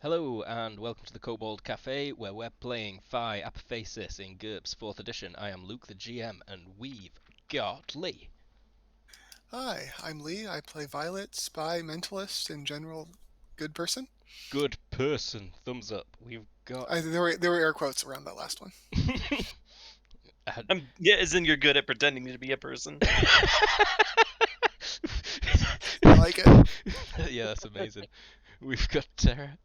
Hello and welcome to the Kobold Cafe where we're playing Phi Apophasis in GURPS 4th edition. I am Luke the GM and we've got Lee. Hi, I'm Lee. I play Violet, spy, mentalist, and general good person. Good person, thumbs up. We've got... There were air quotes around that last one. Yeah, as in you're good at pretending to be a person. I like it. Yeah, that's amazing. We've got Tara.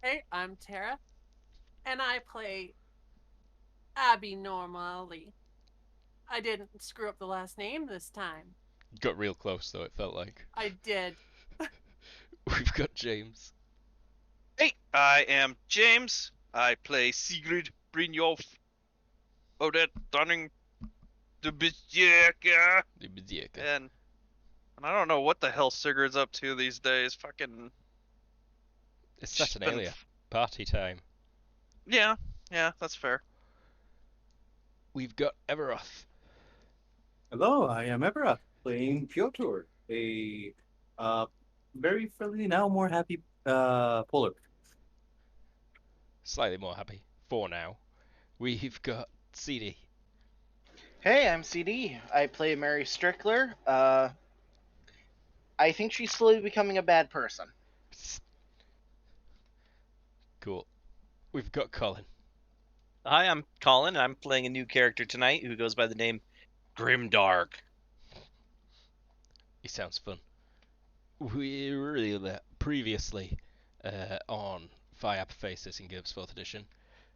Hey, I'm Tara, and I play Abby normally. I didn't screw up the last name this time. Got real close though, it felt like. I did. We've got James. Hey, I am James. I play Sigrid Brynjolf Odette Dunning de Bizierka. And I don't know what the hell Sigurd's up to these days. Fucking. It's she's been Saturnalia. Party time. Yeah, that's fair. We've got Everoth. Hello, I am Evera, playing Piotr, a very friendly, now more happy polar. Slightly more happy. For now. We've got CD. Hey, I'm CD. I play Mary Strickler. I think she's slowly becoming a bad person. Cool. We've got Colin. Hi, I'm Colin. I'm playing a new character tonight who goes by the name Grimdark. He sounds fun. We really previously on Phi Apophasis in GURPS 4th edition,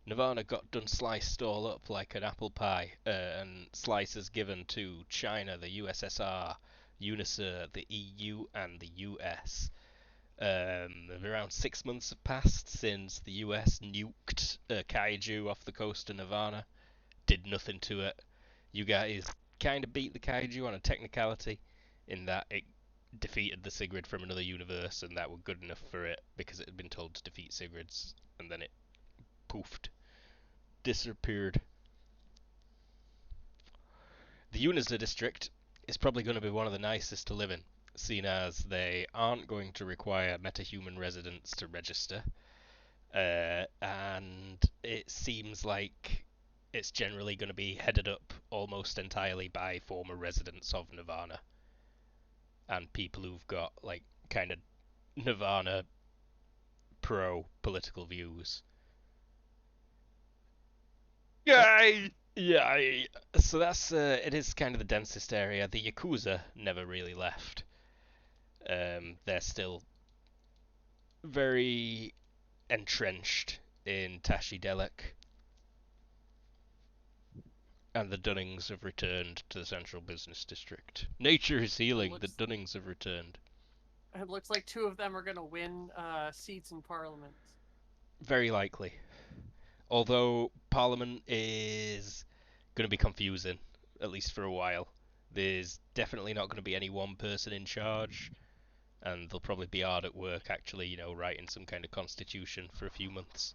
Nirvana got done sliced all up like an apple pie, and slices given to China, the USSR, UNICER, the EU, and the US. Around 6 months have passed since the US nuked kaiju off the coast of Nirvana. Did nothing to it. You guys kind of beat the kaiju on a technicality, in that it defeated the Sigrid from another universe, and that were good enough for it because it had been told to defeat Sigrids, and then it poofed, disappeared. The Unizer district is probably going to be one of the nicest to live in, seen as they aren't going to require metahuman residents to register, and it seems like it's generally going to be headed up almost entirely by former residents of Nirvana and people who've got like kind of Nirvana pro political views. Yay! Yeah, so that's it is kind of the densest area. The Yakuza never really left. They're still very entrenched in Tashi Delek, and the Dunnings have returned to the central business district. Nature is healing. The Dunnings have returned. It looks like two of them are going to win seats in Parliament. Very likely. Although Parliament is going to be confusing, at least for a while. There's definitely not going to be any one person in charge, and they'll probably be hard at work actually, writing some kind of constitution for a few months.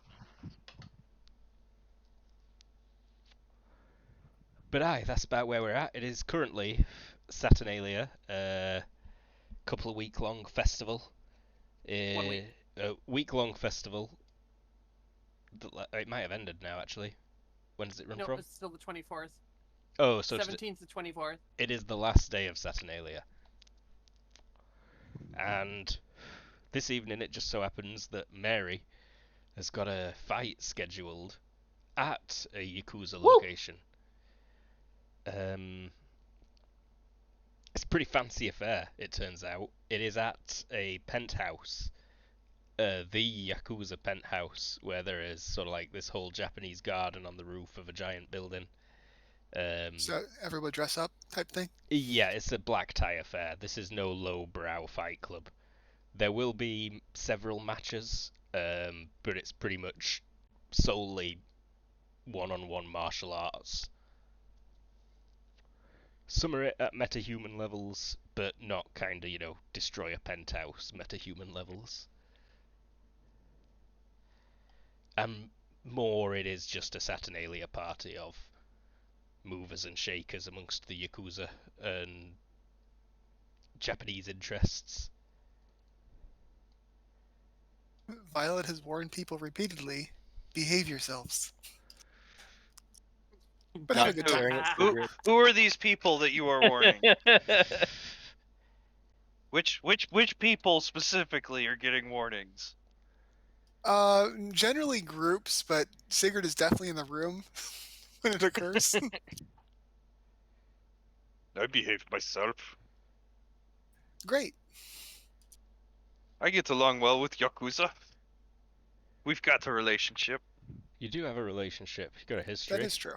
But aye, that's about where we're at. It is currently Saturnalia, a couple of week-long festival. 1 week. A week-long festival. It might have ended now, actually. When does it run No, from? it's still the 24th. Oh, so 17th to 24th. it is the last day of Saturnalia. And this evening it just so happens that Mary has got a fight scheduled at a Yakuza location. It's a pretty fancy affair, it turns out. It is at a penthouse, the Yakuza penthouse, where there is sort of like this whole Japanese garden on the roof of a giant building. So everyone dress up type thing. Yeah, it's a black tie affair. This is no low-brow fight club. There will be several matches, but it's pretty much solely one-on-one martial arts. Some are at metahuman levels, but not kind of, destroy a penthouse metahuman levels. And more, it is just a Saturnalia party of movers and shakers amongst the Yakuza and Japanese interests. Violet has warned people repeatedly, behave yourselves. But have a Not good who, time. sharing it Who secret. who are these people that you are warning? Which people specifically are getting warnings? Generally groups, but Sigurd is definitely in the room when it occurs. I behaved myself. Great. I get along well with Yakuza. We've got a relationship. You do have a relationship. You got a history. That is true.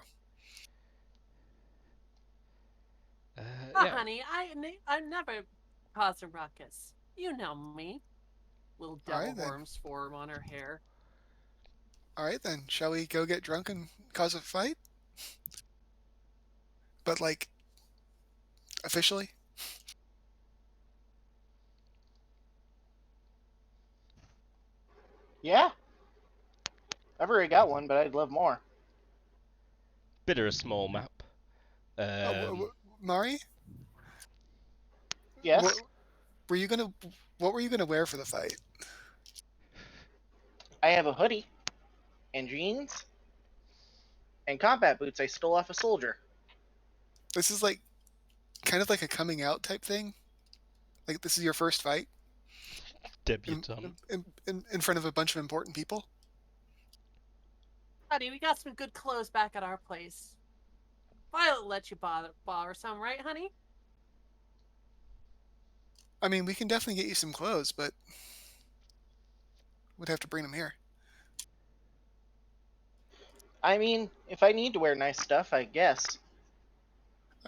Oh, Yeah. honey, I never cause a ruckus. You know me. Little All right, devil then. worms form on her hair. All right, then. Shall we go get drunk and cause a fight? But, like, officially? Yeah. I've already got one, but I'd love more. Bit of a small map. Mari? Yes. What were you gonna wear for the fight? I have a hoodie and jeans and combat boots I stole off a soldier. This is like kind of like a coming out type thing. Like this is your first fight Debutant. in front of a bunch of important people. Honey, we got some good clothes back at our place. Violet let you borrow some, right, honey? I mean, we can definitely get you some clothes, but we'd have to bring them here. I mean, if I need to wear nice stuff, I guess.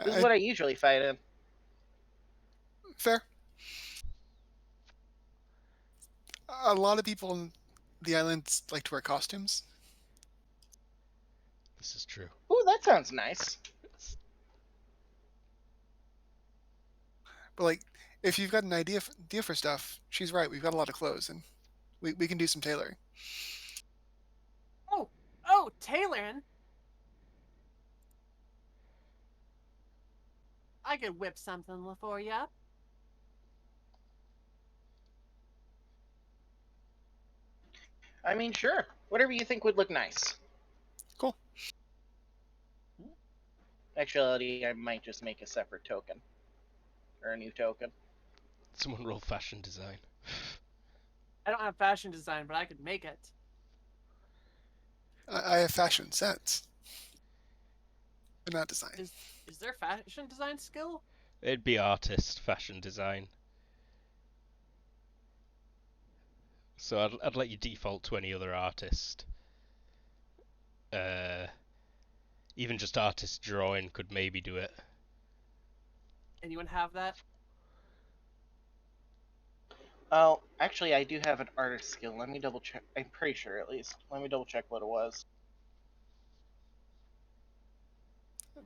This is what I usually fight in. Fair. A lot of people on the islands like to wear costumes. This is true. Ooh, that sounds nice. But like, if you've got an idea for stuff, she's right. We've got a lot of clothes, and we can do some tailoring. Oh, tailoring. I could whip something for you. I mean, sure. Whatever you think would look nice. Cool. Actually, I might just make a separate token. Or a new token. Someone roll fashion design. I don't have fashion design, but I could make it. I have fashion sense, but not design. Is there fashion design skill? It'd be artist fashion design. So I'd let you default to any other artist. Even just artist drawing could maybe do it. Anyone have that? Oh, actually, I do have an artist skill. Let me double check. I'm pretty sure, at least. Let me double check what it was.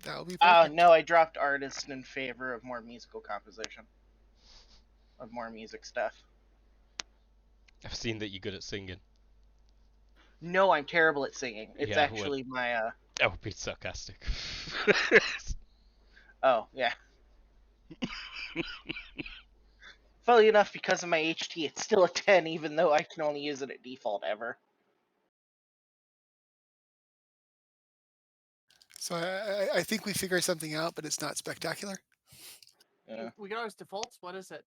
That would be Oh, perfect. no, I dropped artist in favor of more musical composition. Of more music stuff. I've seen that you're good at singing. No, I'm terrible at singing. It's Yeah, actually my, I would be sarcastic. Oh, yeah. Funnily enough, because of my HT, it's still a 10, even though I can only use it at default ever. So I think we figured something out, but it's not spectacular. Yeah. We can always default. What is it?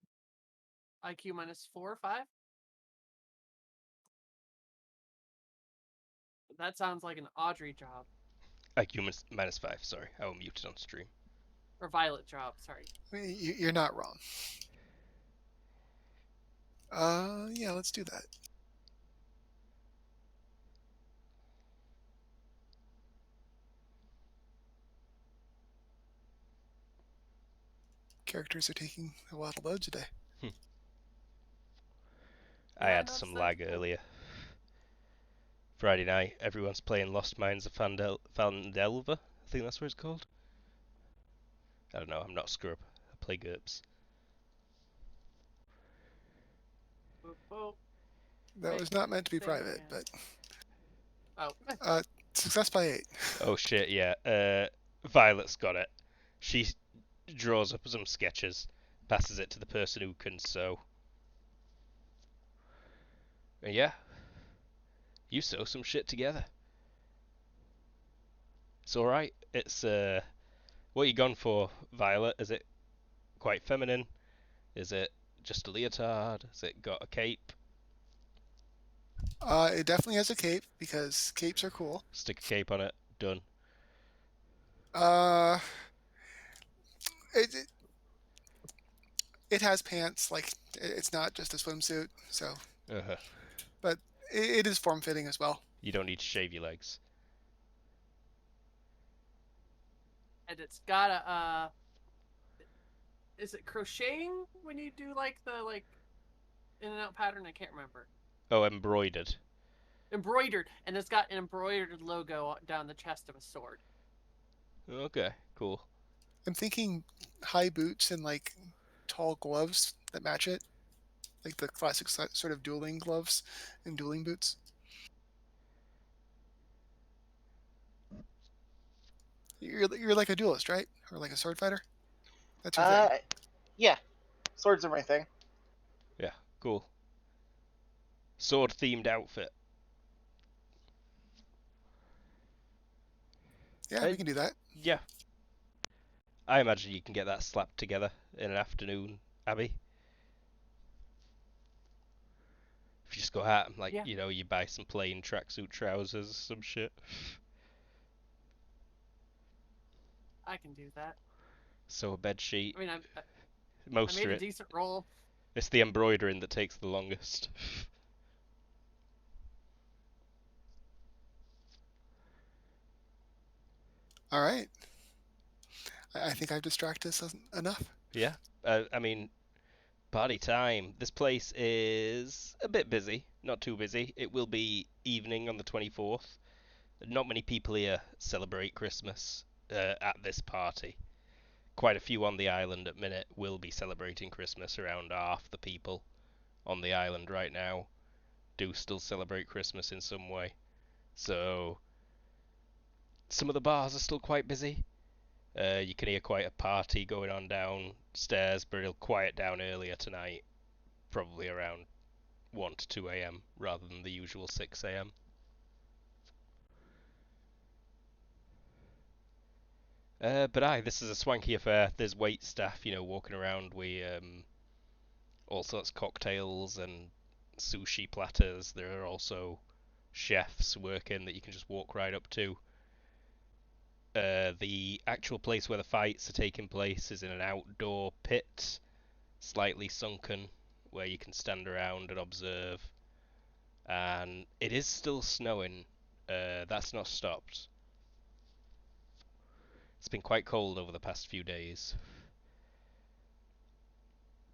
IQ minus 4 or 5? That sounds like an Audrey job. IQ -5, sorry. I will mute it on stream. Or Violet job, sorry. I mean, you're not wrong. Yeah, let's do that. Characters are taking a while to load today. I had some lag earlier. Friday night, everyone's playing Lost Mines of Fandelver. I think that's what it's called. I don't know, I'm not Scrub. I play GURPS. That was not meant to be private, but Oh. Success by 8. Oh shit, yeah. Violet's got it. She draws up some sketches, passes it to the person who can sew. And yeah, you sew some shit together. It's alright. It's, what are you gone for, Violet? Is it quite feminine? Is it just a leotard? Has it got a cape? It definitely has a cape because capes are cool. Stick a cape on it. Done. Uh, it, it it has pants. Like it's not just a swimsuit. So, Uh-huh. but it is form fitting as well. You don't need to shave your legs. And it's got a is it crocheting when you do like the in and out pattern? I can't remember. Oh, embroidered. Embroidered, and it's got an embroidered logo down the chest of a sword. Okay, cool. I'm thinking high boots and like tall gloves that match it, like the classic sort of dueling gloves and dueling boots. You're like a duelist, right? Or like a sword fighter? That's your thing. Yeah, swords are my thing. Yeah, cool. Sword themed outfit. Yeah, we can do that. Yeah. I imagine you can get that slapped together in an afternoon, Abby. If you just go out and, like, Yeah. you buy some plain tracksuit trousers, some shit. I can do that. Sew a bed sheet. I mean, I Most made of a it. decent roll. It's the embroidering that takes the longest. All right. I think I've distracted us enough. Yeah. I mean, party time. This place is a bit busy. Not too busy. It will be evening on the 24th. Not many people here celebrate Christmas at this party. Quite a few on the island at minute will be celebrating Christmas. Around half the people on the island right now do still celebrate Christmas in some way. So some of the bars are still quite busy. You can hear quite a party going on downstairs, but it'll quiet down earlier tonight, probably around 1 to 2 a.m. rather than the usual 6 a.m. But aye, this is a swanky affair. There's wait staff, walking around with all sorts of cocktails and sushi platters. There are also chefs working that you can just walk right up to. The actual place where the fights are taking place is in an outdoor pit, slightly sunken, where you can stand around and observe. And it is still snowing. That's not stopped. It's been quite cold over the past few days.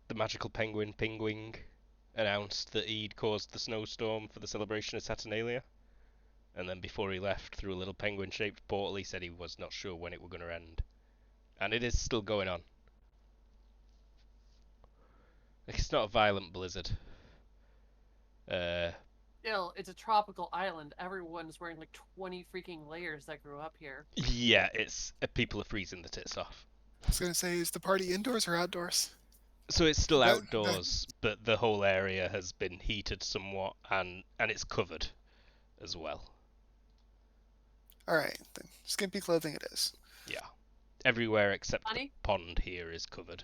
The magical penguin, Pingwing, announced that he'd caused the snowstorm for the celebration of Saturnalia. And then before he left, through a little penguin-shaped portal, he said he was not sure when it were going to end. And it is still going on. It's not a violent blizzard. Still, it's a tropical island. Everyone's wearing like 20 freaking layers that grew up here. Yeah, it's people are freezing the tits off. I was gonna say, is the party indoors or outdoors? So it's still That- outdoors, but the whole area has been heated somewhat, and it's covered as well. All right, then skimpy clothing it is. Yeah, everywhere except Honey? the pond here is covered.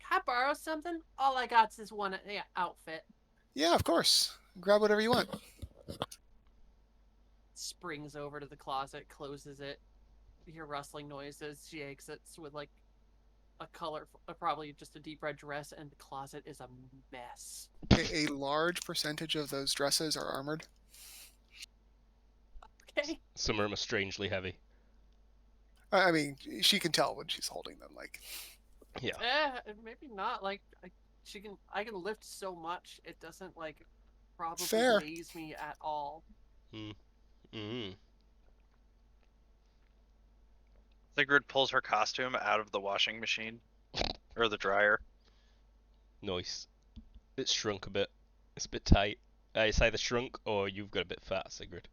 Can I borrow something? All I got's this one outfit. Yeah, of course. Grab whatever you want. Springs over to the closet, closes it. You hear rustling noises. She exits with like a color, probably just a deep red dress, and the closet is a mess. A large percentage of those dresses are armored. Okay. Some of them are strangely heavy. I mean, she can tell when she's holding them. Like, Yeah. Maybe not. Like I can lift so much, it doesn't like probably Fair. faze me at all. Mm. Sigrid pulls her costume out of the washing machine or the dryer. Nice. It's shrunk a bit. It's a bit tight. It's either shrunk or you've got a bit fat, Sigrid.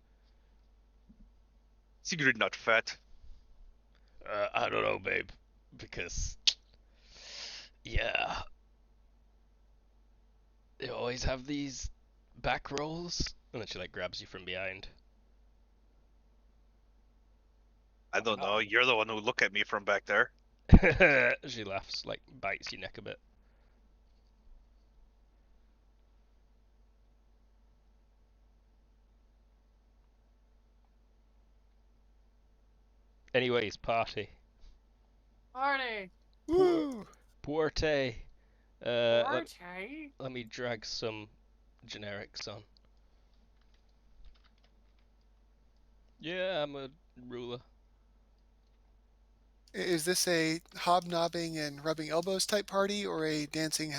Sigrid not fat. I don't know, babe. Because, yeah. They always have these back rolls, and then she like grabs you from behind. I don't know. You're the one who look at me from back there. She laughs, like bites your neck a bit. Anyways, party. Party. Woo! Puerte. Let, Party. let me drag some generics on. Yeah, I'm a ruler. Is this a hobnobbing and rubbing elbows type party, or a dancing,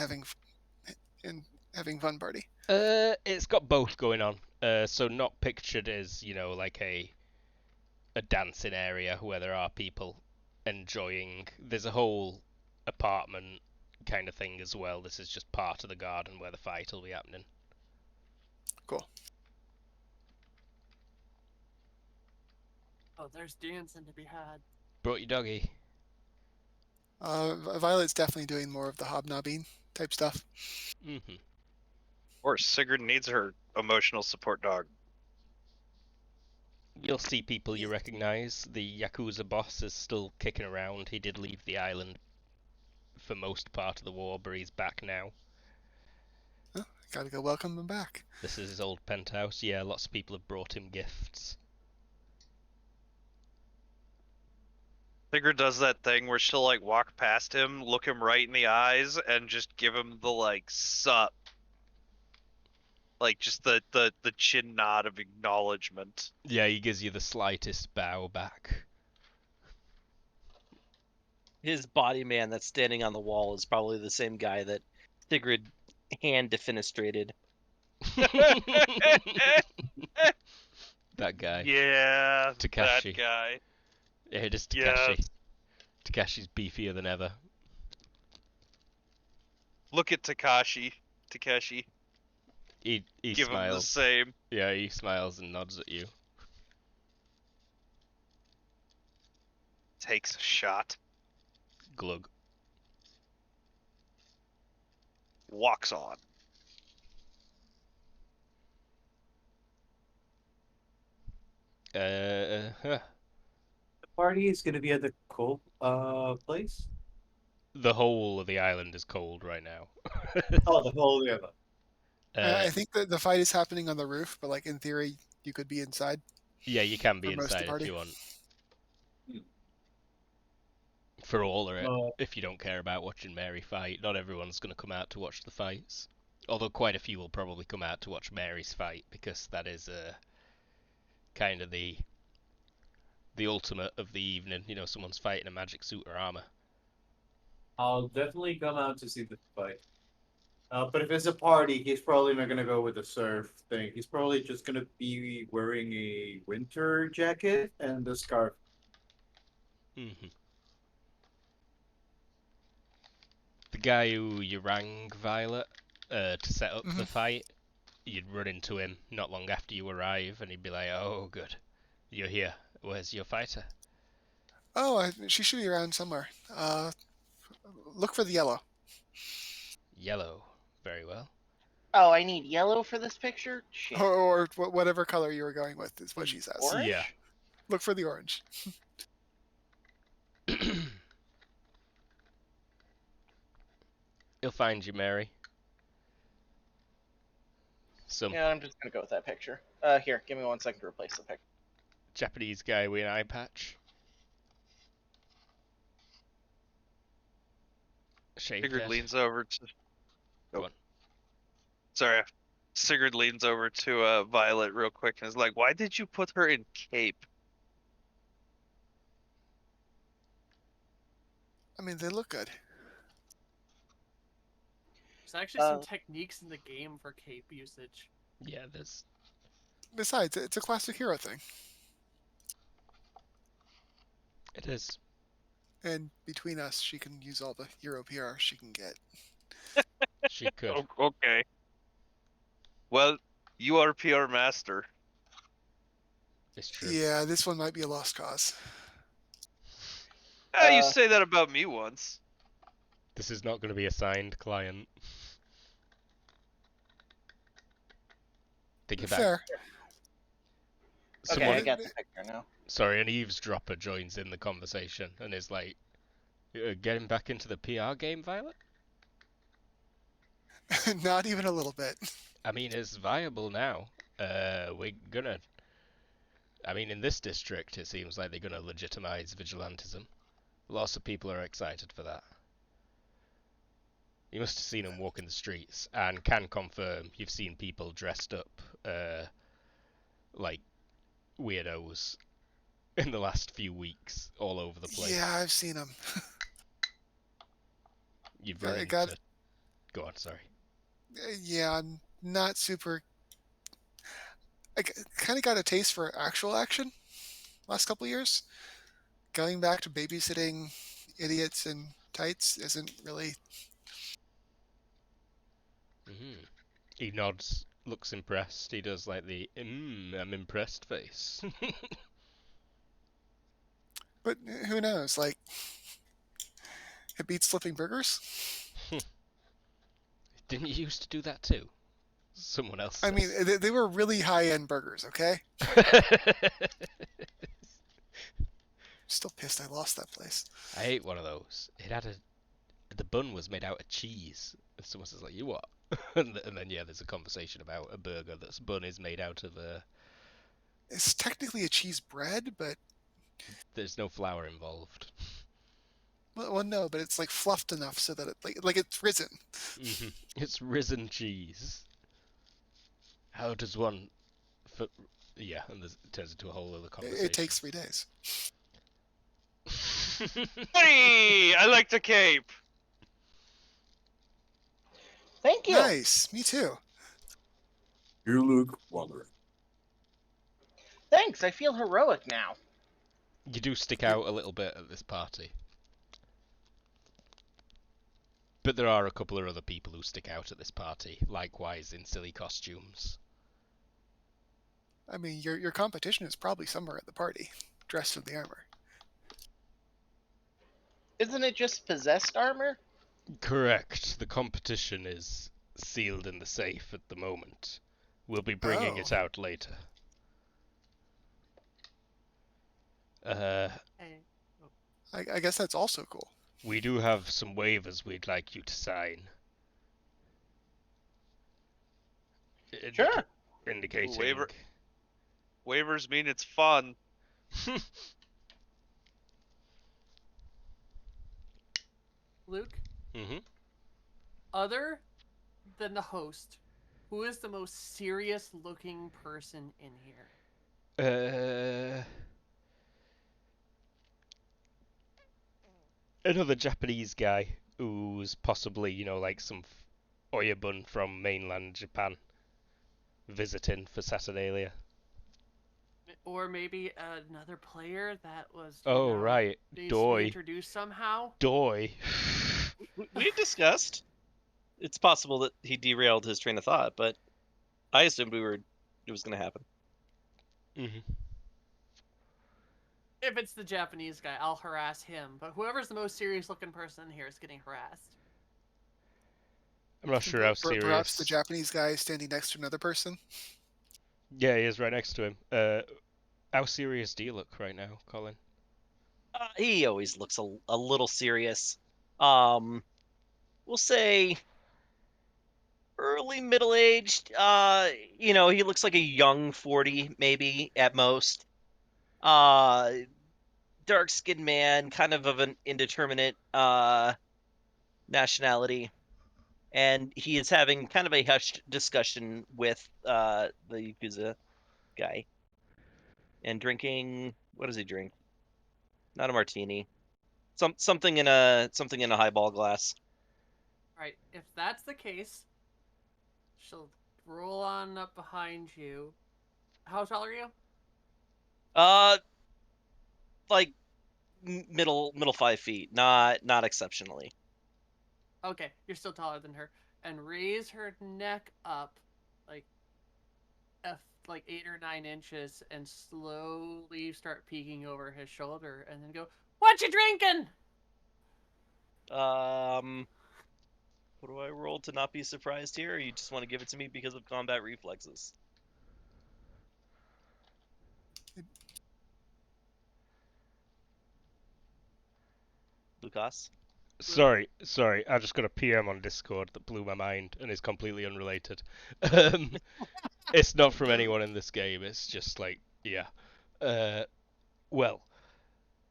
and having fun party? It's got both going on. So not pictured as, you know, like a dancing area where there are people enjoying. There's a whole apartment kind of thing as well. This is just part of the garden where the fight will be happening. Cool. Oh, there's dancing to be had. Brought your doggy. Violet's definitely doing more of the hobnobbing type stuff. Mm-hmm. Or Sigurd needs her emotional support dog. You'll see people you recognize. The Yakuza boss is still kicking around. He did leave the island for most part of the war, but he's back now. Oh, gotta go welcome him back. This is his old penthouse. Yeah, lots of people have brought him gifts. Sigurd does that thing where she'll like walk past him, look him right in the eyes, and just give him the like sup. Like just the chin nod of acknowledgement. Yeah, he gives you the slightest bow back. His body man that's standing on the wall is probably the same guy that Sigrid hand defenestrated. That guy. Yeah, Takashi. that guy. Yeah, it is Takashi. Yes. Takashi's beefier than ever. Look at Takeshi. He Give him the smiles. same. Yeah, he smiles and nods at you. Takes a shot. Glug. Walks on. Huh. The party is going to be at the cold place. The whole of the island is cold right now. Oh, the whole yeah. I think that the fight is happening on the roof, but like in theory, you could be inside. Yeah, you can be For most of the inside if party. you want. For all of it, Oh. if you don't care about watching Mary fight. Not everyone's going to come out to watch the fights. Although quite a few will probably come out to watch Mary's fight, because that is kind of the ultimate of the evening. You know, someone's fighting a magic suit or armor. I'll definitely come out to see the fight. But if it's a party, he's probably not gonna go with the surf thing. He's probably just gonna be wearing a winter jacket and a scarf. Mm-hmm. The guy who you rang, Violet, to set up the fight, you'd run into him not long after you arrive, and he'd be like, "Oh, good, you're here. Where's your fighter?" Oh, she should be around somewhere. Look for the yellow. Yellow. Very well. Oh, I need yellow for this picture? Shit. Or whatever color you were going with is what she says. Orange? Yeah. Look for the orange. He'll find you, Mary. Some Yeah, I'm just gonna go with that picture. Here, give me 1 second to replace the picture. Japanese guy with an eye patch. Shaved Sigurd head. leans over to. Go on. Sorry. Sigurd leans over to Violet real quick and is like, "Why did you put her in cape?" I mean, they look good. There's actually some techniques in the game for cape usage. Yeah, there's. Besides, it's a classic hero thing. It is. And between us, she can use all the hero PR she can get. She could. Okay. Well, you are PR master. It's true. Yeah, this one might be a lost cause. You say that about me once. This is not going to be a signed client. Think about Fair. Okay, someone. I got the picture now. Sorry, an eavesdropper joins in the conversation and is like, "Getting back into the PR game, Violet? Not even a little bit. I mean, it's viable now. We're gonna. I mean, in this district, it seems like they're gonna legitimize vigilantism. Lots of people are excited for that. You must have seen them walking the streets, and can confirm you've seen people dressed up, like weirdos, in the last few weeks, all over the place. Yeah, I've seen them. You've I run got- into. Go on, sorry. Yeah, I'm not super. I kind of got a taste for actual action last couple of years. Going back to babysitting idiots in tights isn't really. He nods, looks impressed. He does like the I'm impressed face. But who knows? Like, it beats flipping burgers. Didn't you used to do that too? Someone else I mean, says. they were really high-end burgers. Okay. Still pissed I lost that place. I ate one of those. It had the bun was made out of cheese. And someone says like, "You what?" and then yeah, there's a conversation about a burger that's bun is made out of It's technically a cheese bread, but there's no flour involved. well, no, but it's like fluffed enough so that it like it's risen. It's risen cheese. How does one? Yeah, and it turns into a whole other conversation. It takes 3 days. Hey, I like the cape. Thank you. Nice. Me too. You look wonderful. Thanks. I feel heroic now. You do stick out a little bit at this party. But there are a couple of other people who stick out at this party, likewise in silly costumes. I mean, your competition is probably somewhere at the party, dressed in the armor. Isn't it just possessed armor? Correct. The competition is sealed in the safe at the moment. We'll be bringing it out later. Hey. I guess that's also cool. We do have some waivers we'd like you to sign. Sure. Indicating. Waivers mean it's fun. Luke, Mm-hmm. other than the host, who is the most serious-looking person in here? Another Japanese guy who's possibly, like some oyabun from mainland Japan visiting for Saturnalia. Or maybe another player that was. Right, Doi. Introduced somehow. Doi. We discussed. It's possible that he derailed his train of thought, but I assumed it was going to happen. Mm-hmm. If it's the Japanese guy, I'll harass him. But whoever's the most serious-looking person in here is getting harassed. I'm not sure how serious. Perhaps the Japanese guy is standing next to another person. Yeah, he is right next to him. How serious do you look right now, Colin? He always looks a little serious. We'll say early middle-aged. He looks like a young 40, maybe at most. Dark-skinned man, kind of an indeterminate nationality, and he is having kind of a hushed discussion with the Yakuza guy, and drinking. What does he drink? Not a martini. Something in a highball glass. Right. If that's the case, she'll roll on up behind you. How tall are you? Like middle 5 feet. Not exceptionally. Okay, you're still taller than her. And raise her neck up, like 8 or 9 inches, and slowly start peeking over his shoulder, and then go, "What you drinking?" What do I roll to not be surprised here? Or you just want to give it to me because of combat reflexes? Lucas. Sorry. I just got a PM on Discord that blew my mind and is completely unrelated. It's not from anyone in this game. It's just like, yeah. Well,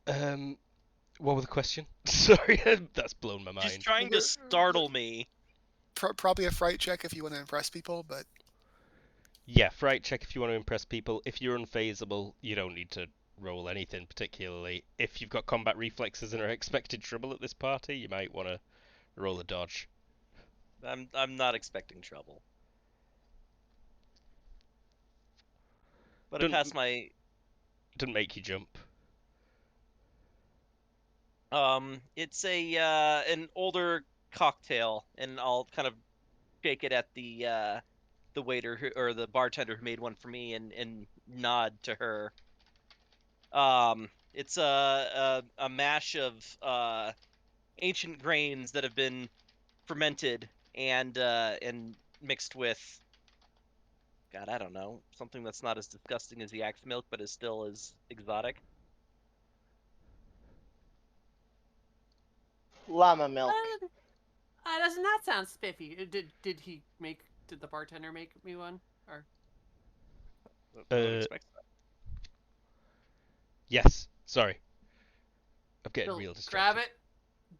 what was the question? Sorry, that's blown my She's mind. trying to startle me. Probably a fright check if you want to impress people, but Yeah, fright check if you want to impress people. If you're unfazable, you don't need to roll anything particularly. If you've got combat reflexes and are expected trouble at this party, you might want to roll a dodge. I'm not expecting trouble. But I Didn't- passed my Didn't make you jump. it's a an older cocktail, and I'll kind of shake it at the waiter or the bartender who made one for me, and nod to her. It's a mash of ancient grains that have been fermented and mixed with, God, I don't know, something that's not as disgusting as the axe milk, but is still as exotic. Llama milk. Doesn't that sound spiffy? Did the bartender make me one? Or I would expect that. Yes. Sorry. I'm getting she'll real distracted. grab it,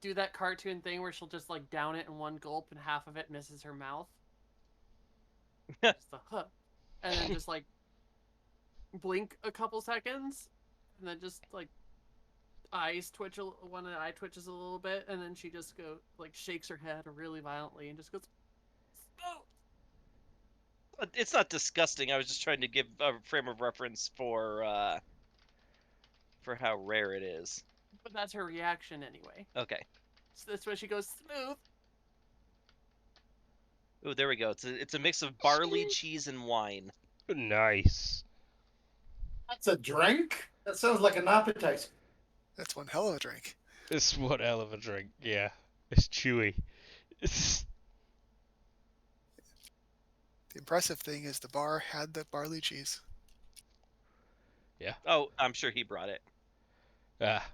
do that cartoon thing where she'll just like down it in one gulp and half of it misses her mouth. Just the huh. And then just like blink a couple seconds, and then just like one of the eye twitches a little bit, and then she just shakes her head really violently and just goes, "Oh!" It's not disgusting. I was just trying to give a frame of reference for how rare it is. But that's her reaction anyway. Okay. So that's when she goes smooth. Oh, there we go. It's a mix of barley, cheese, and wine. Nice. That's a drink? That sounds like an appetizer. that's one hell of a drink. It's one hell of a drink. Yeah. It's chewy. It's... The impressive thing is the bar had the barley cheese. Yeah. Oh, I'm sure he brought it. Ah.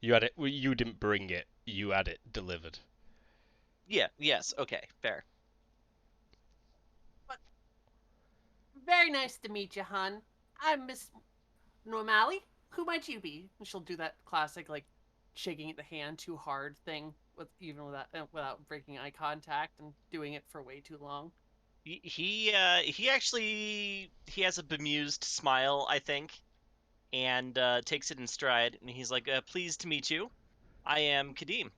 You had it. Well, you didn't bring it. You had it delivered. Yeah. Yes. Okay. Fair. Very nice to meet you, hon. I'm Miss Normali. Who might you be? And she'll do that classic like shaking the hand too hard thing without breaking eye contact and doing it for way too long. He actually has a bemused smile, I think, and takes it in stride, and he's like, "Pleased to meet you. I am Kadim."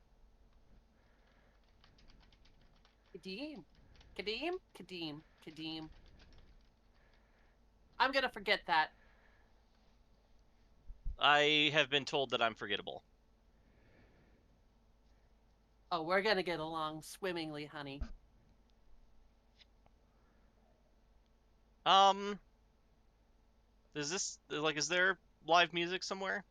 Kadim. I'm gonna forget that. I have been told that I'm forgettable. Oh, we're gonna get along swimmingly, honey. Is there live music somewhere?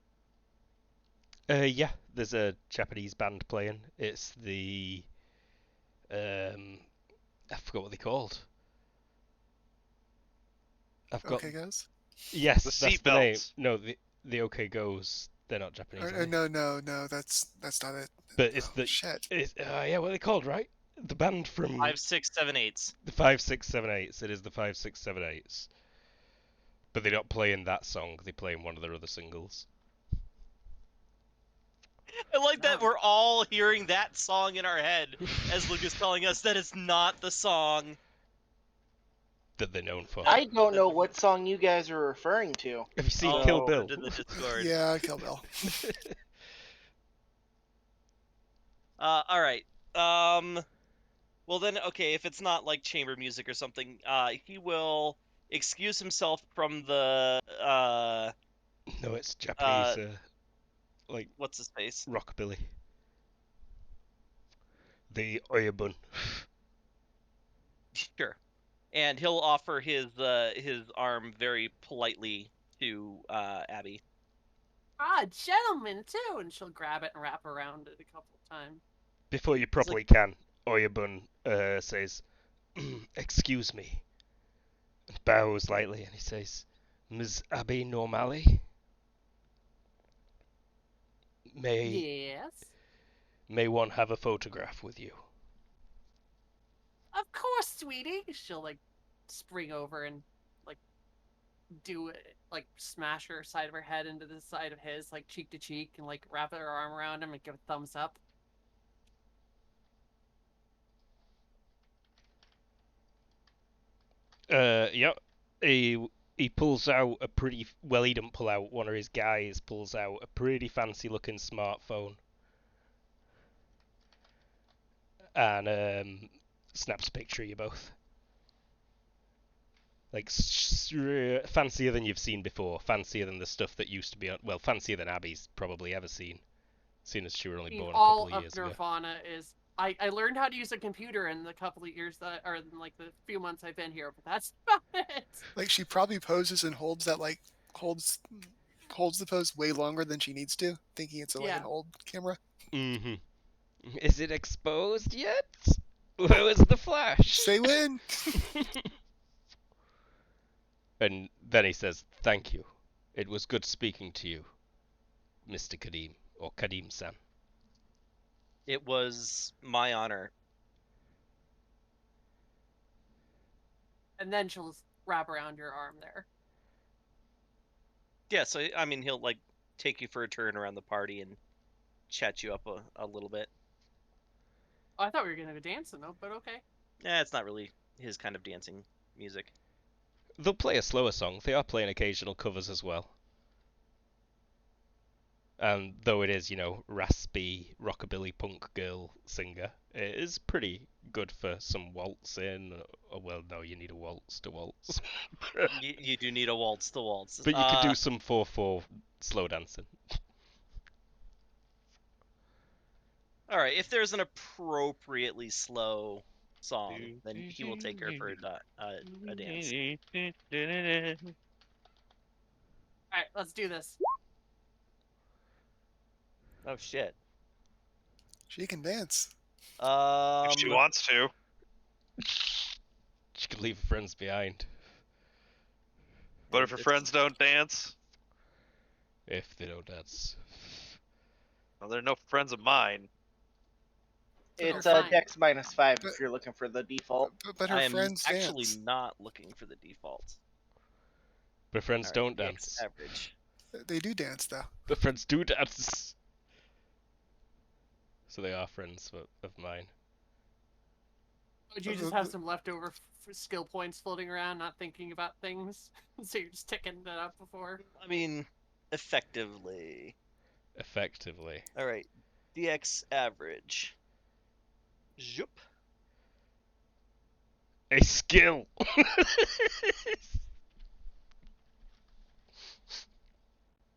Yeah. There's a Japanese band playing. It's the I forgot what they're called. I've got. Okay, guys. Yes, The that's the name. seatbelts. No, the OK Goes. They're not Japanese. Are they? No, that's not it. But it's Oh, the. shit. Yeah, what are they called, right? The band from 5, 6, 7, 8s. the 5, 6, 7, 8s. It is the 5, 6, 7, 8s. But they're not playing that song. They're playing one of their other singles. I like that No. we're all hearing that song in our head as Luke is telling us that it's not the song. That they're known for. I don't know what song you guys are referring to. Have you seen Oh, Kill Bill? into the Discord. Yeah, Kill Bill. All right. Well then, okay, if it's not like chamber music or something, he will excuse himself from the No, it's Japanese. Like what's his face? rockabilly. The oyabun. Sure. And he'll offer his arm very politely to Abby. Gentlemen too, and she'll grab it and wrap around it a couple times. Before you properly can, Oyabun says, "Excuse me," and bows lightly, and he says, Ms. Abby Normali? Yes. May one have a photograph with you? Of course, sweetie. She'll like spring over and like do it, like smash her side of her head into the side of his, like cheek to cheek, and like wrap her arm around him and give a thumbs up. Yep. He pulls out a pretty well. He didn't pull out. One of his guys pulls out a pretty fancy looking smartphone and snaps a picture of you both. Like fancier than you've seen before, fancier than the stuff that used to be on. Well, fancier than Abby's probably ever seen, seeing as she were only born a couple All of of years ago. Nirvana is. I learned how to use a computer in the couple of years that, or in like the few months I've been here, but that's about it. Like she probably poses and holds that like holds the pose way longer than she needs to, thinking it's like Yeah. an old camera. Mm-hmm. Is it exposed yet? Where was the flash? Say when. And then he says, "Thank you. It was good speaking to you, Mr. Kadim, or Kadim-san." It was my honor. And then she'll wrap around your arm there. Yeah, so I mean, he'll like take you for a turn around the party and chat you up a little bit. Oh, I thought we were gonna go dancing though, but okay. Yeah, it's not really his kind of dancing music. They'll play a slower song. They are playing occasional covers as well. And though it is, raspy rockabilly punk girl singer, it is pretty good for some waltzing. Oh, well, no, you need a waltz to waltz. You do need a waltz to waltz. But you could do some 4/4 slow dancing. All right, if there's an appropriately slow song, then he will take her for a dance. All right, let's do this. Oh shit. She can dance. If she wants to. She could leave her friends behind. But if her friends don't dance, If they don't dance. well, they're no friends of mine. It's fine. Dex -5 But- if you're looking for the default. But her I am friends actually dance. not looking for the default. But friends All don't right, dance. Average. They do dance though. But friends do dance. So they are friends of mine. Would you just have some leftover skill points floating around, not thinking about things? So you're just ticking that up before? I mean, effectively. Effectively. All right, DX average. Zoop. A skill!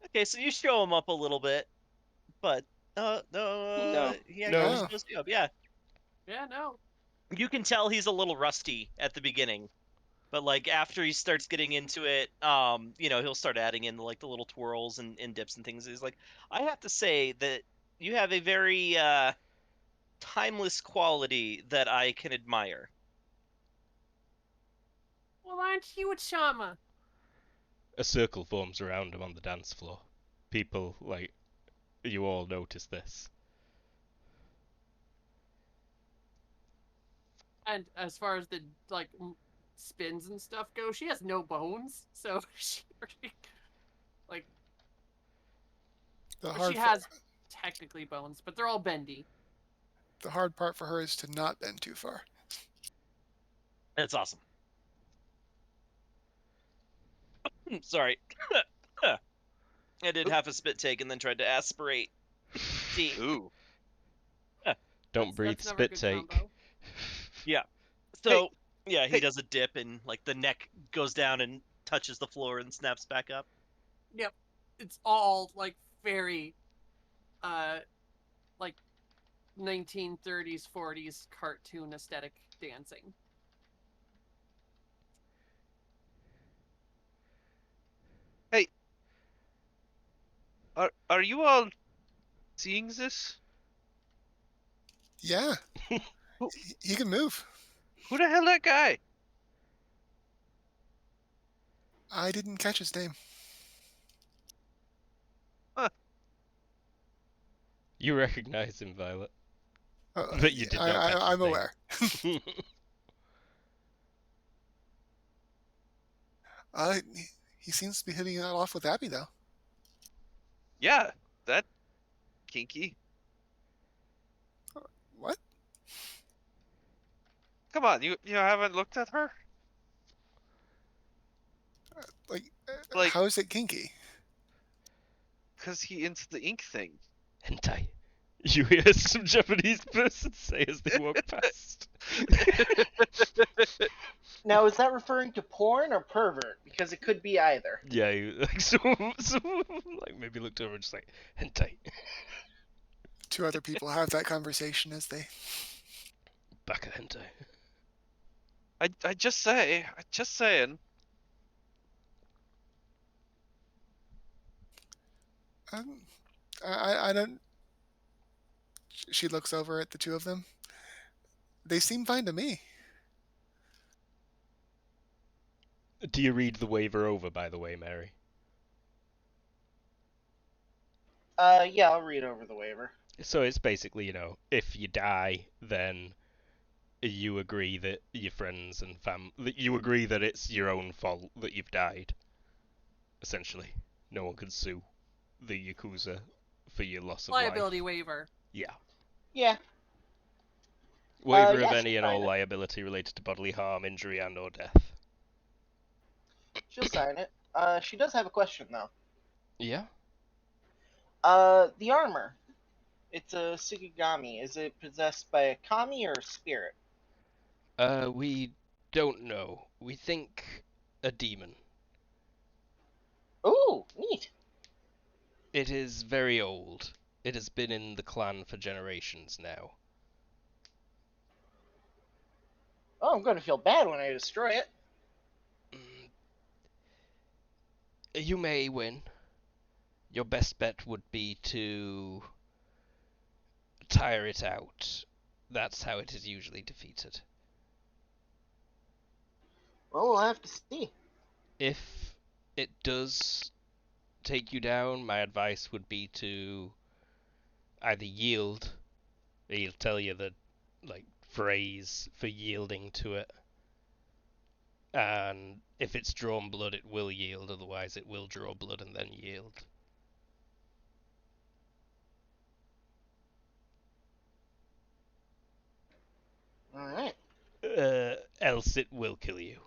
Okay, so you show him up a little bit, but No. yeah, No. he just shows you up. Yeah, Yeah, no. you can tell he's a little rusty at the beginning, but like after he starts getting into it, he'll start adding in like the little twirls and dips and things. He's like, I have to say that you have a very timeless quality that I can admire. Well, aren't you a Chama? A circle forms around him on the dance floor. People, you all notice this. And as far as the spins and stuff go, she has no bones, so she The hard she has technically bones, but they're all bendy. the hard part for her is to not bend too far. That's awesome. Sorry. I did half a spit take and then tried to aspirate. See. Ooh. Don't breathe, That's never a spit good take. combo. Yeah. So, yeah, he Hey. does a dip and like the neck goes down and touches the floor and snaps back up. Yep. It's all very 1930s 40s cartoon aesthetic dancing. Are you all seeing this? Yeah. He can move. Who the hell that guy? I didn't catch his name. You recognize him, Violet, Uh, but you did not catch his I'm name. aware. Uh, he seems to be hitting it off with Abby, though. Yeah, that kinky. What? Come on, you haven't looked at her? Like, Like, how is it kinky? cause he into the ink thing. Hentai. You hear some Japanese person say as they walk past. Now, is that referring to porn or pervert? Because it could be either. Yeah, like someone like maybe looked over and just like hentai. Two other people have that conversation as they. Baka hentai. I just saying. Um, I don't. She looks over at the two of them. They seem fine to me. Do you read the waiver over, by the way, Mary? Yeah, I'll read over the waiver. So it's basically, you know, if you die, then you agree that your friends and that you agree that it's your own fault that you've died. Essentially, no one can sue the Yakuza for your loss of Liability life. waiver. Yeah. Yeah. Waiver yeah, of any she'll and all sign it. liability related to bodily harm, injury, and/or death. She'll sign it. She does have a question though. Yeah. The armor. It's a Sukigami. Is it possessed by a kami or a spirit? We don't know. We think a demon. Ooh, neat. It is very old. It has been in the clan for generations now. Oh, I'm gonna feel bad when I destroy it. You may win. Your best bet would be to tire it out. That's how it is usually defeated. Well, we'll have to see. If it does take you down, my advice would be to either yield. He'll tell you the phrase for yielding to it. And if it's drawn blood, it will yield. Otherwise, it will draw blood and then yield. All right. Else it will kill you.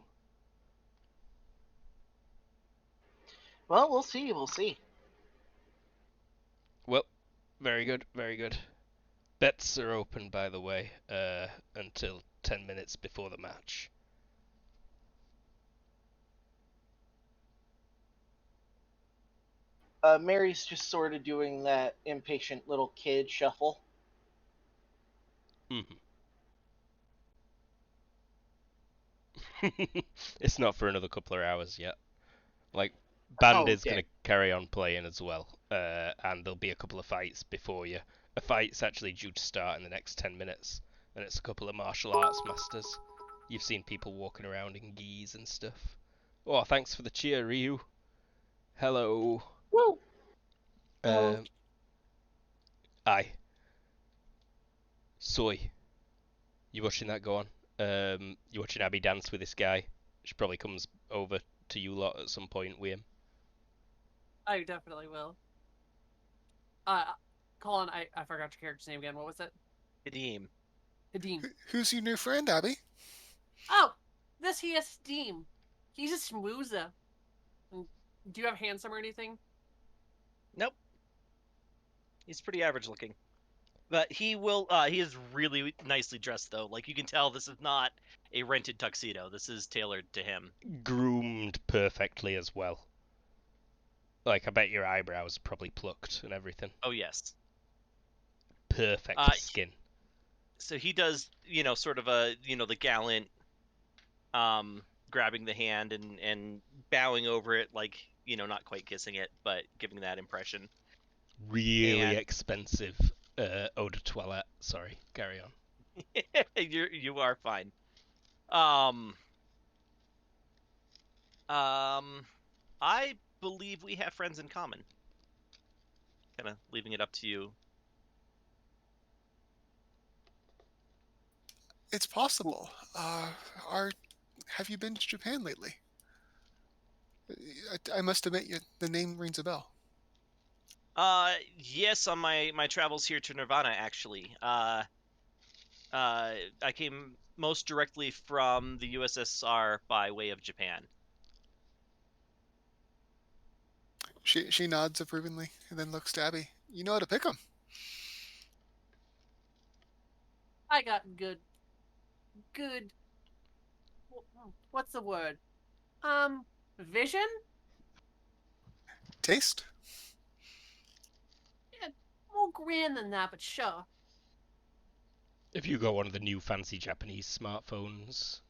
Well, we'll see. We'll see. Well, very good, very good. Bets are open, by the way, until 10 minutes before the match. Mary's just sort of doing that impatient little kid shuffle. Mm-hmm. It's not for another couple of hours yet. Like, Band is okay. going to carry on playing as well, and there'll be a couple of fights before you. A fight's actually due to start in the next 10 minutes, and it's a couple of martial arts masters. You've seen people walking around in gis and stuff. Oh, thanks for the cheer, Ryu. Hello. Woo! Hello. Aye. Soy. You watching that go on? You watching Abby dance with this guy? She probably comes over to you lot at some point with him. I definitely will. Colin, I forgot your character's name again. What was it? Kadeem. Hadim. Who's your new friend, Abby? Oh, this he is Steam. He's a schmoozer. Do you have handsome or anything? Nope. He's pretty average looking. But he is really nicely dressed though. Like you can tell this is not a rented tuxedo. This is tailored to him. Groomed perfectly as well. Like, I bet your eyebrows are probably plucked and everything. Oh yes. Perfect skin. So he does, sort of the gallant grabbing the hand and bowing over it, like, not quite kissing it, but giving that impression. Really expensive eau de toilette. Sorry, carry on. You are fine. I believe we have friends in common. Kind of leaving it up to you. It's possible. Have you been to Japan lately? I must admit, the name rings a bell. Yes, on my travels here to Nirvana, actually. I came most directly from the USSR by way of Japan. She nods approvingly and then looks to Abby. You know how to pick 'em. I got good. What's the word? Vision? Taste? Yeah, more grand than that, but sure. If you got one of the new fancy Japanese smartphones,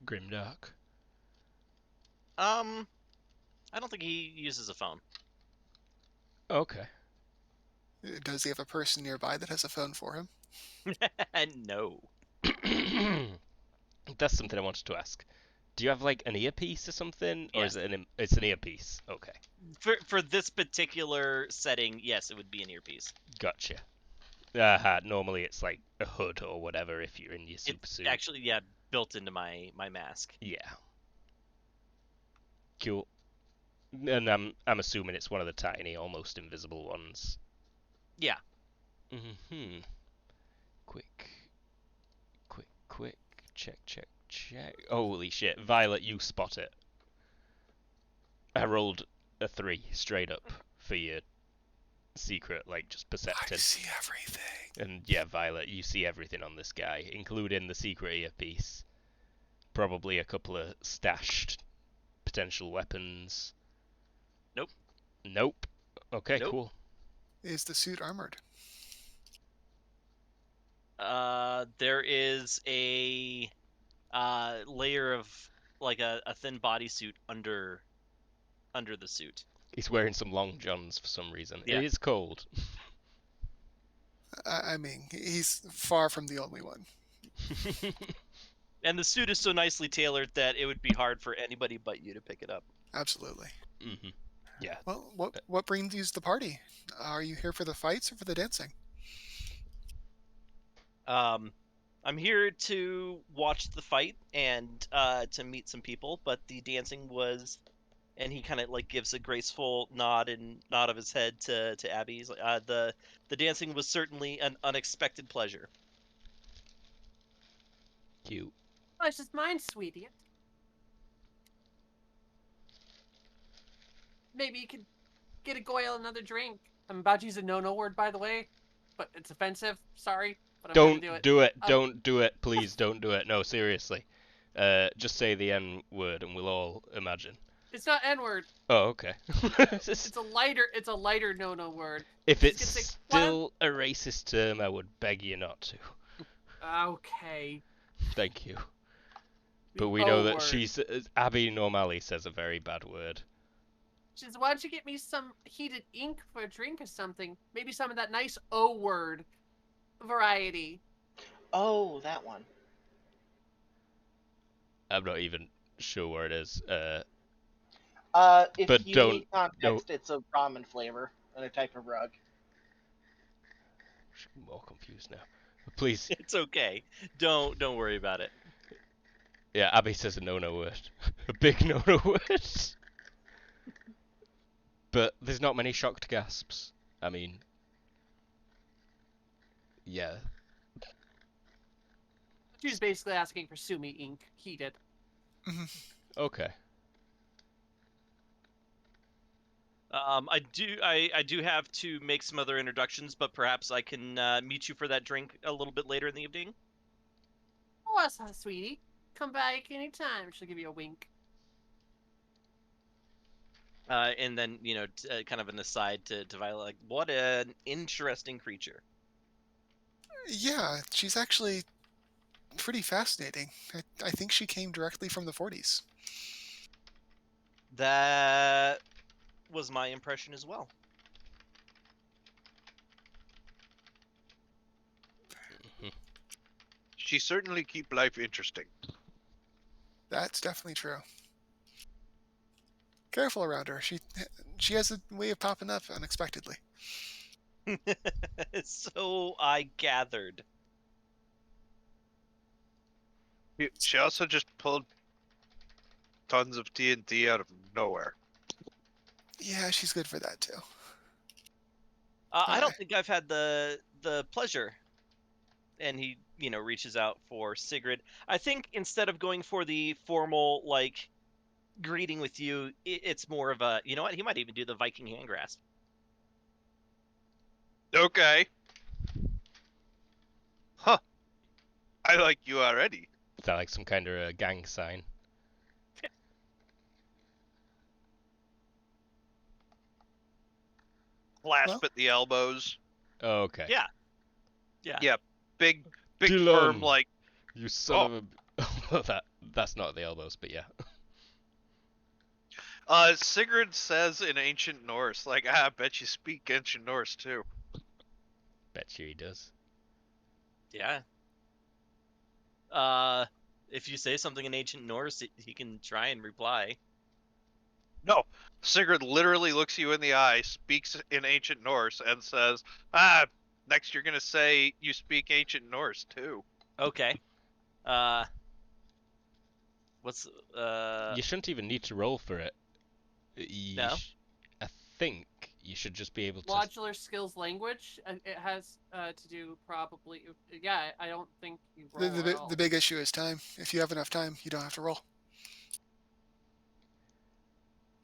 Grimdark. I don't think he uses a phone. Okay. Does he have a person nearby that has a phone for him? No. That's something I wanted to ask. Do you have like an earpiece or something, or is Yes. it's an earpiece? Okay, For this particular setting, yes, it would be an earpiece. gotcha. Normally it's like a hood or whatever if you're in your super It's suit. actually, yeah, built into my mask. Yeah. Cool. And I'm assuming it's one of the tiny, almost invisible ones. Yeah. Mm-hmm. Quick. Check. Holy shit. Violet, you spot it. I rolled a 3 straight up for your secret, like, just I percepting. see everything. And yeah, Violet, you see everything on this guy, including the secret earpiece. Probably a couple of stashed potential weapons. Nope. Okay, Nope. cool. Is the suit armored? There is a layer of like a thin bodysuit under the suit. He's wearing some long johns for some reason. Yeah. It is cold. I mean, he's far from the only one. And the suit is so nicely tailored that it would be hard for anybody but you to pick it up. Absolutely. Mm-hmm. Yeah. Well, what brings you to the party? Are you here for the fights or for the dancing? I'm here to watch the fight and to meet some people, but the dancing was, and he kind of like gives a graceful nod of his head to Abby. He's like, the dancing was certainly an unexpected pleasure. Cute. Oh, it's just mine, sweetie. Maybe you could get a Goyle another drink. I'm about to use a no-no word, by the way, but it's offensive. Sorry, but I'm Don't gonna do it. do it. Don't do it. Please don't do it. No, seriously. Just say the N word and we'll all imagine. It's not N-word. Oh, okay. It's a lighter no-no word. If Just it's gonna say, still a racist term, I would beg you not to. Okay. Thank you. The But we know O that word. Abby normally says a very bad word. Just why don't you get me some heated ink for a drink or something? Maybe some of that nice O word variety. Oh, that one. I'm not even sure where it is. If But you don't. need context, it's a ramen flavor and a type of rug. I'm more confused now. Please. It's okay. Don't worry about it. Yeah, Abby says a no-no word. A big no-no word. But there's not many shocked gasps. I mean, yeah. She was basically asking for Sumi ink heated. Okay. I do have to make some other introductions, but perhaps I can meet you for that drink a little bit later in the evening. Oh, that's not sweetie. Come back anytime. She'll give you a wink. And then kind of an aside to Violet, like, what an interesting creature. Yeah, she's actually pretty fascinating. I think she came directly from the 40s. That was my impression as well. She certainly keep life interesting. That's definitely true. Careful around her. She has a way of popping up unexpectedly. So I gathered. She also just pulled tons of TNT out of nowhere. Yeah, she's good for that too. I don't think I've had the pleasure. And he, reaches out for Sigrid. I think instead of going for the formal, like, greeting with you, it's more of a, you know what? He might even do the Viking hand grasp. Okay. Huh. I like you already. Is that like some kind of a gang sign? Clasp at the elbows. Oh, okay. Yeah. Yeah. Big Dylan, firm, like. You son of a. That's not at the elbows, but yeah. Sigurd says in Ancient Norse, like, I bet you speak Ancient Norse too. Bet you he does. Yeah. If you say something in Ancient Norse, he can try and reply. No, Sigurd literally looks you in the eye, speaks in Ancient Norse, and says, next you're gonna say you speak Ancient Norse too. Okay. What's, You shouldn't even need to roll for it. No? I think you should just be able to... Modular skills language. It has to do probably... Yeah, I don't think you roll at all. The big issue is time. If you have enough time, you don't have to roll.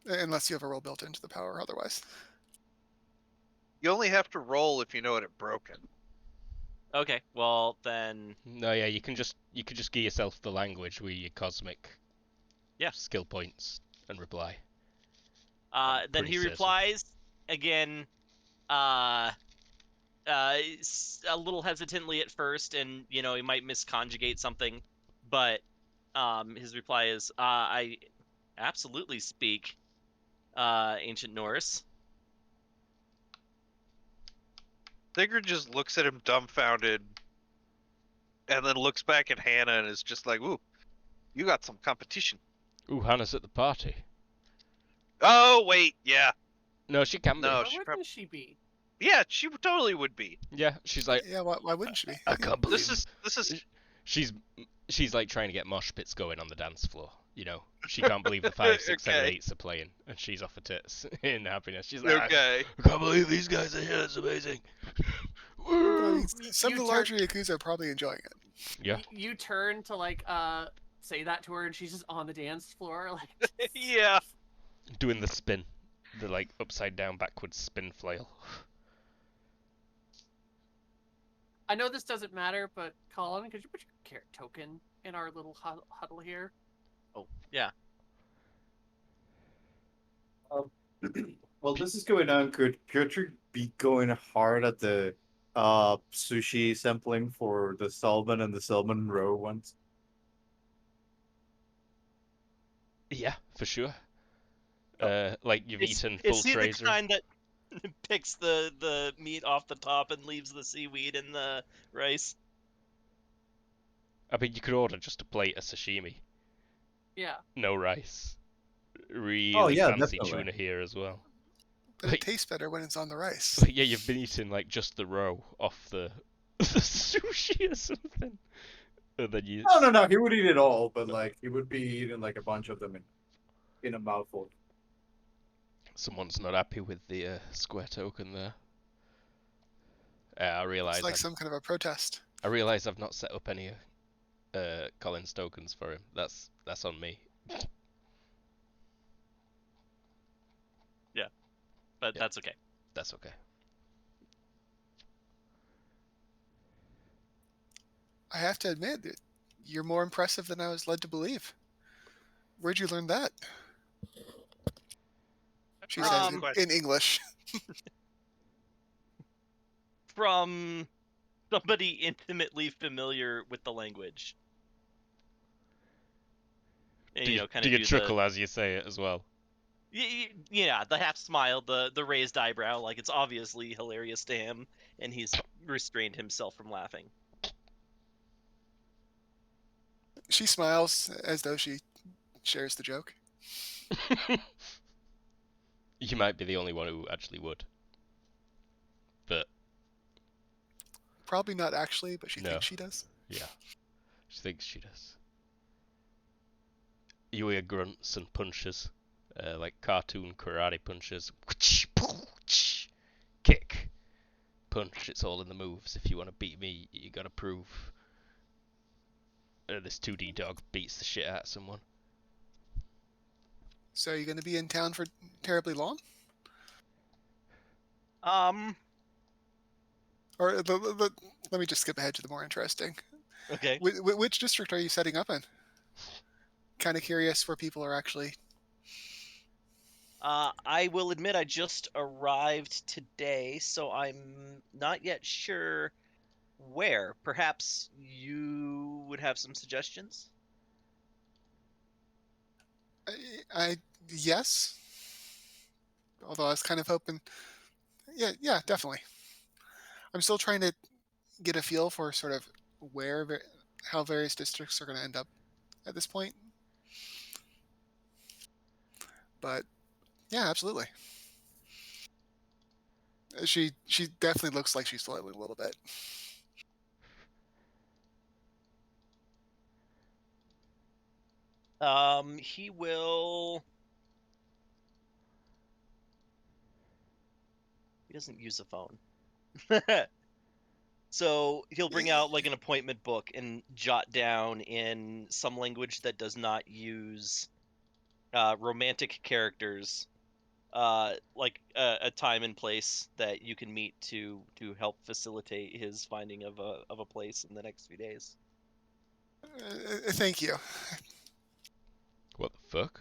Unless you have a roll built into the power otherwise. You only have to roll if you know it broken. Okay, well then... No, yeah, you could just give yourself the language with your cosmic skill points and reply. Then he replies again, a little hesitantly at first, and he might misconjugate something, but his reply is, I absolutely speak Ancient Norse. Sigurd just looks at him dumbfounded, and then looks back at Hannah and is just like, ooh, you got some competition. Ooh, Hannah's at the party. Oh, wait, yeah. No, she can be. Why wouldn't she be? Yeah, she totally would be. Yeah, she's like... Yeah, why wouldn't she be? I can't believe... This is... She's like trying to get mosh pits going on the dance floor, She can't believe the 5, 6, 7, 8s are playing, and she's off her tits in happiness. She's like, okay. I can't believe these guys are here, it's amazing. Some of the larger Yakuza are probably enjoying it. Yeah. You turn to, say that to her, and she's just on the dance floor, like... Yeah. Doing the spin. The, upside down, backwards spin flail. I know this doesn't matter, but Colin, could you put your carrot token in our little huddle here? Oh, yeah. Well, this is going on. Could Piotr be going hard at the sushi sampling for the salmon and the salmon roe ones? Yeah, for sure. You've eaten full trays. Is he the kind that picks the meat off the top and leaves the seaweed in the rice? I mean, you could order just a plate of sashimi. Yeah. No rice. Really fancy definitely. tuna here as well. But it tastes better when it's on the rice. But yeah, you've been eating just the roe off the sushi or something. And then you... No. He would eat it all, but he would be eating a bunch of them in a mouthful. Someone's not happy with the square token there. I realise It's like some kind of a protest. I realise I've not set up any Colin's tokens for him. That's on me. Yeah, but that's okay. That's okay. I have to admit, you're more impressive than I was led to believe. Where'd you learn that? She says in English. From somebody intimately familiar with the language. And, do you chuckle as you say it as well? Yeah, the half smile, the raised eyebrow, it's obviously hilarious to him, and he's restrained himself from laughing. She smiles as though she shares the joke. You might be the only one who actually would. But Probably not actually, but she No. thinks she does. yeah, she thinks she does. You hear grunts and punches, like cartoon karate punches. Kick, punch. It's all in the moves. If you want to beat me, you gotta prove. This 2D dog beats the shit out of someone. So you're going to be in town for terribly long? Or let me just skip ahead to the more interesting. Okay. Which district are you setting up in? Kind of curious where people are actually. I will admit I just arrived today, so I'm not yet sure where. Perhaps you would have some suggestions? Yes. Although I was kind of hoping. Yeah, definitely. I'm still trying to get a feel for sort of how various districts are going to end up at this point. But yeah, absolutely. She definitely looks like she's flailing a little bit. He will. He doesn't use a phone. So he'll bring out like an appointment book and jot down in some language that does not use romantic characters, like a time and place that you can meet to help facilitate his finding of a place in the next few days. Thank you. What the fuck?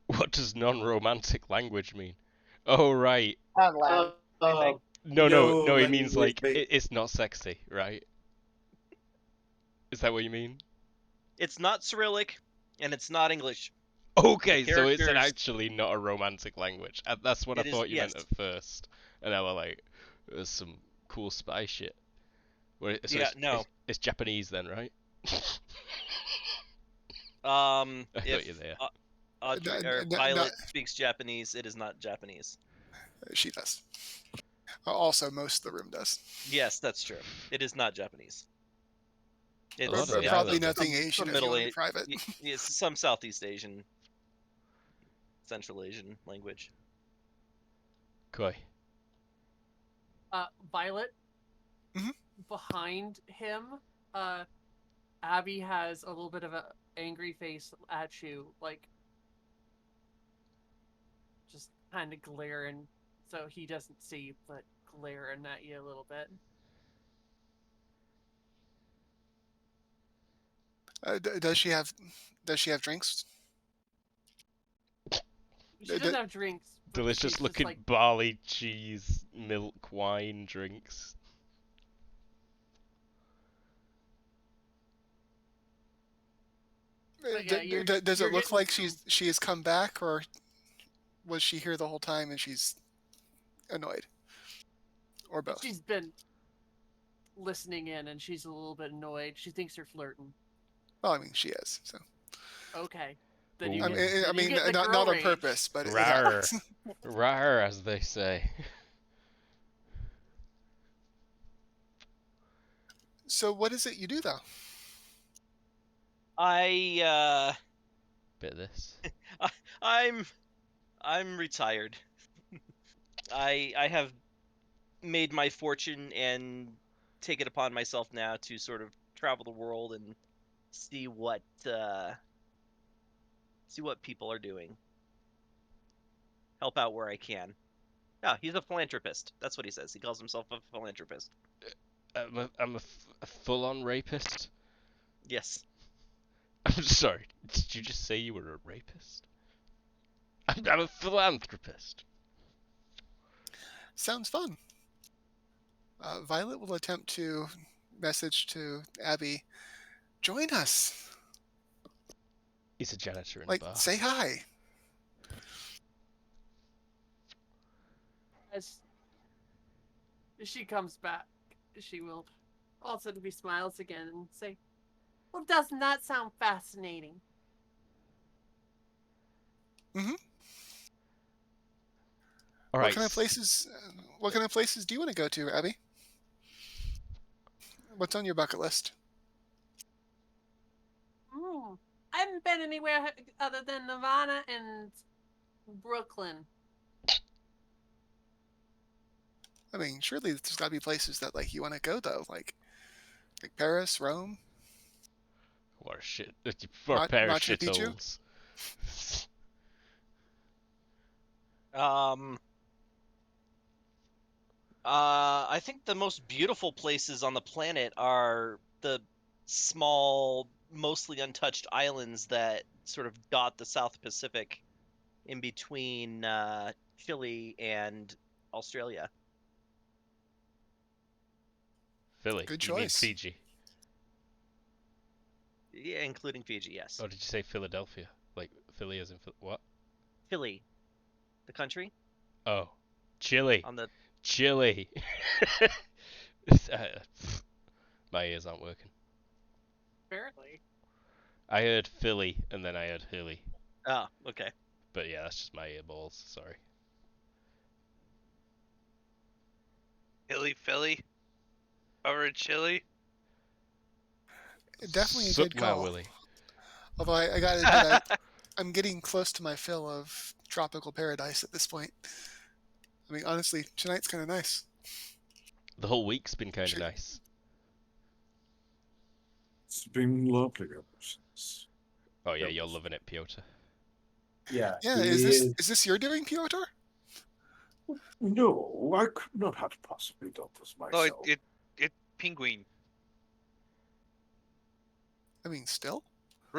What does non-romantic language mean? Oh right. Not loud. I think. No. It means language like it's not sexy, right? Is that what you mean? It's not Cyrillic, and it's not English. Okay, The so it's characters- actually not a romantic language. That's what I It is- thought you meant yes. at first. And I was like, there's some cool spy shit. So Yeah, no. It's Japanese then, right? I I thought you were there. Audrey or Violet speaks Japanese, it is not Japanese. She does. Also, most of the room does. Yes, that's true. It is not Japanese. A lot of the Probably islands are- nothing Asian some if you Middle want to A- be private. It's some Southeast Asian, Central Asian language. Koi. Violet. Mhm. Behind him, Abby has a little bit of an angry face at you, like just kind of glaring, so he doesn't see, but glaring at you a little bit. Does she have drinks? She doesn't have drinks. but she's Delicious just looking like, barley, cheese, milk, wine drinks. But yeah, Does you're it look getting like some- she has come back, or was she here the whole time and she's annoyed, or both? She's been listening in, and she's a little bit annoyed. She thinks you're flirting. Well, I mean, she is. So Okay. Then you Ooh. get, I then you mean, get the not girl on rage. purpose, but it Rawr. happens. Rawr, as they say. So, what is it you do, though? Bit of this. I'm retired. I have made my fortune and take it upon myself now to sort of travel the world and see what people are doing. Help out where I can. Yeah, he's a philanthropist. That's what he says. He calls himself a philanthropist. I'm a full-on rapist. Yes. I'm sorry. Did you just say you were a rapist? I'm a philanthropist. Sounds fun. Violet will attempt to message to Abby, join us. He's a janitor in Like, a bar. say hi. As she comes back, she will all of a sudden be smiles again and say, Well, doesn't that sound fascinating? Mm-hmm. All What right. kind of places? What kind of places do you want to go to, Abby? What's on your bucket list? I haven't been anywhere other than Nirvana and Brooklyn. I mean, surely there's got to be places that like you want to go though, like Paris, Rome, What a shit. For a pair of Machu Picchu. shitholes. I think the most beautiful places on the planet are the small, mostly untouched islands that sort of dot the South Pacific in between Chile and Australia. Philly. Good You mean choice. Fiji? Yeah, including Fiji, yes. Or did you say Philadelphia? Like Philly as in what? Chile, the country Oh, Chile. on the Chile. My ears aren't working. Apparently. I heard Philly and then I heard Hilly. Oh, okay. But yeah, that's just my earballs. Sorry. Philly. Over in Chile. Definitely a Suck good my call. willy. Although I gotta admit, I'm getting close to my fill of tropical paradise at this point. I mean, honestly, tonight's kind of nice. The whole week's been kind of Sure. nice. It's been lovely ever since. Oh yeah, That you're was- loving it, Piotr. Yeah. Yeah, he is this your doing, Piotr? No, I could not have possibly done this No, myself. it penguin. I mean, still.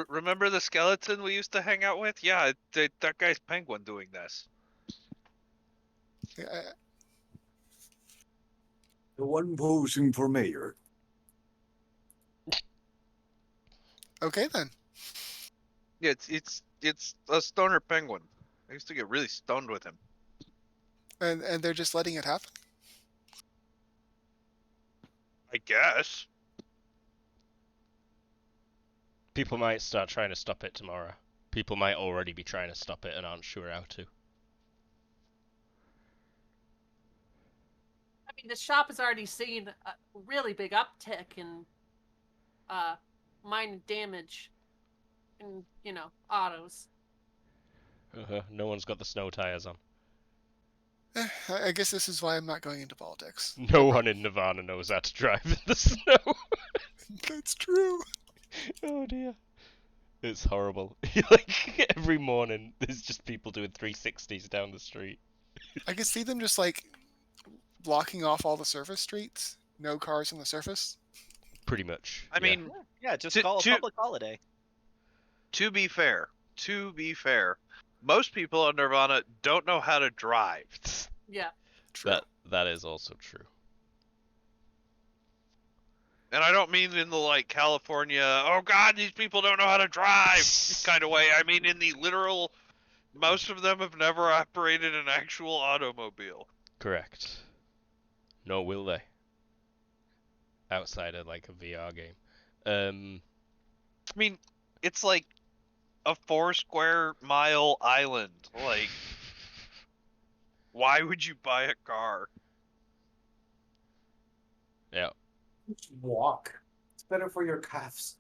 Remember the skeleton we used to hang out with? Yeah, that guy's penguin doing this. Yeah, The one posing for mayor. okay then. Yeah, it's a stoner penguin. I used to get really stoned with him. And they're just letting it happen. I guess. People might start trying to stop it tomorrow. People might already be trying to stop it and aren't sure how to. I mean, the shop has already seen a really big uptick in minor damage in, autos. No one's got the snow tires on. I guess this is why I'm not going into politics. No one in Nirvana knows how to drive in the snow. That's true. Oh dear. It's horrible. Like every morning, there's just people doing 360s down the street. I could see them just like blocking off all the surface streets. No cars on the surface. Pretty much. I mean, Yeah, just To- call a to- public holiday. to be fair, most people on Nirvana don't know how to drive. Yeah. True. That is also true. And I don't mean in the like California, oh god, these people don't know how to drive kind of way. I mean in the literal, most of them have never operated an actual automobile. Correct. Nor will they. Outside of like a VR game. I mean, it's like a 4 square mile island. Like, why would you buy a car? Yeah. Just walk. It's better for your calves.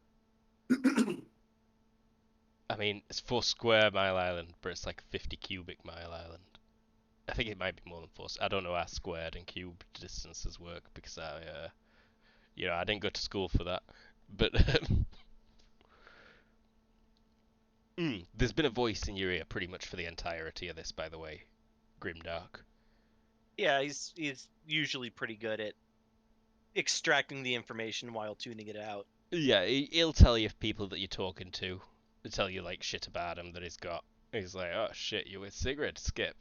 I mean, it's 4 square mile island, but it's like a 50 cubic mile island. I think it might be more than 4. I don't know how squared and cubed distances work because I didn't go to school for that. But there's been a voice in your ear pretty much for the entirety of this, by the way, Grimdark. Yeah, he's usually pretty good at extracting the information while tuning it out. Yeah, he'll tell you people that you're talking to. He'll tell you like shit about him that he's got. He's like, oh shit, you with Sigrid, Skip.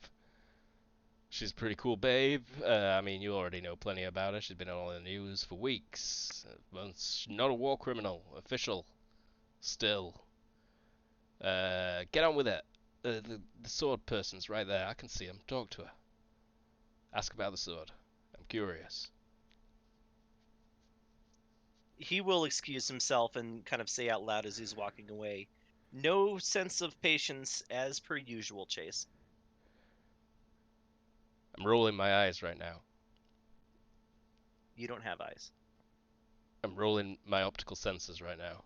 She's a pretty cool babe. I mean, you already know plenty about her. She's been all in the news for weeks. She's not a war criminal. Official. Still. Get on with it. The sword person's right there. I can see him. Talk to her. Ask about the sword. I'm curious. he will excuse himself and kind of say out loud as he's walking away, "No sense of patience as per usual, Chase." I'm rolling my eyes right now. You don't have eyes. I'm rolling my optical sensors right now.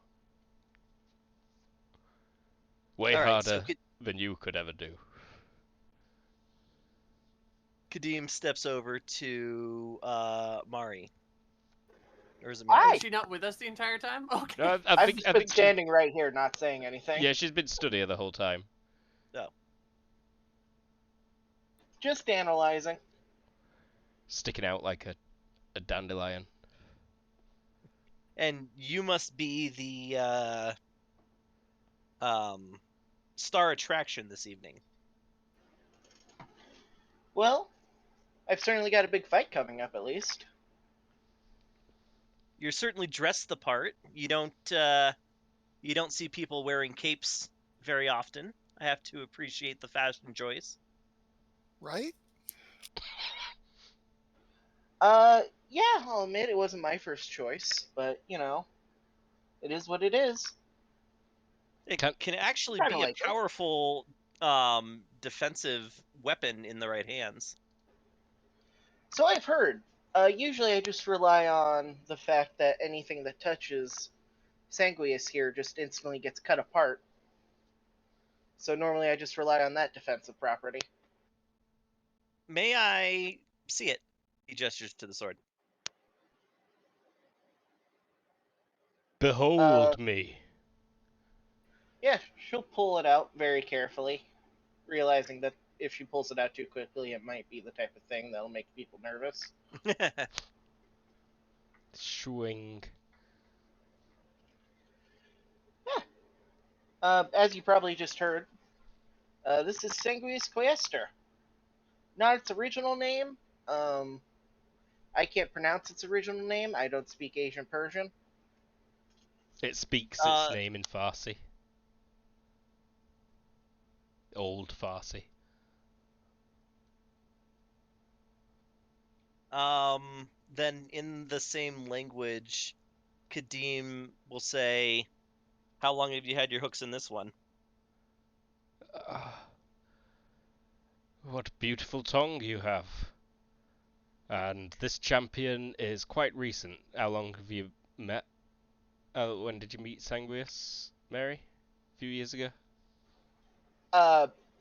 Way All right, harder than you could ever do. Kadim steps over to Mari. Or is it Hi. Mary? Was she not with us the entire time? Okay. No, I I've think been she, standing right here, not saying anything. yeah, she's been studying the whole time. Oh. Just analyzing. Sticking out like a dandelion. And you must be the star attraction this evening. Well, I've certainly got a big fight coming up, at least. You're certainly dressed the part. You don't see people wearing capes very often. I have to appreciate the fashion choice. Right? Yeah, I'll admit it wasn't my first choice, but, you know, it is what it is. It Can- can actually Kinda be like a it. powerful defensive weapon in the right hands. So I've heard. Usually I just rely on the fact that anything that touches Sanguius here just instantly gets cut apart. So normally I just rely on that defensive property. May I see it? He gestures to the sword. Behold me. Yeah, she'll pull it out very carefully, realizing that if she pulls it out too quickly, it might be the type of thing that'll make people nervous. Swing. As you probably just heard, this is Sanguius Quaester. Not its original name. I can't pronounce its original name. I don't speak Asian Persian. It speaks its name in Farsi. Old Farsi. Then in the same language, Kadim will say, "How long have you had your hooks in this one?" What beautiful tongue you have. And this champion is quite recent. How long have you met? When did you meet Sanguius, Mary? A few years ago?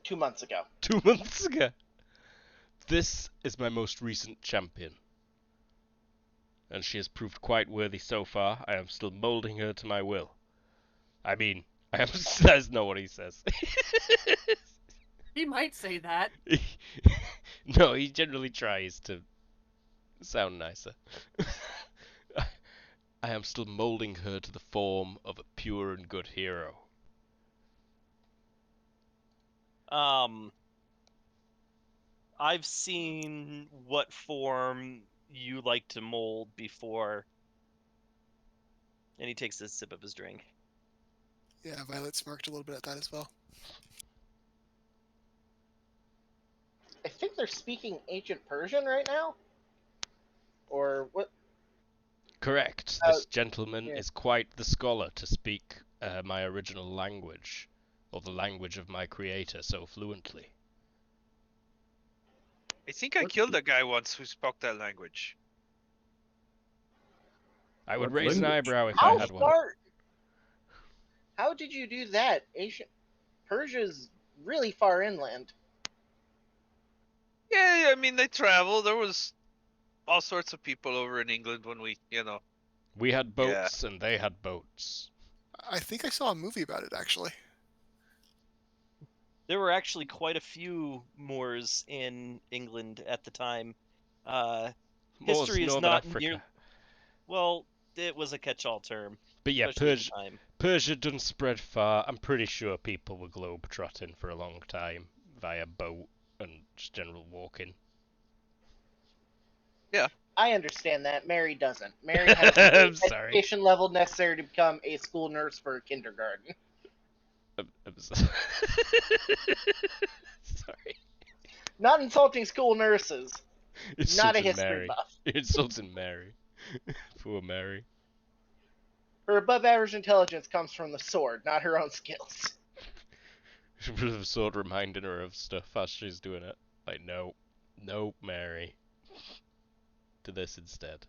2 months ago. 2 months ago. This is my most recent champion. And she has proved quite worthy so far. I am still moulding her to my will. I mean, I am. That's not what he says. He might say that. No, he generally tries to sound nicer. I am still moulding her to the form of a pure and good hero. I've seen what form you like to mold before. And he takes a sip of his drink. Yeah, Violet smirked a little bit at that as well. I think they're speaking ancient Persian right now? Or what? Correct. This gentleman yeah. is quite the scholar to speak my original language, or the language of my creator, so fluently. I think I killed a guy once who spoke that language. I would What raise an language? eyebrow if How I had one. far? How did you do that? Persia's really far inland. Yeah, I mean, they travel. There was all sorts of people over in England when we, We had boats and they had boats. I think I saw a movie about it, actually. There were actually quite a few Moors in England at the time. Moors, History is Northern not Africa. near. Well, it was a catch-all term. But yeah, especially at the time. Persia doesn't spread far. I'm pretty sure people were globe-trotting for a long time via boat and just general walking. Yeah. I understand that. Mary doesn't. Mary has the I'm sorry. education level necessary to become a school nurse for a kindergarten. I'm sorry. Not insulting school nurses. It's Not a insulting history Mary. buff. Insulting Mary. Poor Mary. Her above average intelligence comes from the sword, not her own skills. The sword reminding her of stuff as she's doing it. Like, no, Mary. Do this instead.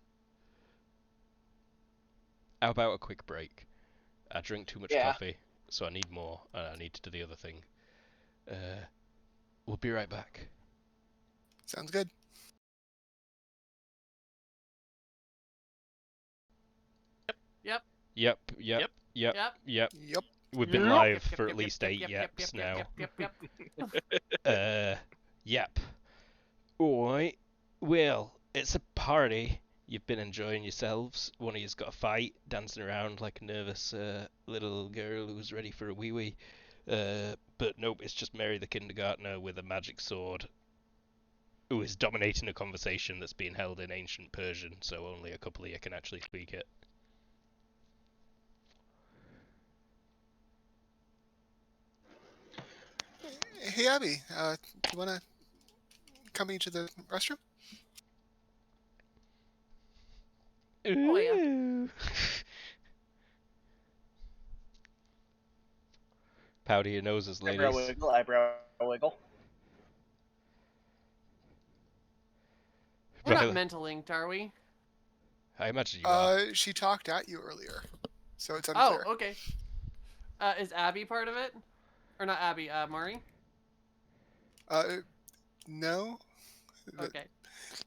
How about a quick break? I drink too much coffee, so I need more, and I need to do the other thing. We'll be right back. Sounds good. Yep. Yep. Yep. Yep. We've been live for at least 8 yeps now. Yep. Alright. Well, it's a party. You've been enjoying yourselves. One of you's got a fight, dancing around like a nervous little girl who's ready for a wee-wee. But nope, it's just Mary the kindergartner with a magic sword who is dominating a conversation that's being held in ancient Persian, so only a couple of you can actually speak it. Hey, Abby, do you want to come into the restroom? Oh, yeah. Ooh. Powder your noses, ladies. Eyebrow wiggle, eyebrow wiggle. We're not mental linked, are we? I imagine you are. She talked at you earlier, so it's unfair. Oh, okay. Is Abby part of it? Or not Abby, Mari? No. Okay.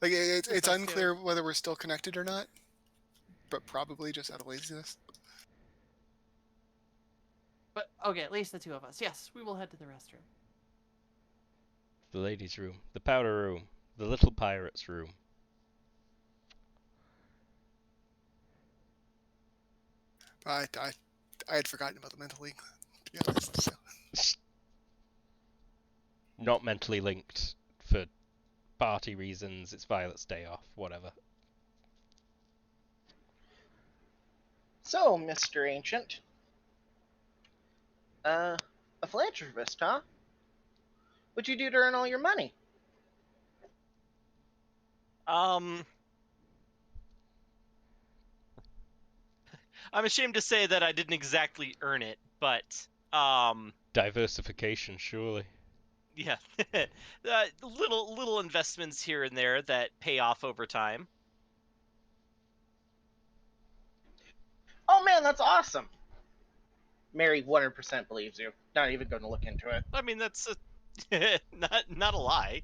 Like, it's Just us unclear whether we're still connected or not, but probably just out of laziness. But, okay, at least the two of us. Yes, we will head to the restroom. The ladies' room. The powder room. The little pirate's room. I had forgotten about the mental link, to be honest. So. Not mentally linked for party reasons. It's Violet's day off. Whatever. So, Mr. Ancient. A philanthropist, huh? What'd you do to earn all your money? I'm ashamed to say that I didn't exactly earn it, but Diversification, surely. yeah, little investments here and there that pay off over time. Oh man, that's awesome. Mary 100% believes you. Not even going to look into it. I mean, that's not a lie,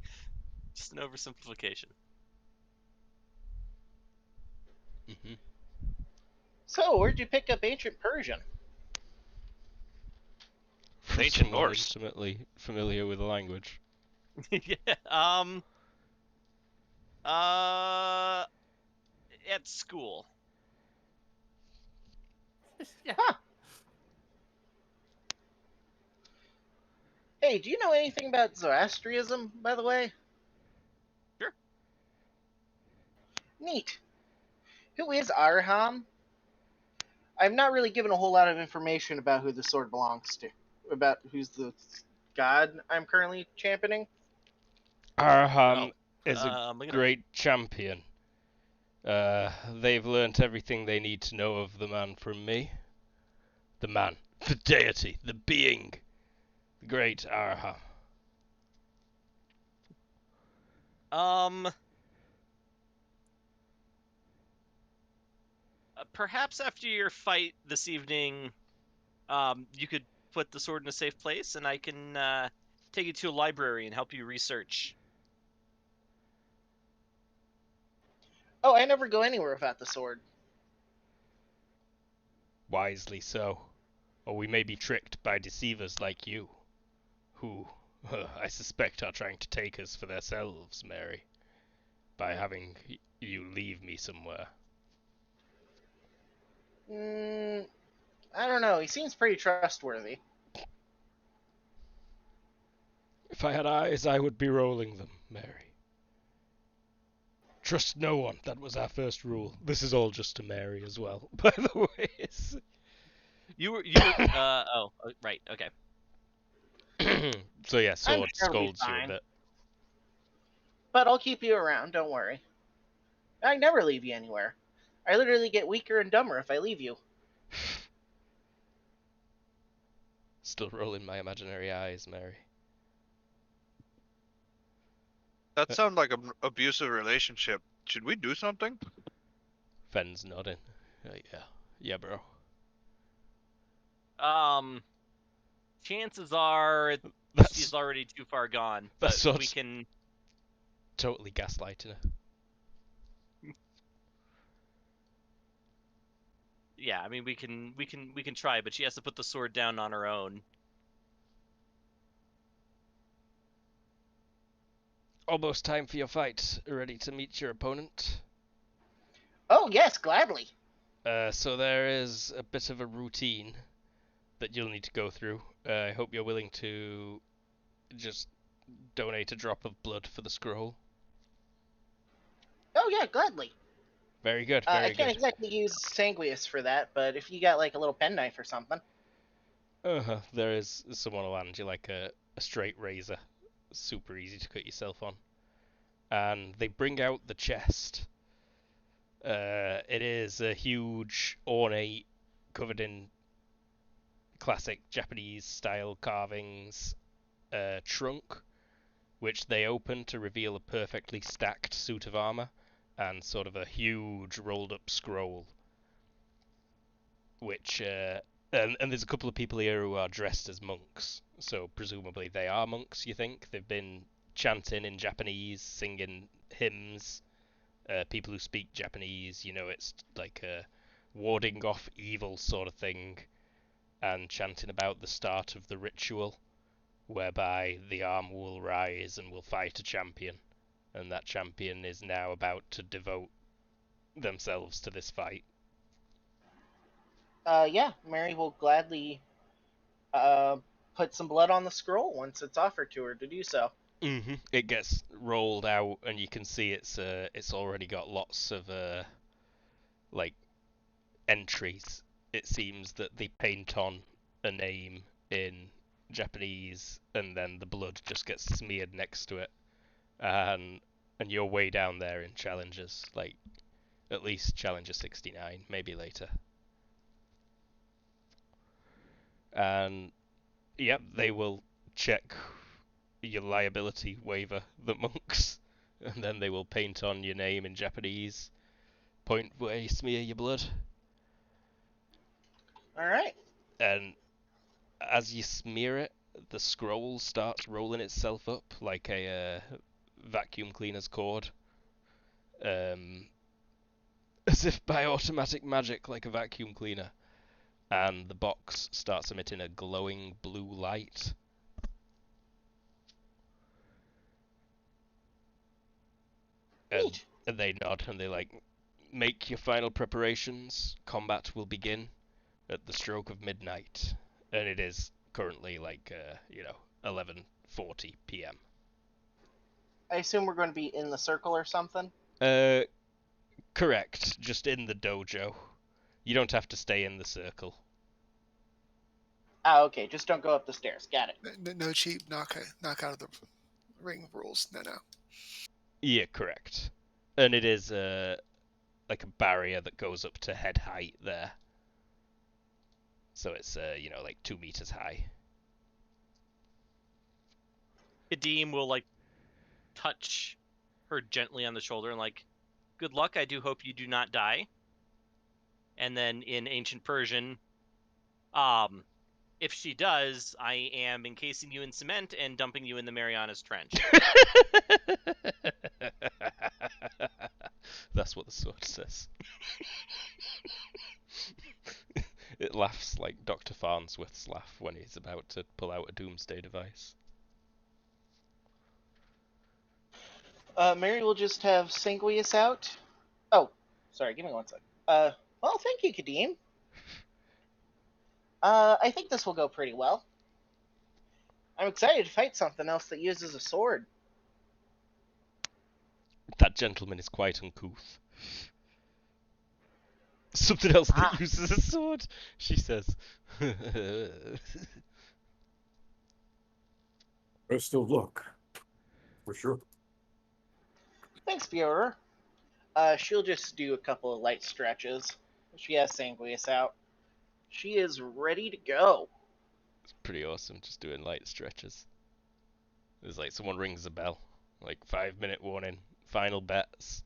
just an oversimplification. Mm-hmm. So, where'd you pick up ancient Persian? Ancient Someone Norse. intimately familiar with the language. Yeah. At school. Yeah. Huh. Hey, do you know anything about Zoroastrianism, by the way? Sure. Neat. Who is Arham? I'm not really given a whole lot of information about who the sword belongs to. About who's the god I'm currently championing. Arham is a I'm gonna- great champion. They've learnt everything they need to know of the man from me. The man, the deity, the being, the great Arham. Perhaps after your fight this evening, you could put the sword in a safe place, and I can take you to a library and help you research. Oh, I never go anywhere without the sword. Wisely so. Or we may be tricked by deceivers like you, who, I suspect, are trying to take us for themselves, Mary, by having you leave me somewhere. I don't know. He seems pretty trustworthy. If I had eyes, I would be rolling them, Mary. Trust no one. That was our first rule. This is all just to Mary as well, by the way. You were right, okay. So yeah, I'm sword sure it'll be scolds you a fine. bit. But I'll keep you around, don't worry. I never leave you anywhere. I literally get weaker and dumber if I leave you. Still rolling my imaginary eyes, Mary. That sounds like an abusive relationship. Should we do something? Fenn's nodding. Yeah. Yeah, bro. Chances are That's she's already too far gone, that's but we what's- can. totally gaslighting her. Yeah, I mean, we can try, but she has to put the sword down on her own. Almost time for your fight. Ready to meet your opponent? Oh, yes, gladly. So there is a bit of a routine that you'll need to go through. I hope you're willing to just donate a drop of blood for the scroll. Oh, yeah, gladly. Very good, I very can't good. exactly use Sanguius for that, but if you got like a little penknife or something. There is someone will hand you like a straight razor. Super easy to cut yourself on. And they bring out the chest. It is a huge, ornate, covered in classic Japanese style carvings trunk, which they open to reveal a perfectly stacked suit of armor and sort of a huge rolled up scroll. Which and there's a couple of people here who are dressed as monks, so presumably they are monks. You think they've been chanting in Japanese, singing hymns. People who speak Japanese, it's like a warding off evil sort of thing, and chanting about the start of the ritual, whereby the arm will rise and will fight a champion, and that champion is now about to devote themselves to this fight. Yeah, Mary will gladly put some blood on the scroll once it's offered to her to do so. It gets rolled out, and you can see it's already got lots of like entries. It seems that they paint on a name in Japanese, and then the blood just gets smeared next to it, and you're way down there in challenges, like at least Challenger 69, maybe later. And yep, they will check your liability waiver, the monks, and then they will paint on your name in Japanese, point where you smear your blood, Alright. and as you smear it, the scroll starts rolling itself up like a vacuum cleaner's cord. As if by automatic magic, like a vacuum cleaner. And the box starts emitting a glowing blue light. Neat. And they nod and they make your final preparations. Combat will begin at the stroke of midnight. And it is currently 11:40 p.m. I assume we're going to be in the circle or something? Correct. Just in the dojo. You don't have to stay in the circle. Ah, okay. Just don't go up the stairs. Got it. No cheap knock out of the ring rules. No. Yeah, correct. And it is like a barrier that goes up to head height there. So it's 2 meters high. Kadeem will touch her gently on the shoulder and good luck. I do hope you do not die. And then in ancient Persian, if she does, I am encasing you in cement and dumping you in the Marianas Trench. That's what the sword says. It laughs like Dr. Farnsworth's laugh when he's about to pull out a doomsday device. Mary will just have Sanguius out. Oh, sorry. Give me one sec. Well, thank you, Kadeem. I think this will go pretty well. I'm excited to fight something else that uses a sword. That gentleman is quite uncouth. Something else that uses a sword, she says. Best of luck. For sure. Thanks, Bureau. She'll just do a couple of light stretches. She has Sanguius out. She is ready to go. It's pretty awesome, just doing light stretches. There's like someone rings a bell, like 5-minute warning, final bets.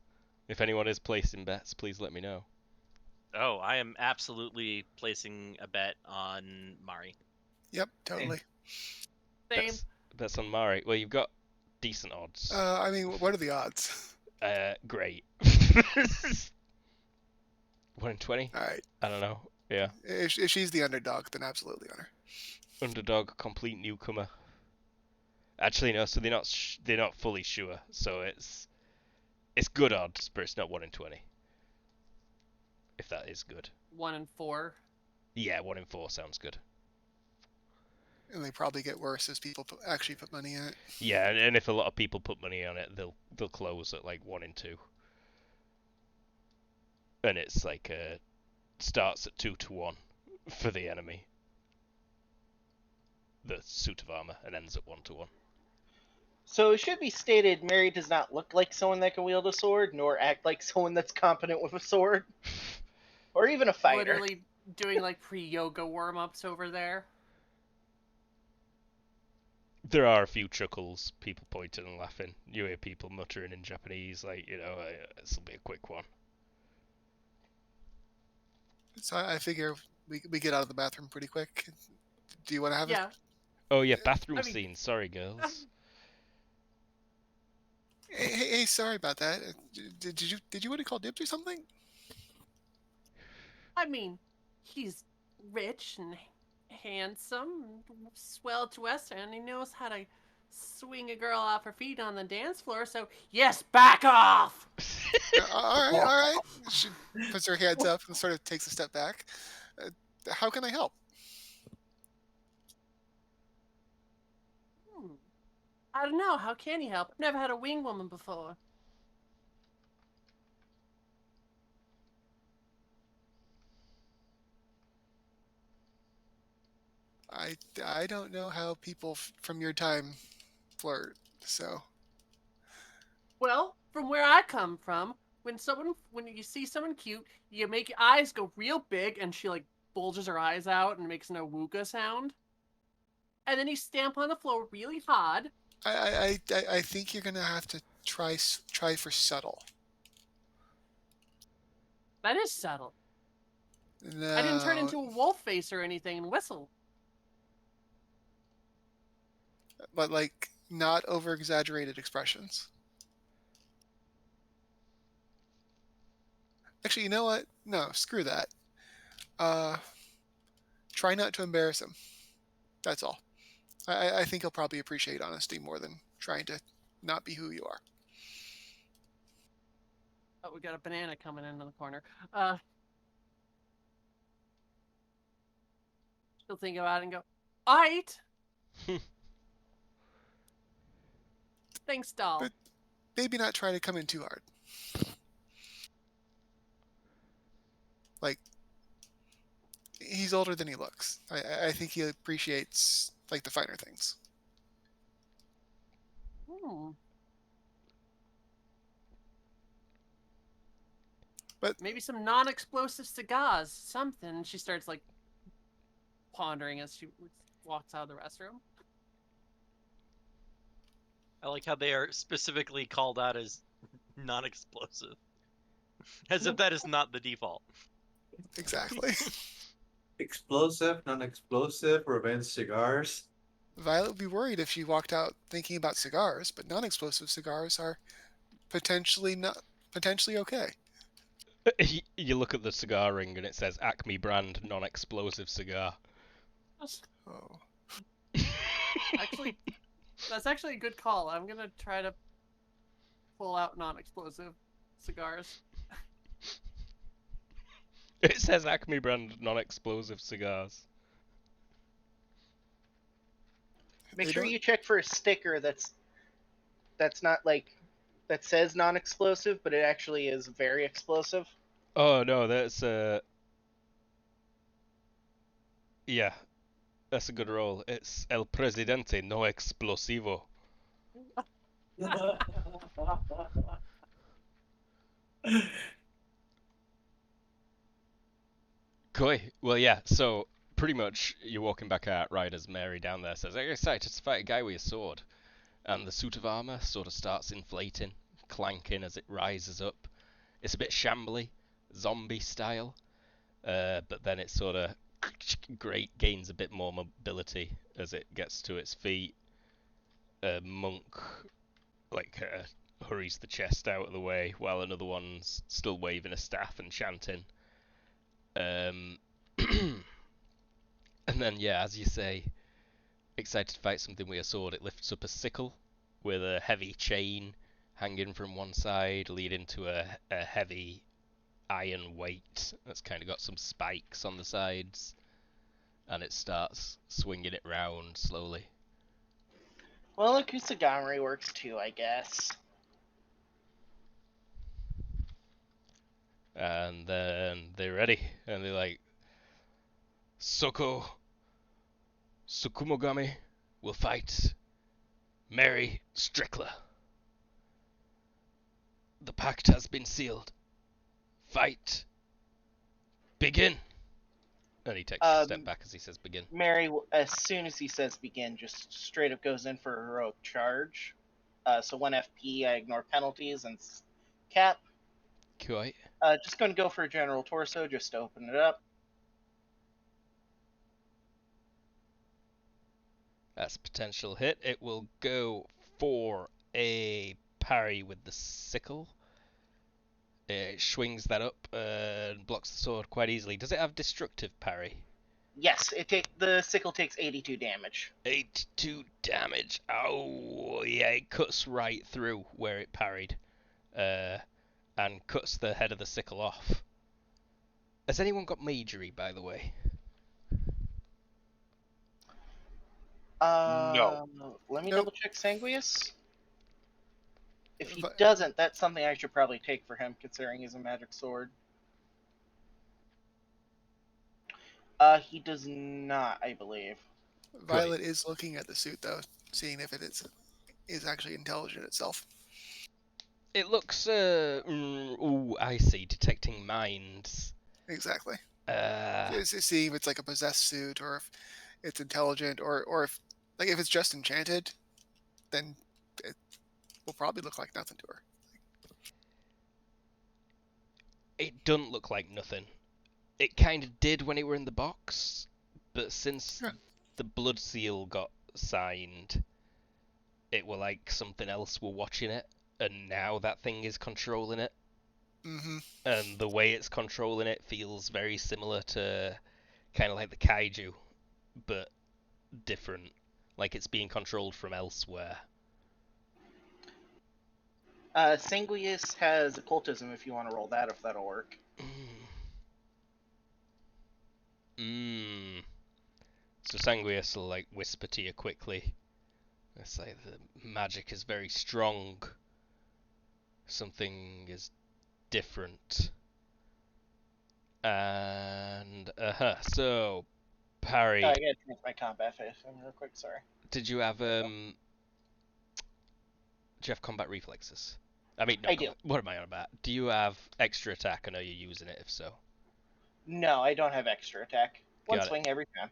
If anyone is placing bets, please let me know. Oh, I am absolutely placing a bet on Mari. Yep, totally. Same. Bets on Mari. Well, you've got decent odds. I mean, what are the odds? Great. 1 in 20? All right. I don't know. Yeah. If she's the underdog, then absolutely on her. Underdog, complete newcomer. Actually, no. So they're not fully sure. So it's good odds, but it's not 1 in 20. If that is good. 1 in 4. Yeah, 1 in 4 sounds good. And they probably get worse as people actually put money in it. Yeah, and if a lot of people put money on it, they'll close at like 1 in 2. And it's like starts at 2 to 1 for the enemy. The suit of armor, and ends at 1 to 1. So it should be stated, Mary does not look like someone that can wield a sword, nor act like someone that's competent with a sword, or even a fighter. Literally doing like pre-yoga warm-ups over there. There are a few chuckles, people pointing and laughing. You hear people muttering in Japanese, like, this will be a quick one. So I figure we get out of the bathroom pretty quick. Do you want to have Yeah. Oh yeah, bathroom I mean- scene. Sorry, girls. Hey, sorry about that. Did you want to call dibs or something? I mean, he's rich and handsome, swell to us, and he knows how to swing a girl off her feet on the dance floor. So yes, back off. All right. She puts her hands up and sort of takes a step back. How can I help? I don't know. How can he help? I've never had a wing woman before. I don't know how people from your time flirt, so. Well, from where I come from, when you see someone cute, you make your eyes go real big, and she like bulges her eyes out and makes an awooga sound. And then you stamp on the floor really hard. I think you're gonna have to try for subtle. That is subtle. No. I didn't turn into a wolf face or anything and whistle. But like not over exaggerated expressions. Actually, you know what? No, screw that. Try not to embarrass him. That's all. I think he'll probably appreciate honesty more than trying to not be who you are. Oh, we got a banana coming in the corner. She'll think about it and go, all right. Thanks, doll. But maybe not try to come in too hard. Like, he's older than he looks. I think he appreciates like the finer things. But maybe some non-explosive cigars, something. She starts like pondering as she walks out of the restroom. I like how they are specifically called out as non-explosive. As if that is not the default. Exactly. Explosive, non-explosive, revenge cigars. Violet would be worried if she walked out thinking about cigars, but non-explosive cigars are potentially okay. You look at the cigar ring and it says Acme brand non-explosive cigar. Oh. Actually, that's actually a good call. I'm gonna try to pull out non-explosive cigars. It says Acme brand non-explosive cigars. Make sure you check for a sticker that's not like that says non-explosive, but it actually is very explosive. Oh no, that's yeah, that's a good roll. It's El Presidente no explosivo. Koi. Well, yeah. So pretty much, you're walking back out right as Mary down there says, "Are you excited to fight a guy with a sword?" And the suit of armor sort of starts inflating, clanking as it rises up. It's a bit shambly, zombie style, but then it sort of gains a bit more mobility as it gets to its feet. A monk hurries the chest out of the way while another one's still waving a staff and chanting. And then, yeah, as you say, excited to fight something with a sword, it lifts up a sickle with a heavy chain hanging from one side, leading to a heavy iron weight that's kind of got some spikes on the sides, and it starts swinging it round slowly. Well, a Kusagami works too, I guess. And then they're ready, and they're like, Soko Sukumogami will fight Mary Strickler. The pact has been sealed. Fight. Begin. And he takes a step back as he says begin. Mary, as soon as he says begin, just straight up goes in for a heroic charge. So 1 FP, I ignore penalties and cap. Quite. Just going to go for a general torso just to open it up. That's a potential hit. It will go for a parry with the sickle. It swings that up and blocks the sword quite easily. Does it have destructive parry? Yes, the sickle takes 82 damage. 82 damage. Oh, yeah, it cuts right through where it parried. And cuts the head of the sickle off. Has anyone got magery, by the way? No. Let me Nope. double check Sanguius. If he But- doesn't, that's something I should probably take for him, considering he's a magic sword. He does not, I believe. Violet is looking at the suit though, seeing if it is actually intelligent itself. It looks, I see, detecting minds. Exactly. Uh, Seeing if it's like a possessed suit, or if it's intelligent, or if it's just enchanted, then it will probably look like nothing to her. It doesn't look like nothing. It kind of did when it were in the box, but since the blood seal got signed, it were like something else were watching it, and now that thing is controlling it. Mm-hmm. And the way it's controlling it feels very similar to kind of like the kaiju, but different. Like it's being controlled from elsewhere. Sanguius has occultism if you want to roll that, if that'll work. So Sanguius will like whisper to you quickly. It's like the magic is very strong. Something is different. And so parry. I gotta change my combat face real quick. Sorry. Did you have combat reflexes? I mean, I do. What am I on about? Do you have extra attack? I know you're using it. If so, No, I don't have extra attack. One Got it. swing every time.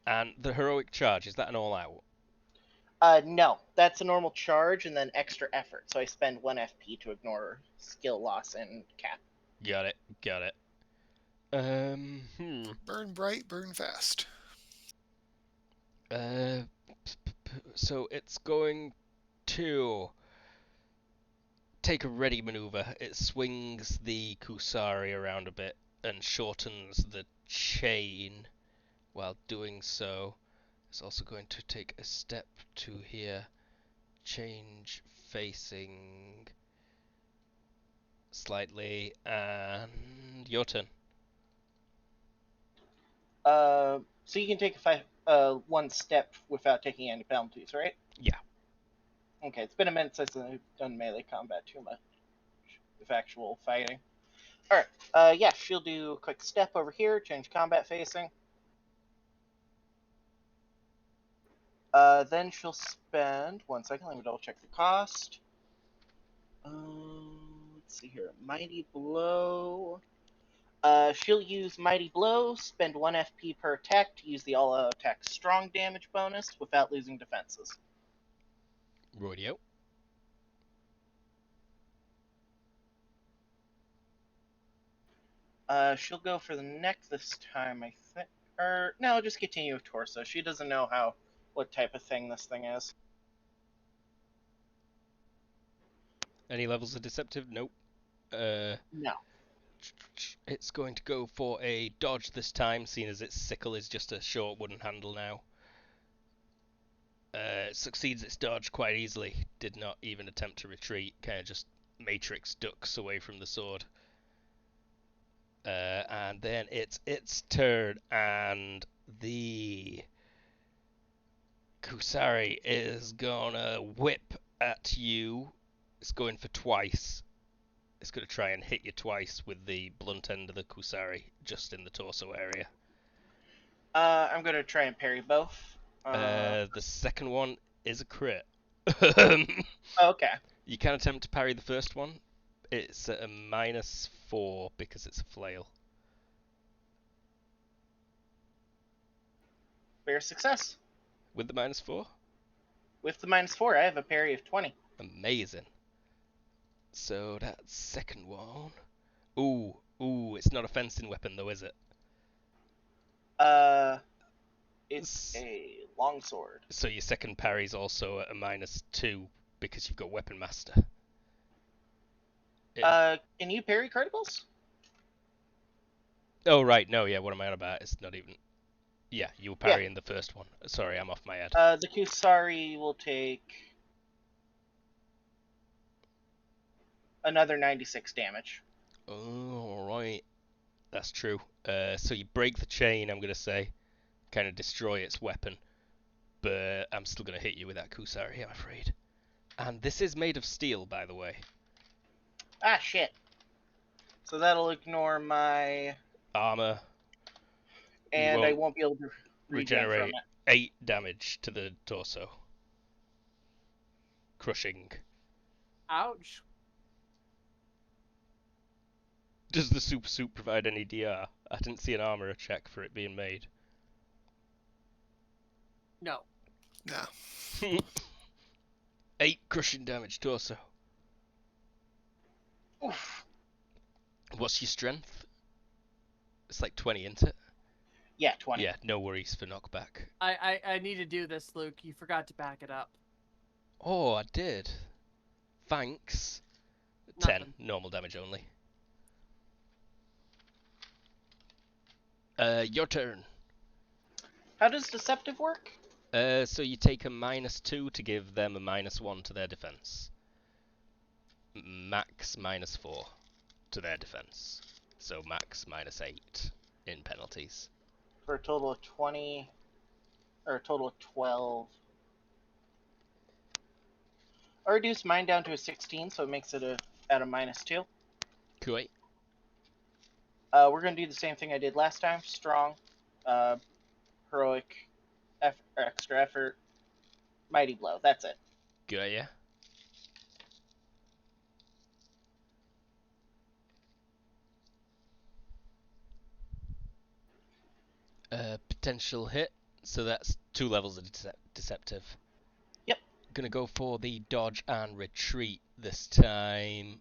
and the heroic charge, is that an all out? No, that's a normal charge and then extra effort. So I spend 1 FP to ignore skill loss and cap. Got it. Burn bright, burn fast. So it's going to take a ready maneuver. It swings the Kusari around a bit and shortens the chain. While doing so, it's also going to take a step to here, change facing slightly, and your turn. So you can take one step without taking any penalties, right? Yeah. Okay, it's been a minute since I've done melee combat too much with actual fighting. Alright, yeah, she'll do a quick step over here, change combat facing. Then she'll spend, 1 second, let me double check the cost. Let's see here, Mighty Blow. She'll use Mighty Blow, spend 1 FP per attack to use the all-out attack strong damage bonus without losing defenses. Radio. She'll go for the neck this time, I think. Or, no, just continue with torso. She doesn't know what type of thing this thing is. Any levels of deceptive? Nope. No. It's going to go for a dodge this time, seeing as its sickle is just a short wooden handle now. Succeeds its dodge quite easily. Did not even attempt to retreat. Kind of just matrix ducks away from the sword. And then it's its turn, and the Kusari is gonna whip at you. It's going for twice. It's gonna try and hit you twice with the blunt end of the Kusari, just in the torso area. I'm gonna try and parry both. The second one is a crit. Okay. You can attempt to parry the first one. It's at a -4 because it's a flail. Fair success. With the -4? With the -4, I have a parry of 20. Amazing. So that second one. Ooh, it's not a fencing weapon though, is it? It's a longsword. So your second parry's also at a -2 because you've got Weapon Master. Can you parry criticals? Oh right, no, yeah, what am I on about? It's not even. Yeah, you were parrying the first one. Sorry, I'm off my head. The Kusari will take another 96 damage. Oh, alright. That's true. So you break the chain, I'm gonna say. Kind of destroy its weapon. But I'm still gonna hit you with that Kusari, I'm afraid. And this is made of steel, by the way. Ah, shit. So that'll ignore my Armor. And I won't be able to regenerate from it. 8 damage to the torso. Crushing. Ouch. Does the super suit provide any DR? I didn't see an armor check for it being made. No. No. 8 crushing damage torso. Oof. What's your strength? It's like 20, isn't it? Yeah, 20. Yeah, no worries for knockback. I need to do this, Luke. You forgot to back it up. Oh, I did. Thanks. Nothing. 10, normal damage only. Your turn. How does deceptive work? So you take a -2 to give them a -1 to their defense. Max -4 to their defense. So max -8 in penalties. For a total of 20, or a total of 12. I reduced mine down to a 16, so it makes it at a -2. Cool. We're going to do the same thing I did last time. Strong, heroic, extra effort, mighty blow. That's it. Good, yeah. Potential hit. So that's 2 levels of deceptive. Yep. Gonna go for the dodge and retreat this time.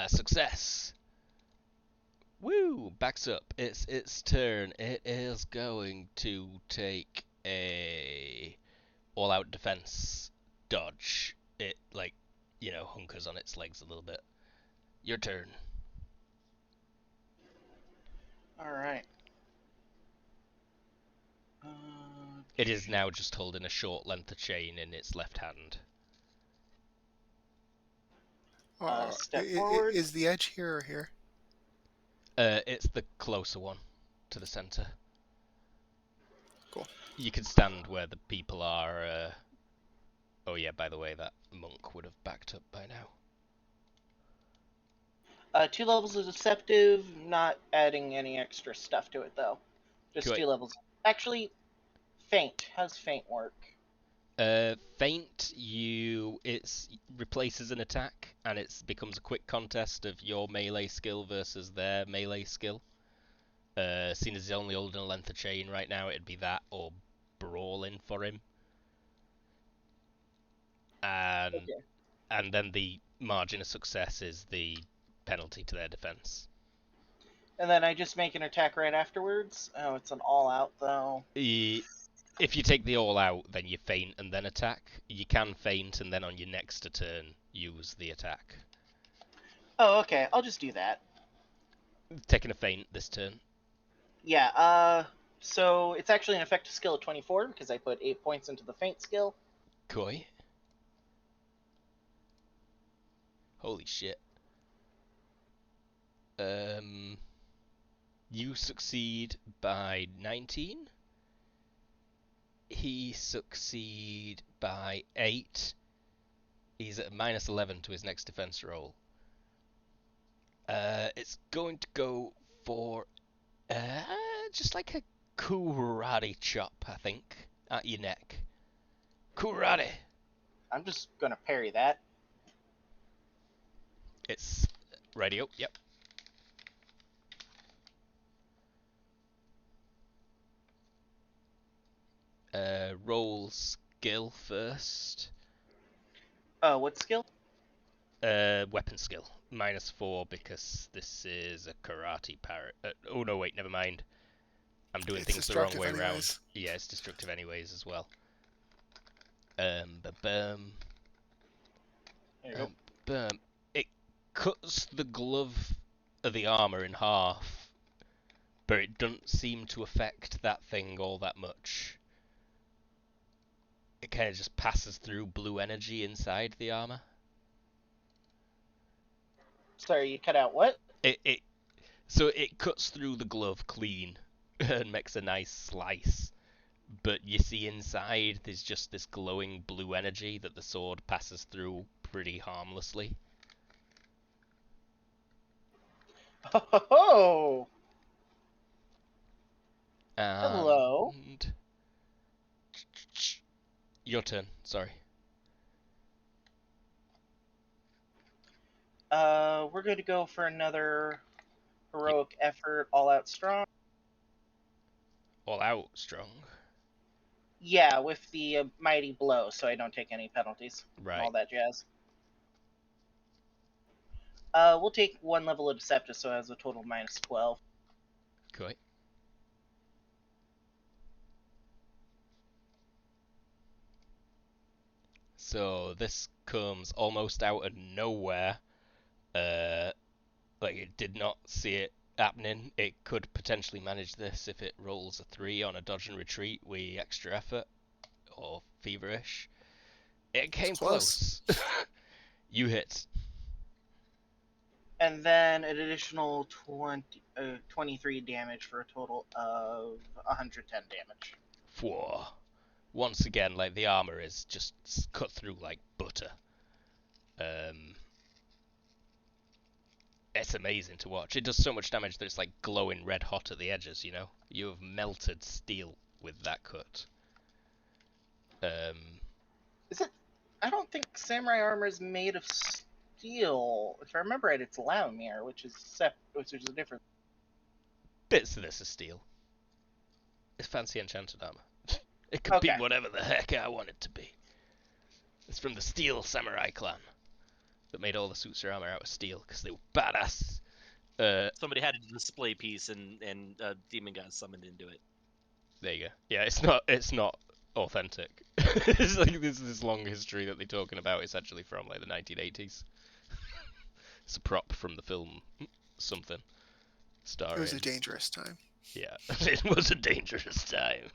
Success. Woo! Backs up. It's its turn. It is going to take a all-out defense dodge. It, like, hunkers on its legs a little bit. Your turn. Alright. It is now just holding a short length of chain in its left hand. Step forward. Is the edge here or here? It's the closer one to the center. Cool. You can stand where the people are. Oh yeah, by the way, that monk would have backed up by now. 2 levels of deceptive, not adding any extra stuff to it though. Just Good. 2 levels. Actually, feint. How's feint work? Feint, it replaces an attack, and it becomes a quick contest of your melee skill versus their melee skill. Seeing as he's only holding a length of chain right now, it'd be that or brawling for him. And then the margin of success is the penalty to their defense. And then I just make an attack right afterwards. Oh, it's an all-out though. If you take the all out, then you feint and then attack. You can feint and then on your next turn use the attack. Oh, okay. I'll just do that. Taking a feint this turn. Yeah. So it's actually an effective skill of 24 because I put 8 points into the feint skill. Koi. Holy shit. You succeed by 19. He succeed by 8. He's at minus 11 to his next defense roll. It's going to go for just like a karate chop, I think, at your neck. Karate. I'm just gonna parry that. It's radio. Yep. Roll skill first. What skill? Weapon skill. Minus 4 because this is a karate parry. Oh no, wait, never mind. I'm doing It's things the wrong way destructive around. anyways. Yeah, it's destructive anyways as well. There you go. It cuts the glove of the armor in half, but it doesn't seem to affect that thing all that much. It kind of just passes through blue energy inside the armor. Sorry, you cut out what? So it cuts through the glove clean and makes a nice slice. But you see inside there's just this glowing blue energy that the sword passes through pretty harmlessly. Oh. Hello. And your turn, sorry. We're going to go for another heroic effort, all out strong. All out strong. Yeah, with the mighty blow, so I don't take any penalties. Right. All that jazz. We'll take 1 level of deceptive, so it has a total of minus 12. Cool. So this comes almost out of nowhere. Like it did not see it happening. It could potentially manage this if it rolls a 3 on a dodge and retreat with extra effort or feverish. It came close. You hit. And then an additional 23 damage for a total of 110 damage. Whoa. Once again, like the armor is just cut through like butter. It's amazing to watch. It does so much damage that it's like glowing red hot at the edges, you know? You have melted steel with that cut. Is it? I don't think samurai armor is made of steel. If I remember right, it's Laumir, which is a different. Bits of this is steel. It's fancy enchanted armor. It could be whatever the heck I want it to be. It's from the Steel Samurai clan that made all the suits of armor out of steel because they were badass. Somebody had a display piece and a demon got summoned into it. There you go. Yeah, it's not authentic. It's like this long history that they're talking about. It's actually from like the 1980s. It's a prop from the film something. Starring. It was a dangerous time. Yeah, it was a dangerous time.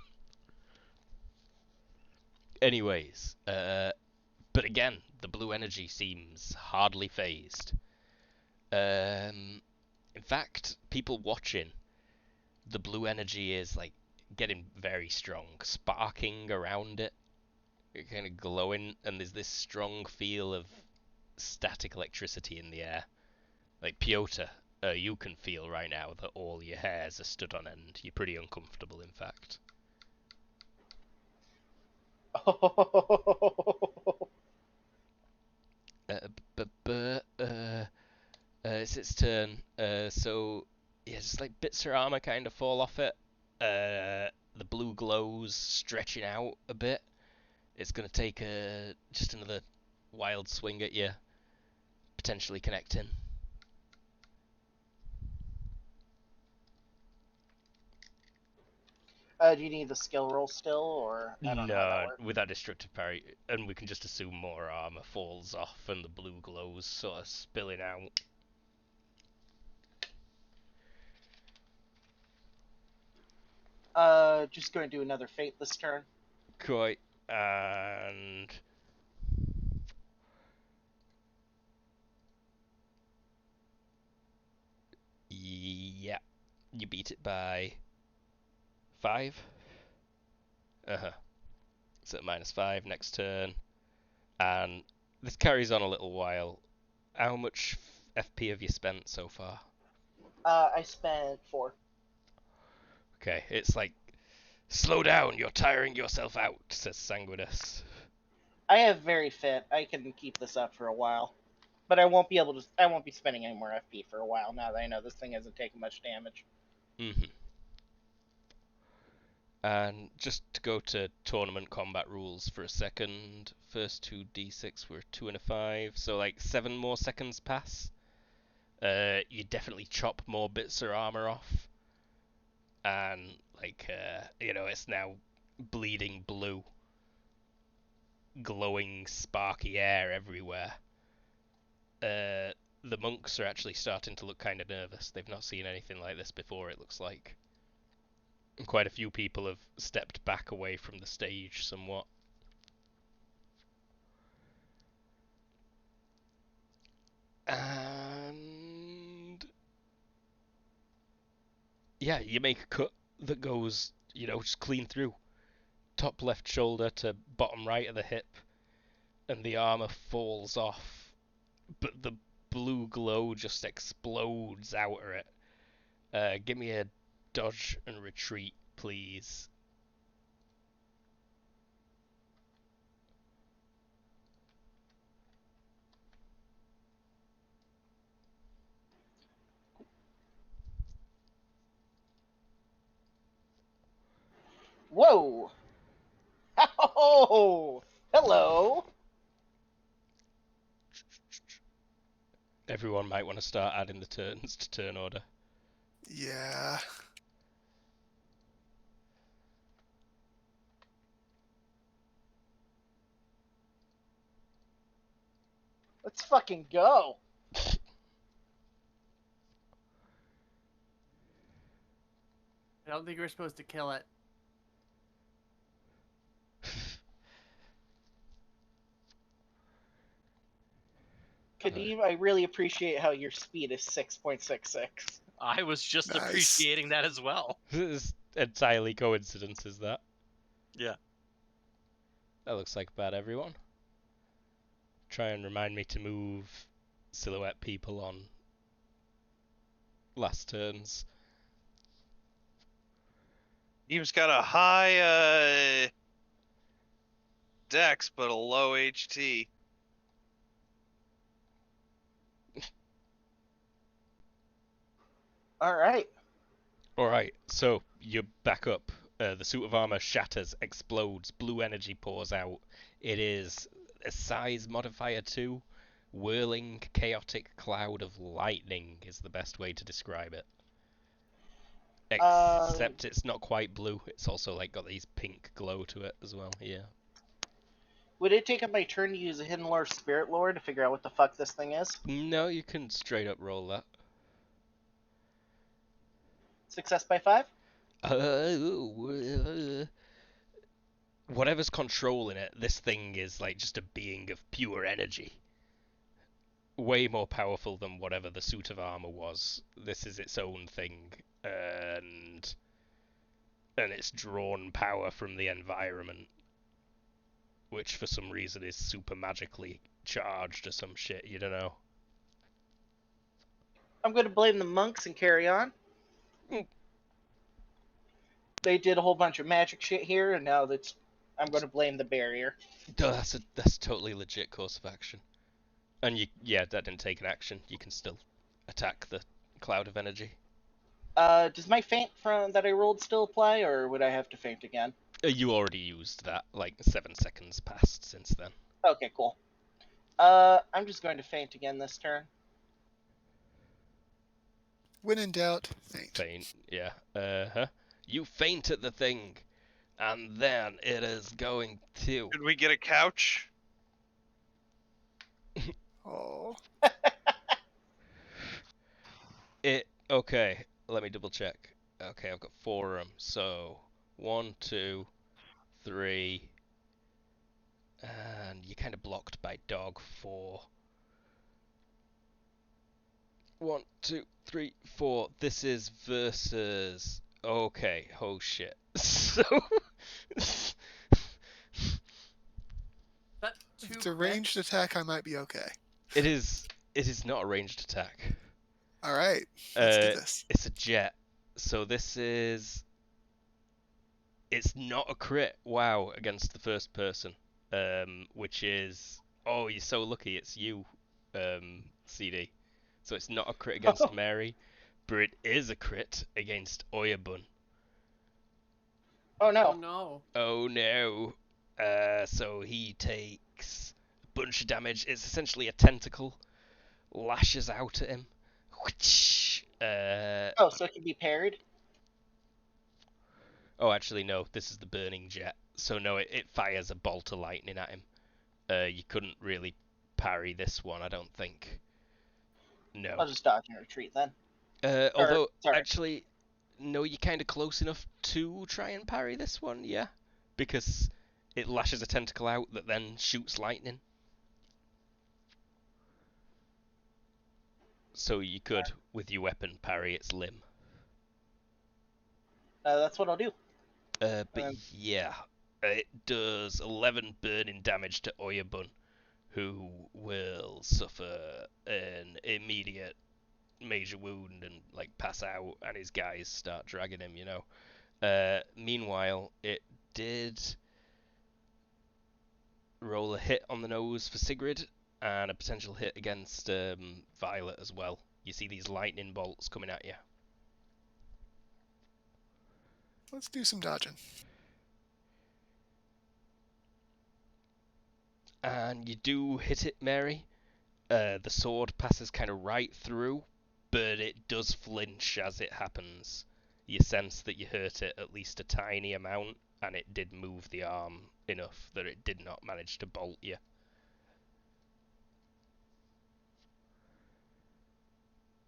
Anyways, but again, the blue energy seems hardly phased. In fact, people watching, the blue energy is like getting very strong, sparking around it, kind of glowing, and there's this strong feel of static electricity in the air. Like Piotr, you can feel right now that all your hairs are stood on end. You're pretty uncomfortable, in fact. It's its turn. So yeah, just like bits of armor kind of fall off it. The blue glows stretching out a bit. It's gonna take just another wild swing at you, potentially connecting. Do you need the skill roll still, or I don't know how that No, works. with that destructive parry, and we can just assume more armor falls off and the blue glows sort of spilling out. Just going to do another fate this turn. Quite, and yeah, you beat it by 5. So -5 next turn, and this carries on a little while. How much FP have you spent so far? I spent 4. Okay, it's like, slow down, you're tiring yourself out, says Sanguinus. I have very fit. I can keep this up for a while, but I won't be able to. I won't be spending any more FP for a while now that I know this thing hasn't taken much damage. And just to go to tournament combat rules for a second, first 2d6 were 2 and a 5, so like 7 more seconds pass. You definitely chop more bits of armor off, and like it's now bleeding blue, glowing sparky air everywhere. The monks are actually starting to look kind of nervous. They've not seen anything like this before, it looks like. And quite a few people have stepped back away from the stage somewhat. And yeah, you make a cut that goes, just clean through. Top left shoulder to bottom right of the hip, and the armor falls off, but the blue glow just explodes out of it. Give me a dodge and retreat, please. Whoa! Oh, hello. Everyone might want to start adding the turns to turn order. Yeah. Let's fucking go. I don't think we're supposed to kill it. Kadeem, I really appreciate how your speed is 6.66. I was just Nice. appreciating that as well. This is entirely coincidence, is that? Yeah. That looks like about everyone. Try and remind me to move silhouette people on last turns. Team's got a high dex but a low HT. Alright. Alright, so you back up. The suit of armor shatters, explodes, blue energy pours out. It is a size modifier 2. Whirling, chaotic cloud of lightning is the best way to describe it. Except it's not quite blue. It's also like got these pink glow to it as well. Yeah. Would it take up my turn to use a hidden lore spirit lore to figure out what the fuck this thing is? No, you can straight up roll that. Success by 5? Whatever's controlling it, this thing is like just a being of pure energy. Way more powerful than whatever the suit of armor was. This is its own thing, and it's drawn power from the environment, which for some reason is super magically charged or some shit, you don't know. I'm going to blame the monks and carry on. They did a whole bunch of magic shit here, and now that's I'm going to blame the barrier. No, that's a totally legit course of action. And that didn't take an action. You can still attack the cloud of energy. Does my feint from that I rolled still apply, or would I have to feint again? You already used that, like 7 seconds passed since then. Okay, cool. I'm just going to feint again this turn. When in doubt, feint. Feint, yeah. You feint at the thing, and then it is going to. Could we get a couch? Oh. Okay, let me double check. Okay, I've got 4 of them. So 1, 2, 3, and you're kind of blocked by dog 4. 1, 2, 3, 4. This is versus. Okay, oh shit. So. That If two it's a crits? ranged attack, I might be okay. It is not a ranged attack. All right, let's do this. It's a jet. So this is. It's not a crit. Wow, against the first person. Which is. Oh, you're so lucky. It's you, CD. So it's not a crit against Mary, but it is a crit against Oyabun. Oh Oh no. no. Oh no. So he takes a bunch of damage. It's essentially a tentacle. Lashes out at him. Oh, so it can be parried? Oh, actually, no. This is the burning jet. So no, it fires a bolt of lightning at him. You couldn't really parry this one, I don't think. No. I'll just dodge and retreat then. Although, sorry. actually, no, you're kind of close enough to try and parry this one, yeah? Because it lashes a tentacle out that then shoots lightning. So you could, with your weapon, parry its limb. That's what I'll do. But yeah, it does 11 burning damage to Oyabun, who will suffer an immediate major wound and like pass out, and his guys start dragging him. Meanwhile, it did roll a hit on the nose for Sigrid and a potential hit against Violet as well. You see these lightning bolts coming at you. Let's do some dodging. And you do hit it, Mary. The sword passes kind of right through, but it does flinch as it happens. You sense that you hurt it at least a tiny amount, and it did move the arm enough that it did not manage to bolt you.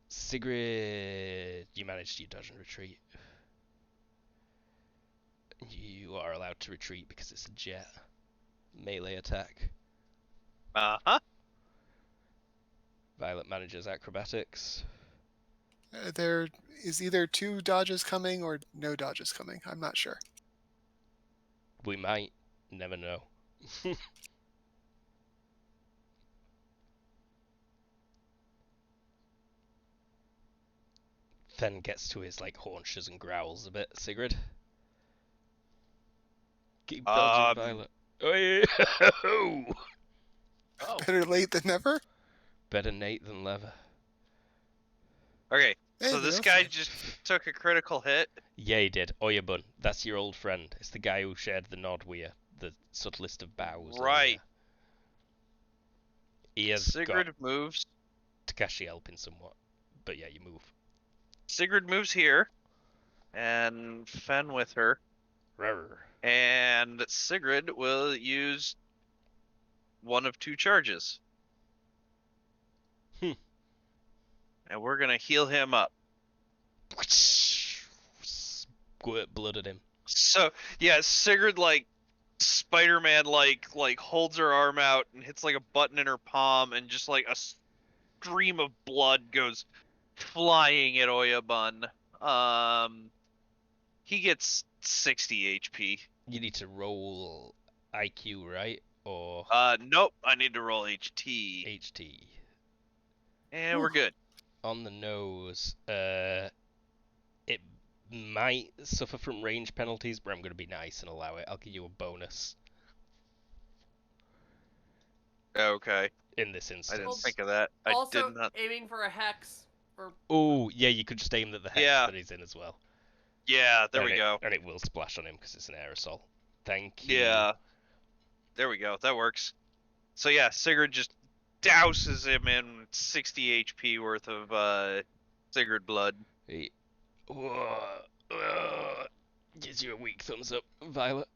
Sigrid, you managed to dodge and retreat. You are allowed to retreat because it's a jet. Melee attack. Uh-huh. Violet manages acrobatics. There is either 2 dodges coming or no dodges coming. I'm not sure. We might never know. Then gets to his like haunches and growls a bit. Sigrid, keep dodging, Violet. Oh yeah. Oh, Better late than never. Better Nate than Leather. Okay, Hey, so they're this okay. guy just took a critical hit. Yeah, he did. Oyabun, that's your old friend. It's the guy who shared the nod with you, the subtlest of bows. Right. He has Sigrid got moves. Takashi helping somewhat, but yeah, you move. Sigrid moves here, and Fen with her. Rawr. And Sigrid will use one of 2 charges. And we're gonna heal him up. Squirt blood at him. So yeah, Sigrid like Spider-Man like holds her arm out and hits like a button in her palm, and just like a stream of blood goes flying at Oyabun. He gets 60 HP. You need to roll IQ, right? Or Nope, I need to roll HT. HT. And we're good. On the nose, it might suffer from range penalties, but I'm going to be nice and allow it. I'll give you a bonus Okay. in this I instance. didn't think of that. I Also, did not. aiming for a hex. For Oh, yeah, you could just aim at the hex Yeah. that he's in as well. Yeah, there and we go. And it will splash on him because it's an aerosol. Thank you. Yeah. There we go. That works. So yeah, Sigurd just douses him in 60 HP worth of Sigurd blood. He, gives you a weak thumbs up, Violet.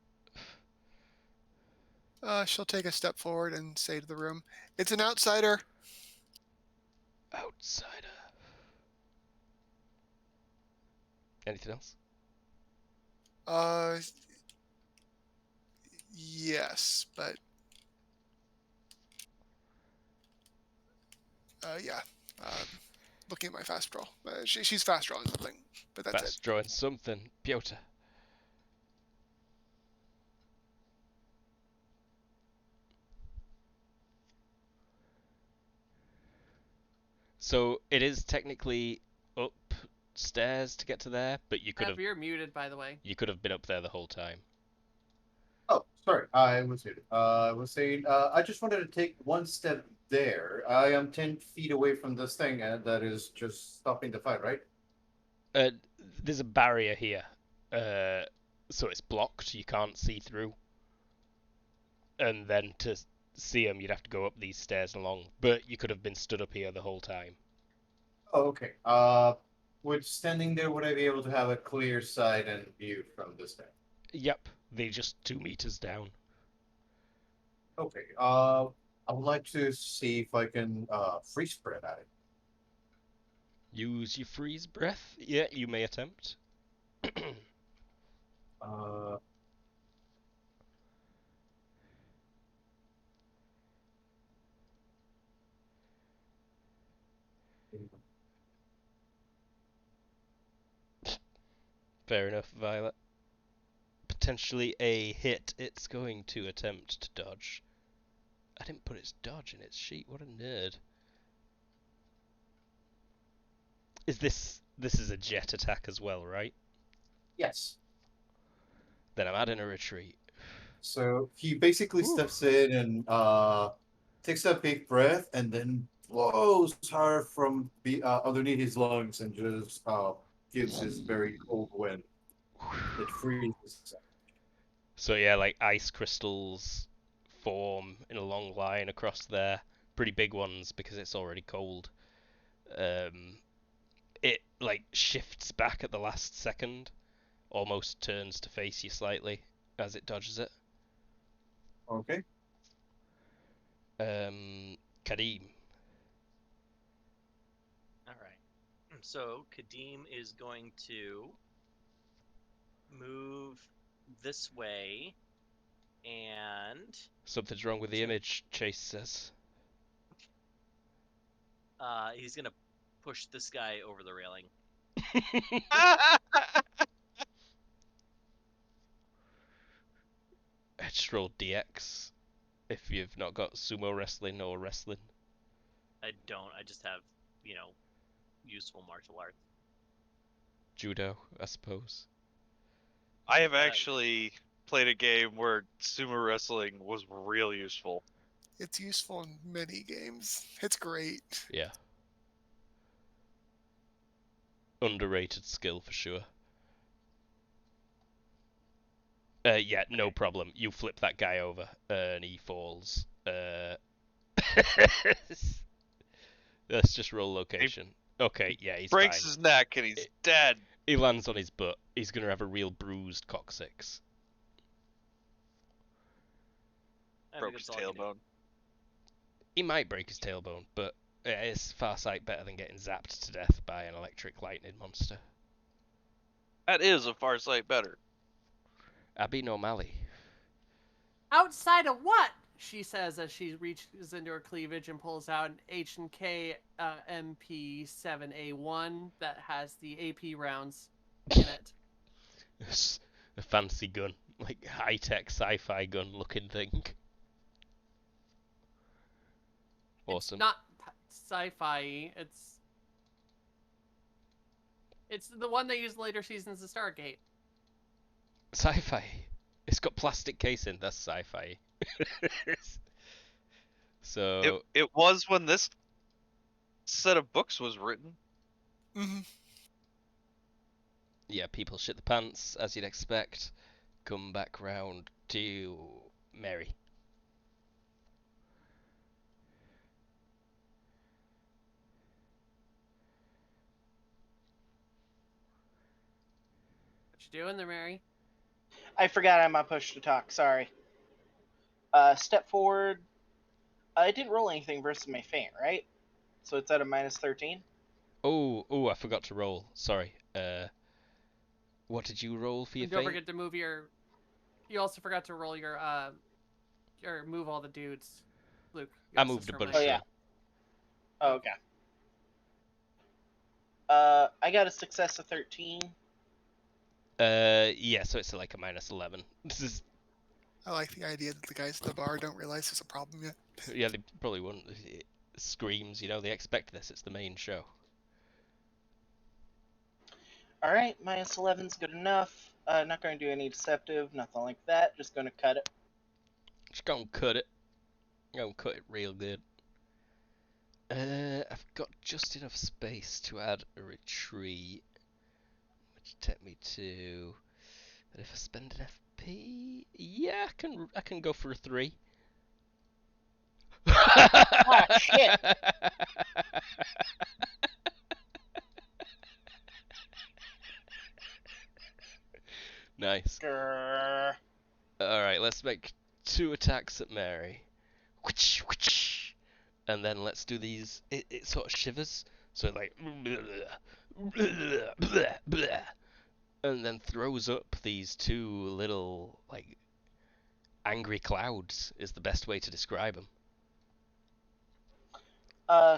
She'll take a step forward and say to the room, "It's an outsider." Outsider. Anything else? Yes, but yeah. Looking at my fast draw. She's fast drawing something, but that's Fast drawing something, Piotr. So it is technically upstairs to get to there, but you could have you're muted, by the way. you could have been up there the whole time. Oh, sorry, I was muted. I was saying, I just wanted to take one step there. I am 10 feet away from this thing, and that is just stopping the fight, right? There's a barrier here, so it's blocked. You can't see through. And then to see him, you'd have to go up these stairs and along. But you could have been stood up here the whole time. Oh, okay. Would standing there, would I be able to have a clear sight and view from this thing? Yep, they're just 2 meters down. Okay. I would like to see if I can freeze spread at it. Use your freeze breath. Yeah, you may attempt. Fair enough, Violet. Potentially a hit. It's going to attempt to dodge. I didn't put its dodge in its sheet. What a nerd. This is a jet attack as well, right? Yes. Then I'm adding a retreat. So he basically steps in and takes a big breath and then blows her from underneath his lungs and just gives his very cold wind. It freezes. So yeah, like ice crystals form in a long line across there. Pretty big ones because it's already cold. It like shifts back at the last second, almost turns to face you slightly as it dodges it. Okay. Kadim. All right. So Kadim is going to move this way, and Something's wrong with the image, Chase says. he's gonna push this guy over the railing. Just roll DX if you've not got sumo wrestling or wrestling. I don't. I just have, useful martial arts. Judo, I suppose. I have actually played a game where sumo wrestling was real useful. It's useful in many games. It's great. Yeah. Underrated skill for sure. Yeah, no problem. You flip that guy over and he falls. Let's just roll location. Okay, yeah, he's Breaks fine. his neck and he's dead. He lands on his butt. He's gonna have a real bruised coccyx. Broke his tailbone. He might break his tailbone, but it's far sight better than getting zapped to death by an electric lightning monster. That is a far sight better. Abby Normali. Outside of what? She says as she reaches into her cleavage and pulls out an H&K MP7A1 that has the AP rounds in it. A fancy gun, like high-tech sci-fi gun looking thing. Awesome. It's not sci-fi. It's It's the one they used later seasons of Stargate. Sci-fi. It's got plastic casing. That's sci-fi. So It was when this set of books was written. Hmm. yeah, people shit the pants as you'd expect. Come back round to Mary. What you doing there, Mary? I forgot I'm on push to talk. Sorry. Step forward. I didn't roll anything versus my feint, right? So it's at a -13. Oh, I forgot to roll. Sorry. What did you roll for your And don't feint? forget to move your. You also forgot to roll your move all the dudes. Luke. You I also moved a throw bunch. mine. Oh, yeah. So. Oh, okay. I got a success of 13. Yeah, so it's like a -11. This is. I like the idea that the guys at the bar don't realize there's a problem yet. Yeah, they probably wouldn't. It screams, they expect this. It's the main show. Alright, -11's good enough. Not going to do any deceptive, nothing like that. Just going to cut it. Just gonna cut it. Gonna cut it real good. I've got just enough space to add a retreat, which take me to. But if I spend an FP, yeah, I can go for a 3. Ah, shit! Nice. Grrr. Alright, let's make 2 attacks at Mary. And then let's do these. It sort of shivers. So it like. And then throws up these 2 little, like, angry clouds, is the best way to describe them.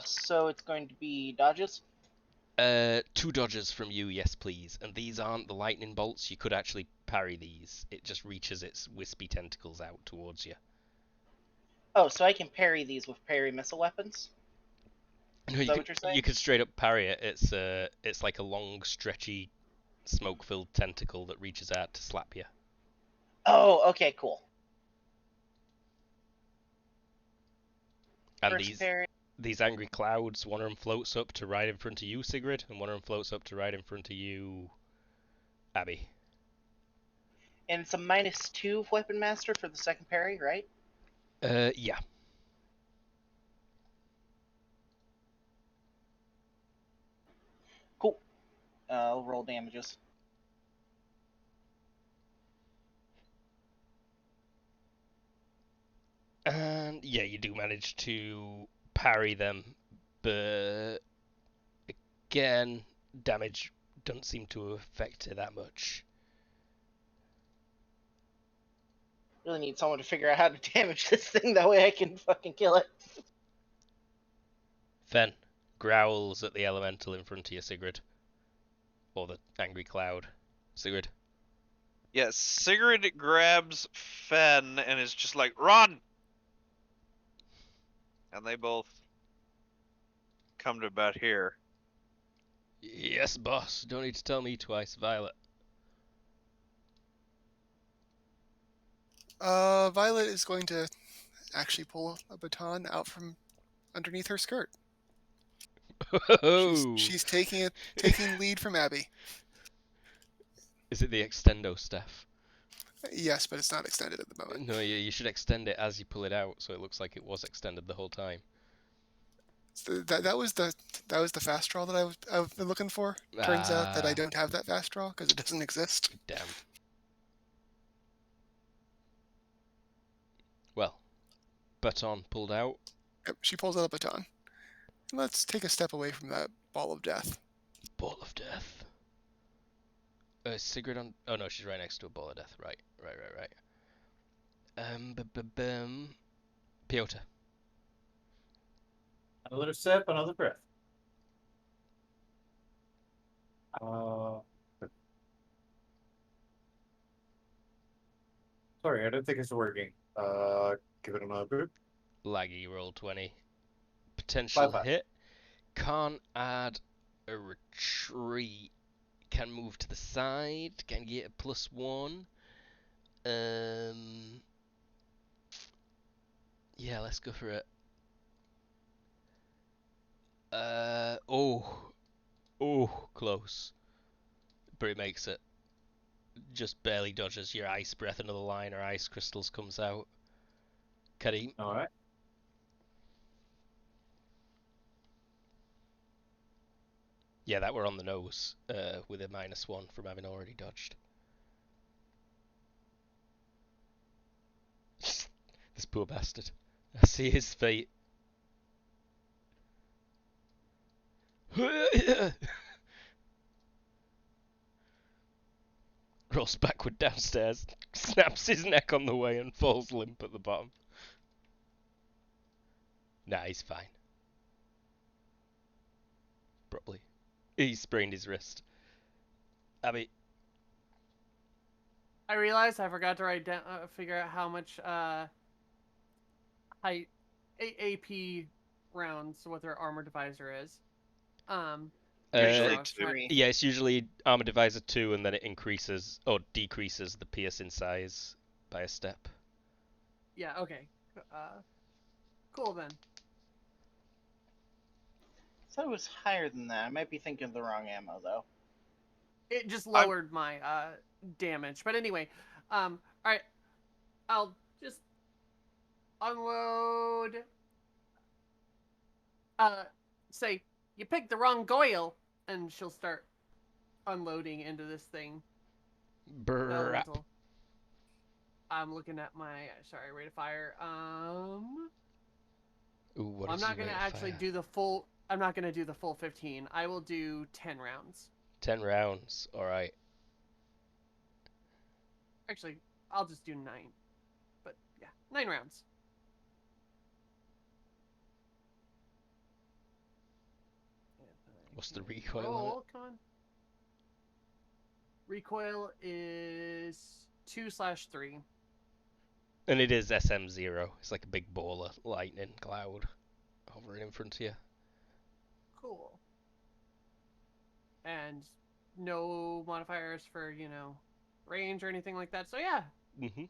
So it's going to be dodges. 2 dodges from you, yes please. And these aren't the lightning bolts. You could actually parry these. It just reaches its wispy tentacles out towards you. Oh, so I can parry these with parry missile weapons? No, Is that what you're saying? you could straight up parry it. It's like a long, stretchy, smoke-filled tentacle that reaches out to slap you. Oh, okay, cool. And First parry. these angry clouds, one of them floats up to right in front of you, Sigrid, and one of them floats up to right in front of you, Abby. And it's a -2 weapon master for the second parry, right? Yeah. Cool. I'll roll damages. And yeah, you do manage to parry them, but again, damage doesn't seem to affect it that much. Really need someone to figure out how to damage this thing, that way I can fucking kill it. Fen growls at the elemental in front of you, Sigrid. Or the angry cloud. Sigrid. Yeah, Sigrid grabs Fen and is just like, run! And they both come to about here. Yes, boss. Don't need to tell me twice, Violet. Violet is going to actually pull a baton out from underneath her skirt. She's taking lead from Abby. Is it the extendo staff? Yes, but it's not extended at the moment. No, you should extend it as you pull it out, so it looks like it was extended the whole time. So that was the fast draw that I've been looking for. Turns out that I don't have that fast draw because it doesn't exist. Damn. Well, baton pulled out. Yep, she pulls out a baton. Let's take a step away from that ball of death. Ball of death. Sigrid on. Oh no, she's right next to a ball of death. Right. Piotr. Another sip, another breath. Sorry, I don't think it's working. Give it another boot. Laggy roll 20. Potential 5. hit. Can't add a retreat can move to the side, can get a +1. Yeah, let's go for it. Oh, close. But it makes it. Just barely dodges your ice breath. Another line or ice crystals comes out. Kareem. All right. Yeah, that were on the nose with a -1 from having already dodged. This poor bastard. I see his fate. Rolls backward downstairs, snaps his neck on the way and falls limp at the bottom. Nah, he's fine. Probably. He sprained his wrist. Abby. I realized I forgot to write down, figure out how much height AP rounds what their armor divisor is. Usually so two. Yeah, it's usually armor divisor 2, and then it increases or decreases the piercing size by a step. Yeah. Okay. Cool then. I thought it was higher than that. I might be thinking of the wrong ammo though. It just lowered my damage. But anyway, all right. I'll just unload. Say you picked the wrong Goyle, and she'll start unloading into this thing. Brrrr. Elemental. I'm looking at my rate of fire. Ooh, what I'm is not your gonna rate of actually fire? do the full. I'm not gonna do the full 15. I will do 10 rounds. 10 rounds. All right. Actually, I'll just do 9. But yeah, 9 rounds. What's the recoil on it? Roll, come on. Recoil is 2/3. And it is SM0. It's like a big ball of lightning cloud hovering in front of you. Cool. And no modifiers for, range or anything like that. So yeah. Mm-hmm.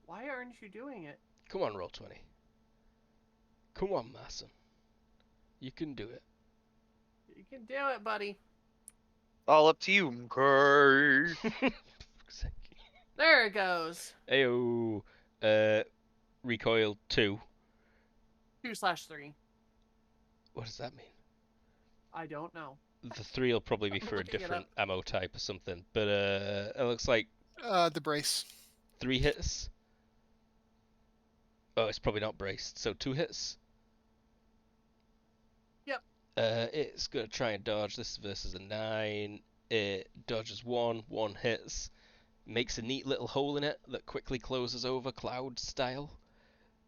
Why aren't you doing it? Come on, roll 20. Come on, Mason. You can do it. You can do it, buddy. All up to you. Okay. There it goes. Ayo. Recoil 2. 2/3. What does that mean? I don't know. The 3 will probably be I'm for a looking it different up. ammo type or something. But it looks like The brace. 3 hits. Oh, it's probably not braced. So 2 hits. Yep. It's gonna try and dodge. This is versus a 9. It dodges 1 hits. Makes a neat little hole in it that quickly closes over cloud style.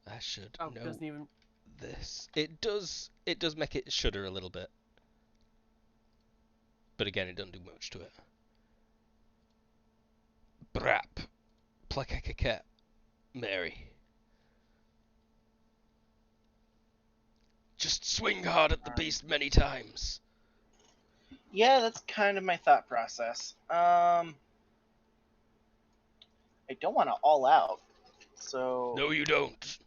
I should know Doesn't even. this. It does make it shudder a little bit. But again, it doesn't do much to it. Brap. Plakakaket. Mary. Just swing hard at the beast many times. Yeah, that's kind of my thought process. I don't want to all out, so No, you don't.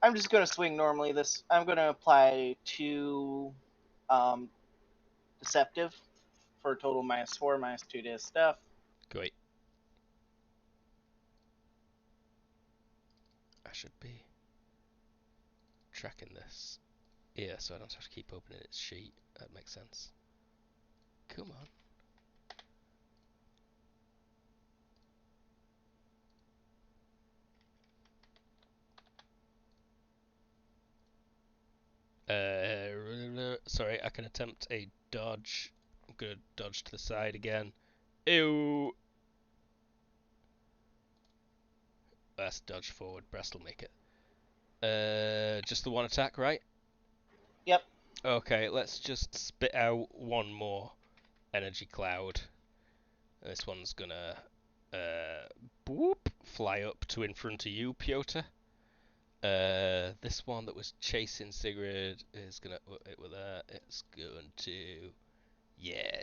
I'm just gonna swing normally. I'm gonna apply 2 deceptive for a total -4, -2 to his stuff. Great. I should be tracking this. Yeah, so I don't have to keep opening its sheet. That makes sense. Come on. Sorry, I can attempt a dodge. I'm gonna dodge to the side again. Ew. That's dodge forward. Breast will make it. Just the 1 attack, right? Yep. Okay, let's just spit out 1 more energy cloud. This one's gonna boop, fly up to in front of you, Piotr. This one that was chasing Sigrid is gonna it with that. It's going to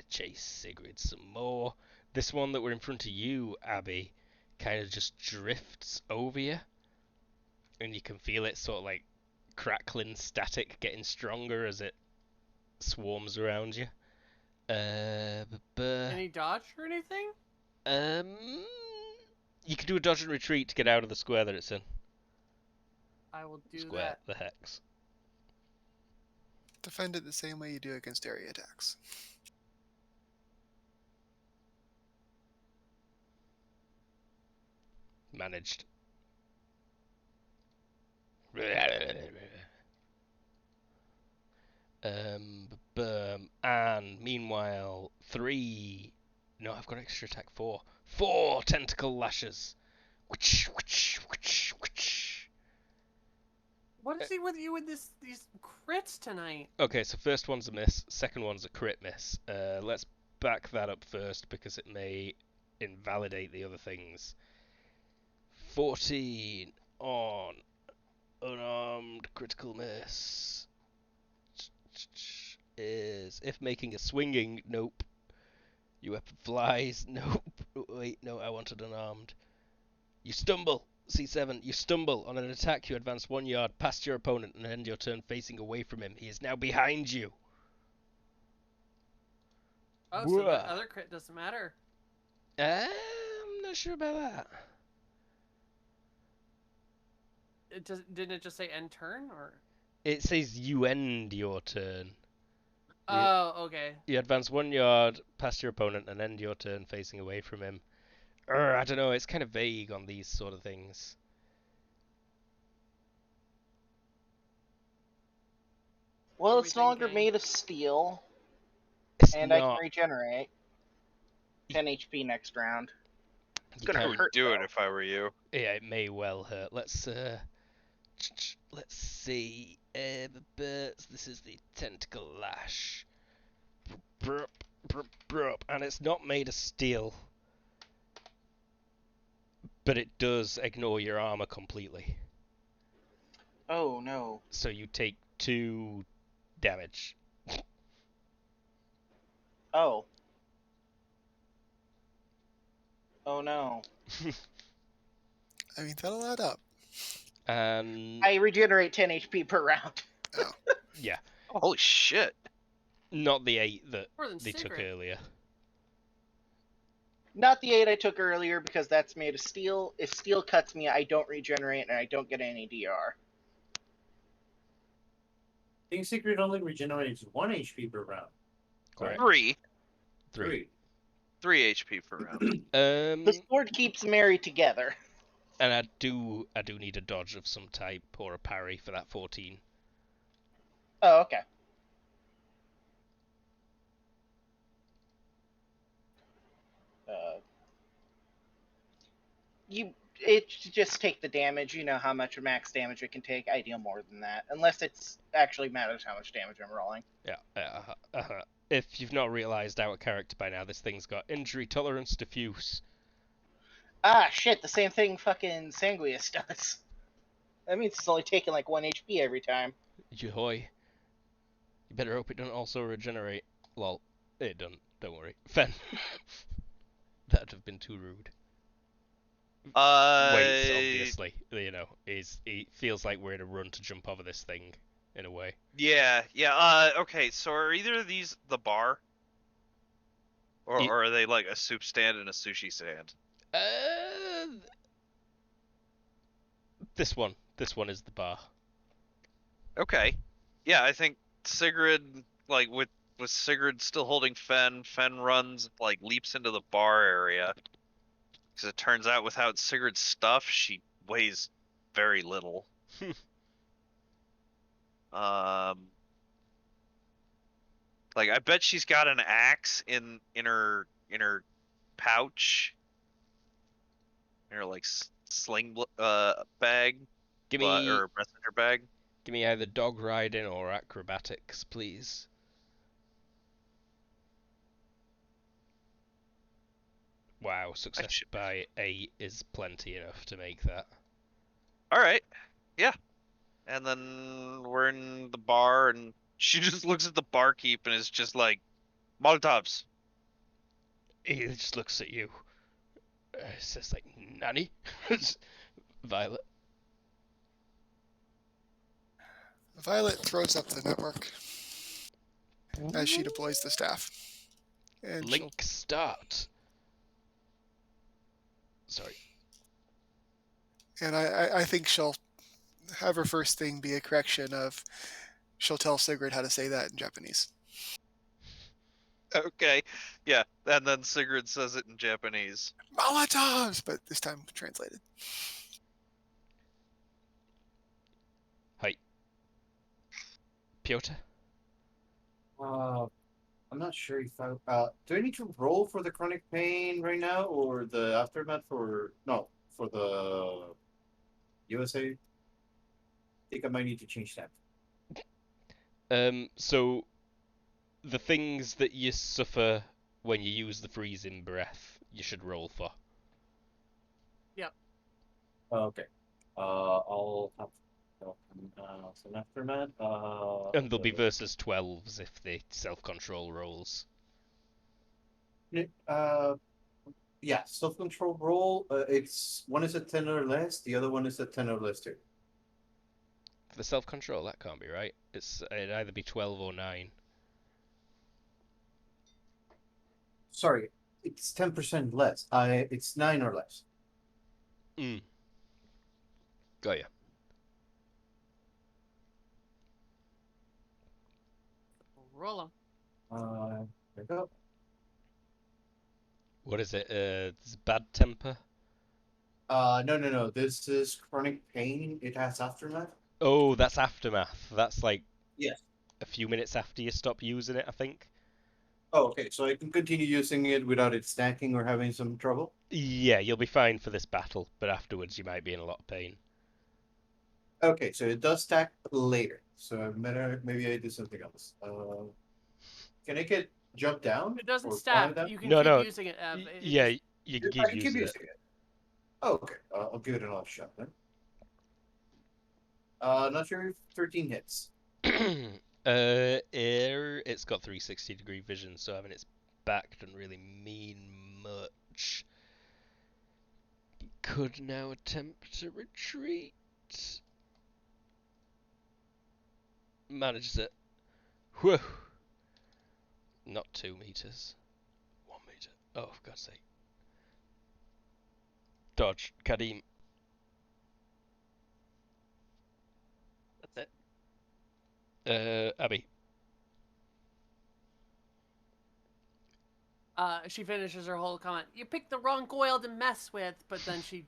chase Sigrid some more. This one that were in front of you, Abby, kind of just drifts over you, and you can feel it sort of like crackling static getting stronger as it swarms around you. Any dodge or anything? You can do a dodge and retreat to get out of the square that it's in. I will do Square, that. the hex. Defend it the same way you do against area attacks. Managed. And meanwhile, 3. No, I've got extra attack 4. 4 tentacle lashes. What is he with you with these crits tonight? Okay, so first one's a miss, second one's a crit miss. Let's back that up first because it may invalidate the other things. 14 on unarmed critical miss is if making a swinging, nope. Your weapon flies, nope. Wait, no, I wanted unarmed. You stumble, C7, you stumble. On an attack, you advance 1 yard past your opponent and end your turn facing away from him. He is now behind you. Oh, so the other crit doesn't matter. I'm not sure about that. Didn't it just say end turn, or? It says you end your turn. Oh, okay. You advance 1 yard past your opponent and end your turn facing away from him. I don't know, it's kind of vague on these sort of things. Well, What are it's we no longer thinking? made of steel, It's and I can not. regenerate 10 HP next round. It's You gonna can't- I would hurt. do though. it if I were you. Yeah, it may well hurt. Let's see. This is the tentacle lash. And it's not made of steel. But it does ignore your armor completely. Oh no. So you take 2 damage. Oh. Oh no. I mean, that'll add up. And I regenerate 10 HP per round. yeah, Holy shit. not the 8 that More than they took Sigrid. earlier. Not the 8 I took earlier because that's made of steel. If steel cuts me, I don't regenerate and I don't get any DR. I think Secret only regenerates 1 HP per round. Correct. 3. 3. 3 HP per round. The sword keeps Mary together. And I do need a dodge of some type or a parry for that 14. Oh, okay. Just take the damage. You know how much max damage it can take. I deal more than that, unless it's actually matters how much damage I'm rolling. Yeah. If you've not realised our character by now, this thing's got injury tolerance diffuse. Ah, shit! The same thing fucking Sanguius does. That means it's only taking like 1 HP every time. Yahoy. You better hope it doesn't also regenerate. Lol. It doesn't. Don't worry. Fen. That'd have been too rude. Waits, obviously. You know, it feels like we're in a run to jump over this thing, in a way. Yeah. Okay, so are either of these the bar? Or are they like a soup stand and a sushi stand? This one is the bar. Okay. Yeah, I think Sigrid, like with Sigrid still holding Fen runs, like leaps into the bar area. Because it turns out without Sigrid's stuff, she weighs very little. Like I bet she's got an axe in her pouch, in her like sling bag, Give me or messenger bag. Give me either dog riding or acrobatics, please. Wow, success by 8 is plenty enough to make that. All right, yeah, And then we're in the bar, and she just looks at the barkeep and is just like, Molotovs. He just looks at you. Says like, Nanny? Violet. Violet throws up the network as she deploys the staff. And Link start. Sorry. I think she'll have her first thing be a correction of she'll tell Sigrid how to say that in Japanese. Okay, yeah, and then Sigrid says it in Japanese. Molotovs, but this time translated. Hi. Piotr? I'm not sure if do I need to roll for the chronic pain right now or the aftermath for the USA? I think I might need to change that. So the things that you suffer when you use the freezing breath, you should roll for. Yep. Okay. I'll have so an aftermath. And they'll be versus 12s if they self-control rolls. Yeah, self-control roll. It's one is a 10 or less. The other one is a 10 or less too. For the self-control, that can't be right. It'd either be 12 or 9. Sorry, it's 10% less. It's 9 or less. Got ya. Roll them. There we go. What is it? It's bad temper? No. This is chronic pain. It has aftermath. Oh, that's aftermath. That's like Yes. a few minutes after you stop using it, I think. Oh, okay. So I can continue using it without it stacking or having some trouble? Yeah, you'll be fine for this battle, but afterwards you might be in a lot of pain. Okay, so it does stack later. So maybe I do something else. Can I get jump down? It doesn't or stack. down? You can No, keep no. using it, Ev. Yeah, Just... you can I keep can keep using it. using it. Oh, okay. I'll give it another shot then. Not sure if 13 hits. It's got 360-degree vision, so having its back doesn't really mean much. Could now attempt to retreat. Manages it. Whew. Not 2 meters. 1 meter. Oh, for God's sake. Dodge. Kadim. That's it. Abby. She finishes her whole comment. You picked the wrong oil to mess with, but then she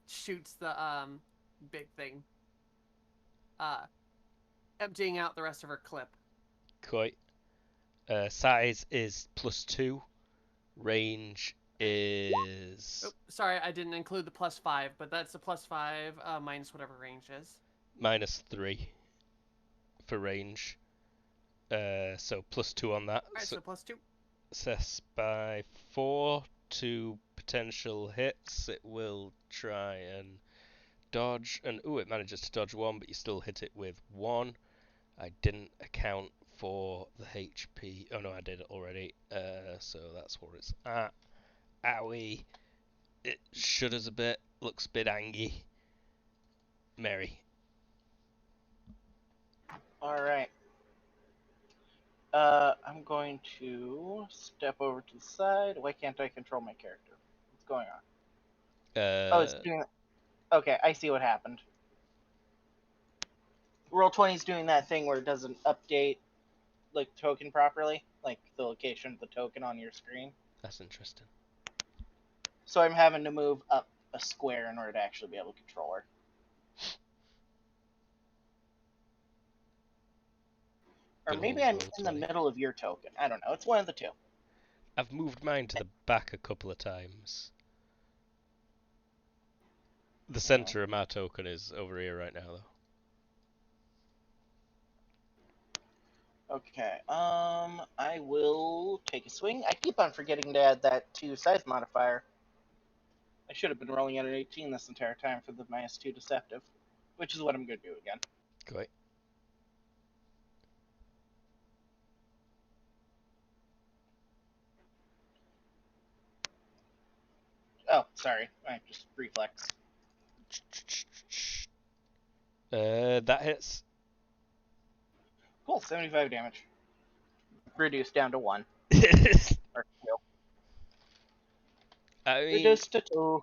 shoots the big thing, emptying out the rest of her clip. Quite. Size is +2. Range is... Oh, sorry, I didn't include the +5, but that's the +5 minus whatever range is. -3 for range. So +2 on that. Alright, so +2. Assess by 4 to potential hits. It will try and dodge, and it manages to dodge 1, but you still hit it with 1. I didn't account for the HP. Oh no, I did already. So that's where it's at. Owie. It shudders a bit, looks a bit angry. Mary. Alright. I'm going to step over to the side. Why can't I control my character? What's going on? Oh, it's doing... Okay, I see what happened. Roll20 is doing that thing where it doesn't update like the token properly, like the location of the token on your screen. That's interesting. So I'm having to move up a square in order to actually be able to control her. Or Good maybe old I'm in the Roll20. middle of your token. I don't know. It's one of the two. I've moved mine to the back a couple of times. The center of my token is over here right now, though. Okay, I will take a swing. I keep on forgetting to add that 2 size modifier. I should have been rolling at an 18 this entire time for the -2 deceptive, which is what I'm going to do again. Great. Oh, sorry. I just reflex. That hits. Cool, 75 damage. Reduced down to 1. Or 2. I mean, Reduced to 2.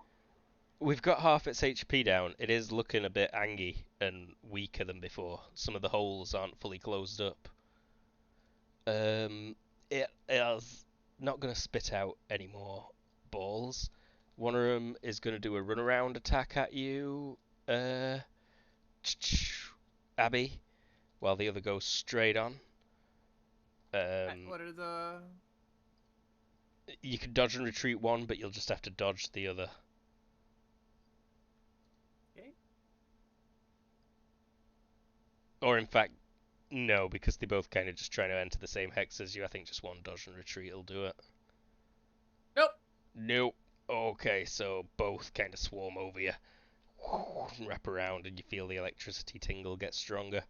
we've got half its HP down. It is looking a bit angy and weaker than before. Some of the holes aren't fully closed up. It is not going to spit out any more balls. One of them is going to do a runaround attack at you, Abby, while the other goes straight on. What are the... You can dodge and retreat one, but you'll just have to dodge the other. Okay. Or in fact, no, because they both kind of just trying to enter the same hex as you. I think just one dodge and retreat will do it. Nope. Nope. Okay, so both kind of swarm over you, wrap around, and you feel the electricity tingle get stronger.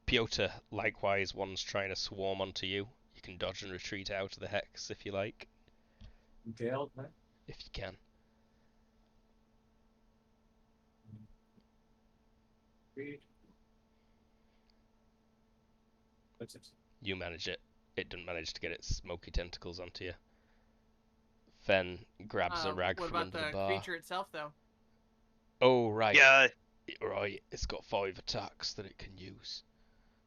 Piotr, likewise, one's trying to swarm onto you. You can dodge and retreat out of the hex if you like. Okay, I'll try. If you can. What's this? You manage it. It doesn't manage to get its smoky tentacles onto you. Fen grabs a rag what from about under the the bar. creature itself, though? Oh, right. Yeah. Right, it's got 5 attacks that it can use.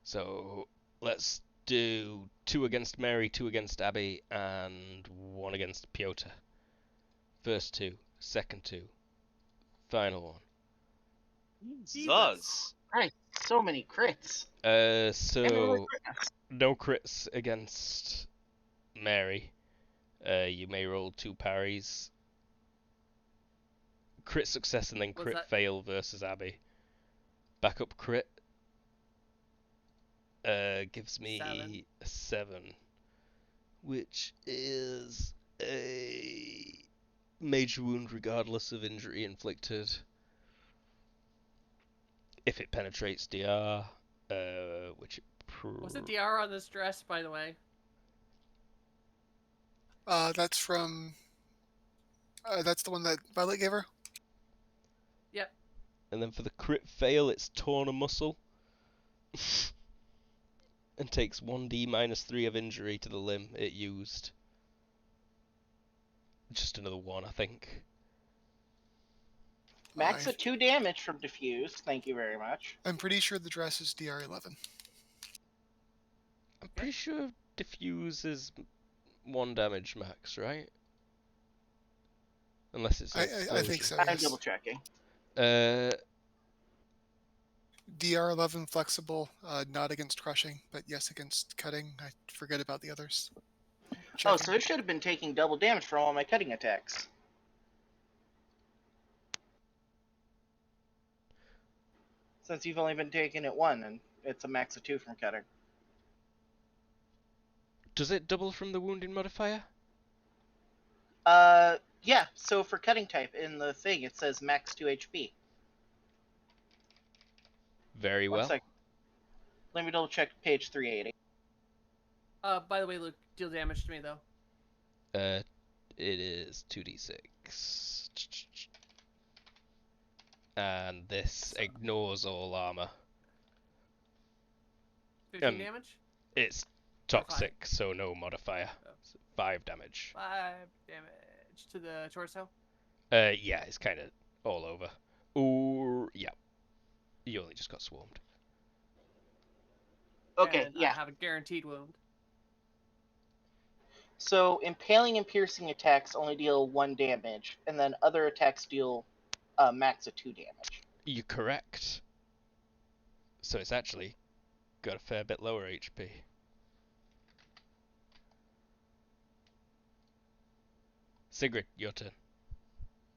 So, let's do 2 against Mary, 2 against Abby, and 1 against Piotr. First 2, second 2, final 1. Zuz. Right, so many crits. So, no crits against Mary. You may roll 2 parries. Crit success and then crit fail versus Abby. Backup crit gives me a 7, which is a major wound regardless of injury inflicted. If it penetrates DR, which it What's the DR on this dress, by the way? That's from. That's the one that Violet gave her. Yep. And then for the crit fail, it's torn a muscle. And takes 1d minus 3 of injury to the limb it used. Just another 1, I think. Max at 2 damage from diffuse. Thank you very much. I'm pretty sure the dress is DR11. I'm pretty sure diffuse is 1 damage max, right? Unless it's I think so. I'm Yes. double checking. DR11 flexible, not against crushing, but yes against cutting. I forget about the others. Oh, so it should have been taking double damage from all my cutting attacks. Since you've only been taking it 1, and it's a max of 2 from cutting. Does it double from the wounding modifier? Yeah, so for cutting type in the thing, it says max 2 HP. Very well. 1 second. Let me double check page 380. By the way, Luke, deal damage to me, though. It is 2d6. And this ignores all armor. 15 damage? It's toxic, so no modifier. Oh. So 5 damage. 5 damage to the torso? Yeah, it's kind of all over. Or, yeah. You only just got swarmed. Okay, and yeah. I have a guaranteed wound. So impaling and piercing attacks only deal 1 damage, and then other attacks deal max of 2 damage. You're correct. So it's actually got a fair bit lower HP. Sigrid, your turn.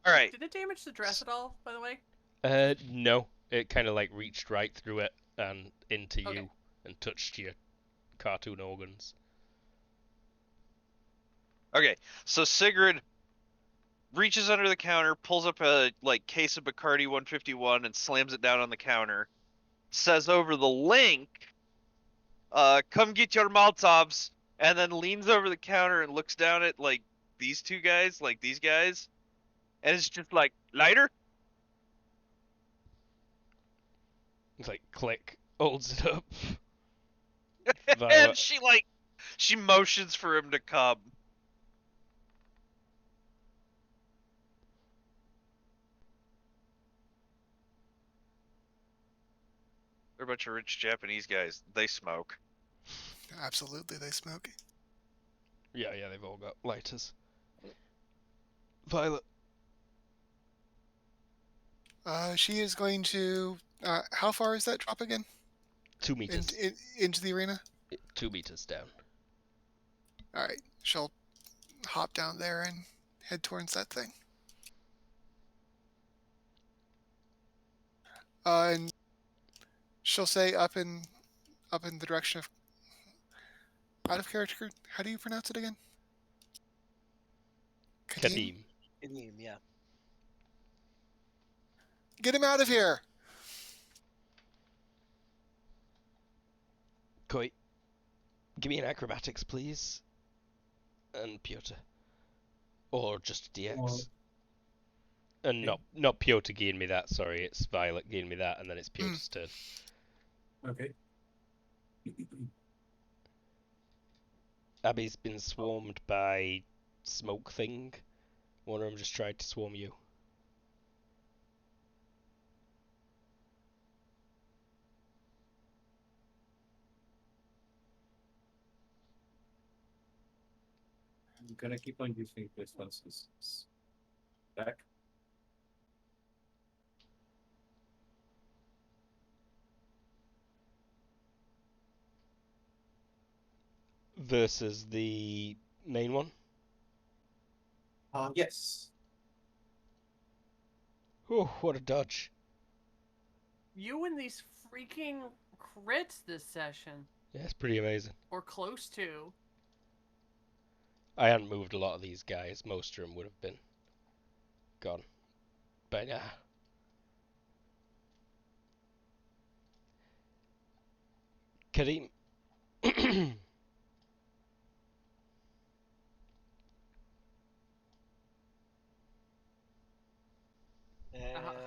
Alright. Did it damage the dress at all, by the way? No. It kind of like reached right through it and into you and touched your cartoon organs. Okay, so Sigrid reaches under the counter, pulls up a case of Bacardi 151 and slams it down on the counter. Says over the link, "Come get your Molotovs," and then leans over the counter and looks down at these two guys, these guys, and it's just like, "Lighter?" It's like click, holds it up. And Violet. she motions for him to come. They're a bunch of rich Japanese guys. They smoke. Absolutely, they smoke. Yeah, they've all got lighters. Violet. She is going to. How far is that drop again? 2 meters. Into the arena? 2 meters down. Alright, she'll hop down there and head towards that thing. And she'll say up in the direction of. Out of character, how do you pronounce it again? Kadim. Yeah. Get him out of here! Koi, give me an acrobatics, please. And Piotr. Or just DX. Well, And not Piotr giving me that, sorry, it's Violet giving me that, and then it's Piotr's turn. Okay. Abby's been swarmed by smoke thing. One of them just tried to swarm you. I'm gonna keep on using this one since it's back. Versus the main one. Yes. Oh, what a dodge. You and these freaking crits this session. Yeah, it's pretty amazing. Or close to. I hadn't moved a lot of these guys. Most of them would have been gone by now. Karim.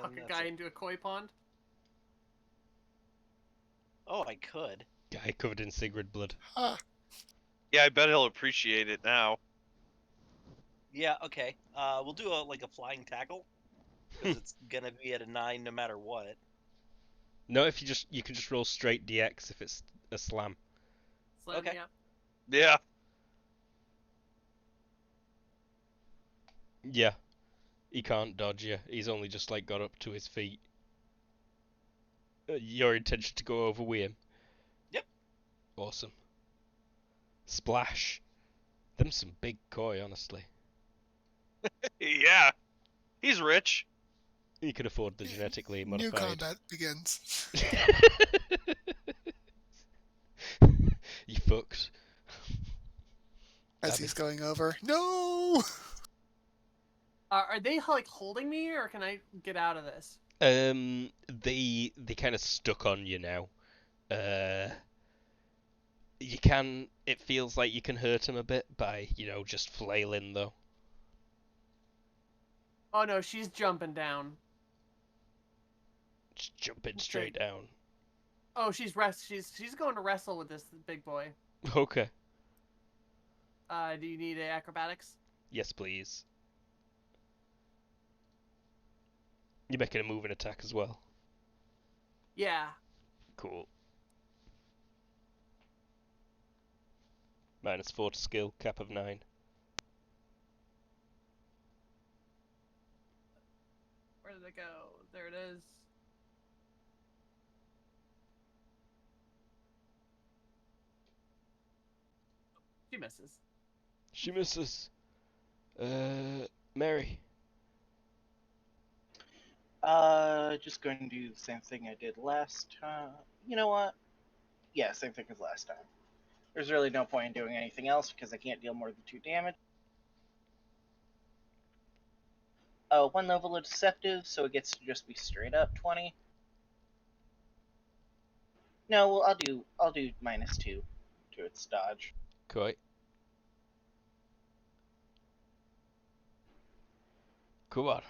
Huck a guy into a koi pond? Oh, I could. Guy covered in Sigrid blood. Yeah, I bet he'll appreciate it now. Yeah, okay. We'll do a flying tackle. Because it's gonna be at a 9 no matter what. No, if you can just roll straight DX if it's a slam. Slam, Okay. yeah. Yeah. Yeah. He can't dodge you. He's only just got up to his feet. Your intention to go over with him? Yep. Awesome. Splash. Them some big koi, honestly. Yeah. He's rich. He could afford the genetically modified. New combat begins. You fucked. As he's going over. No! Are they holding me, or can I get out of this? They kind of stuck on you now. You can. It feels like you can hurt him a bit by just flailing though. Oh no, she's jumping down. Just jumping straight down. Oh, she's going to wrestle with this big boy. Okay. Do you need acrobatics? Yes, please. You're making a moving attack as well. Yeah. Cool. -4 to skill, cap of 9. Where did it go? There it is. She misses. She misses. Mary. Just going to do the same thing I did last time. You know what? Yeah, same thing as last time. There's really no point in doing anything else because I can't deal more than 2 damage. 1 level of deceptive, so it gets to just be straight up 20. No, well, I'll do -2 to its dodge. Koi. Come on.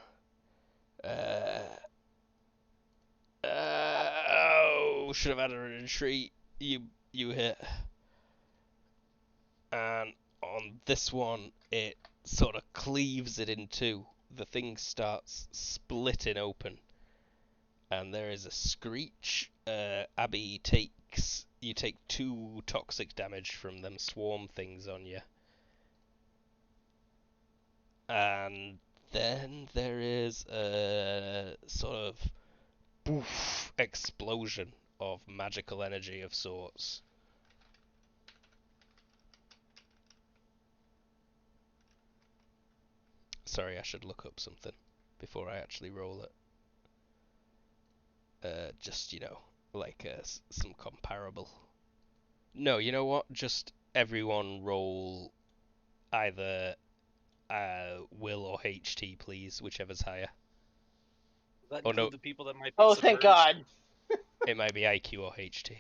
Oh, should have had a retreat. You hit. And on this one, it sort of cleaves it in two. The thing starts splitting open, and there is a screech. Abby you take 2 toxic damage from them swarm things on you, and then there is a sort of poof explosion of magical energy of sorts. Sorry, I should look up something before I actually roll it. Just, like some comparable. No, you know what? Just everyone roll either will or HT, please, whichever's higher. Does that Oh, include no. the people that might be Oh, thank submerged? God. It might be IQ or HT.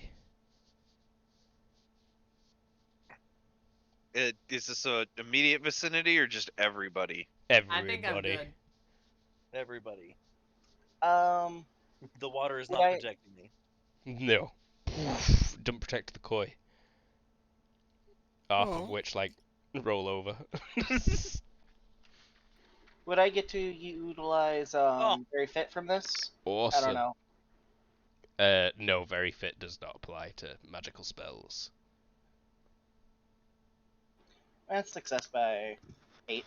Is this a immediate vicinity or just everybody? Everybody. I think I'm good. Everybody. Um, The water is Would not I- protecting me. No. Don't protect the koi. Half of Oh. which, roll over. would I get to utilize Very Fit from this? Awesome. I don't know. No, Very Fit does not apply to magical spells. That's success by 8.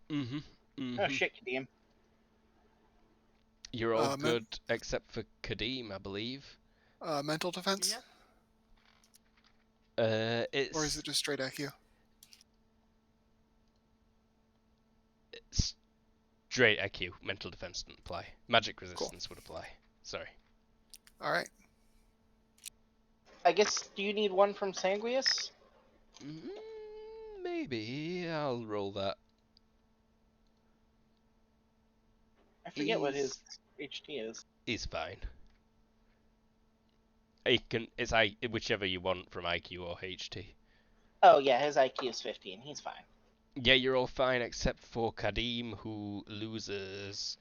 Mm-hmm. Oh shit, Kadeem. You're all Men- good except for Kadeem, I believe. Mental defense? Yep. It's Or is it just straight IQ? straight IQ. Mental defense doesn't apply. Magic resistance would apply. Sorry. Alright. I guess, do you need one from Sanguius? Maybe I'll roll that. I forget what his HT is. He's fine. It's whichever you want from IQ or HT. Oh yeah, his IQ is 15. He's fine. Yeah, you're all fine except for Kadeem, who loses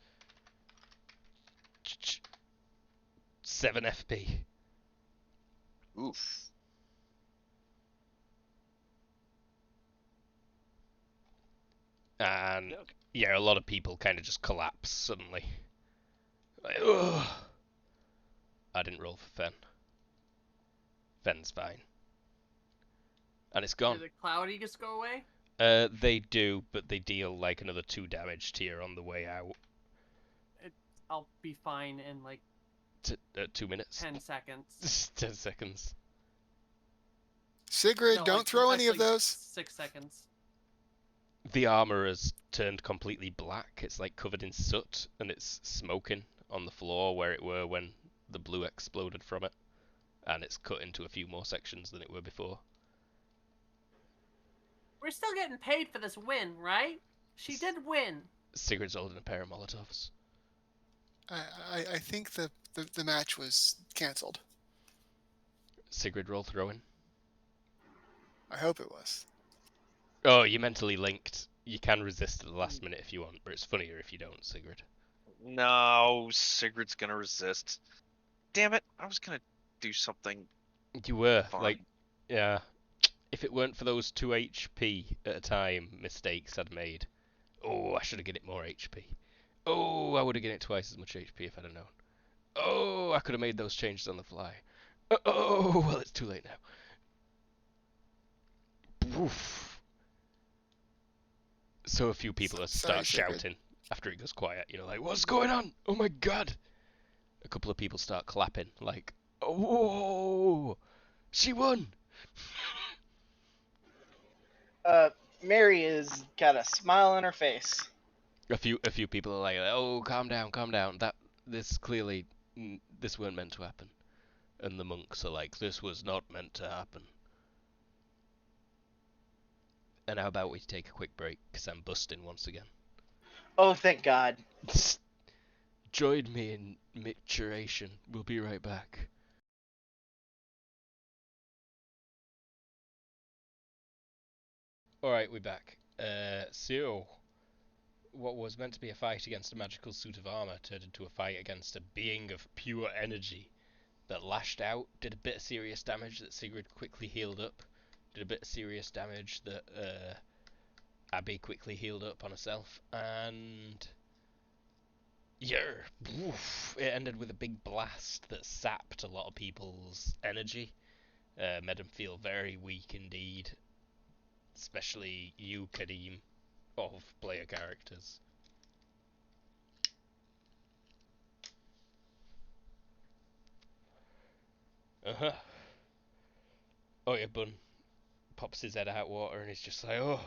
7 FP. Oof. And Okay. yeah, a lot of people kind of just collapse suddenly. Like, ugh. I didn't roll for Fen. Fen's fine. And it's gone. Do the cloudy just go away? They do, but they deal like another 2 damage to you on the way out. I'll be fine in like 2 minutes. 10 seconds. 10 seconds. Sigrid, No, don't like, throw any of actually, those. 6 seconds. The armor has turned completely black. It's like covered in soot, and it's smoking on the floor where it were when the blue exploded from it. And it's cut into a few more sections than it were before. We're still getting paid for this win, right? She did win. Sigurd's holding a pair of Molotovs. I think the match was cancelled. Sigrid roll throwing. I hope it was. Oh, you're mentally linked. You can resist at the last minute if you want, but it's funnier if you don't, Sigrid. No, Sigrid's gonna resist. Damn it! I was gonna do something. You were, fun. yeah. If it weren't for those 2 HP at a time mistakes I'd made. Oh, I should have given it more HP. Oh, I would have given it twice as much HP if I'd have known. Oh, I could have made those changes on the fly. Oh, well, it's too late now. Oof. So a few people Sorry, start Sigrid. shouting after it goes quiet. Like, what's going on? Oh my god! A couple of people start clapping, like, oh, she won! Mary has got a smile on her face. A few people are like, oh, calm down. This weren't meant to happen. And the monks are like, this was not meant to happen. And how about we take a quick break, because I'm busting once again. Oh, thank God. Join me in maturation. We'll be right back. Alright, we're back. So, what was meant to be a fight against a magical suit of armor turned into a fight against a being of pure energy that lashed out, did a bit of serious damage that Sigrid quickly healed up, did a bit of serious damage that Abby quickly healed up on herself, and yeah, it ended with a big blast that sapped a lot of people's energy, made them feel very weak indeed, especially you, Kadeem, of player characters. Uh-huh. Oh yeah, Bun pops his head out water and he's just like, oh,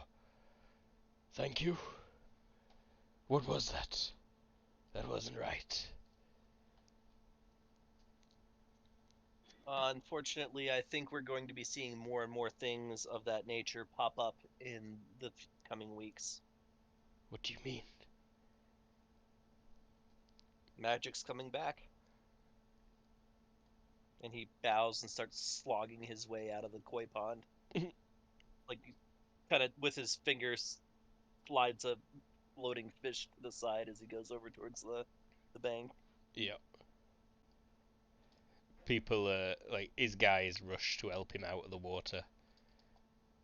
thank you. What was that? That wasn't right. Unfortunately, I think we're going to be seeing more and more things of that nature pop up in the coming weeks. What do you mean? Magic's coming back. And he bows and starts slogging his way out of the koi pond. Like, kind of with his fingers slides a floating fish to the side as he goes over towards the bank. Yeah. People, like, his guys rush to help him out of the water.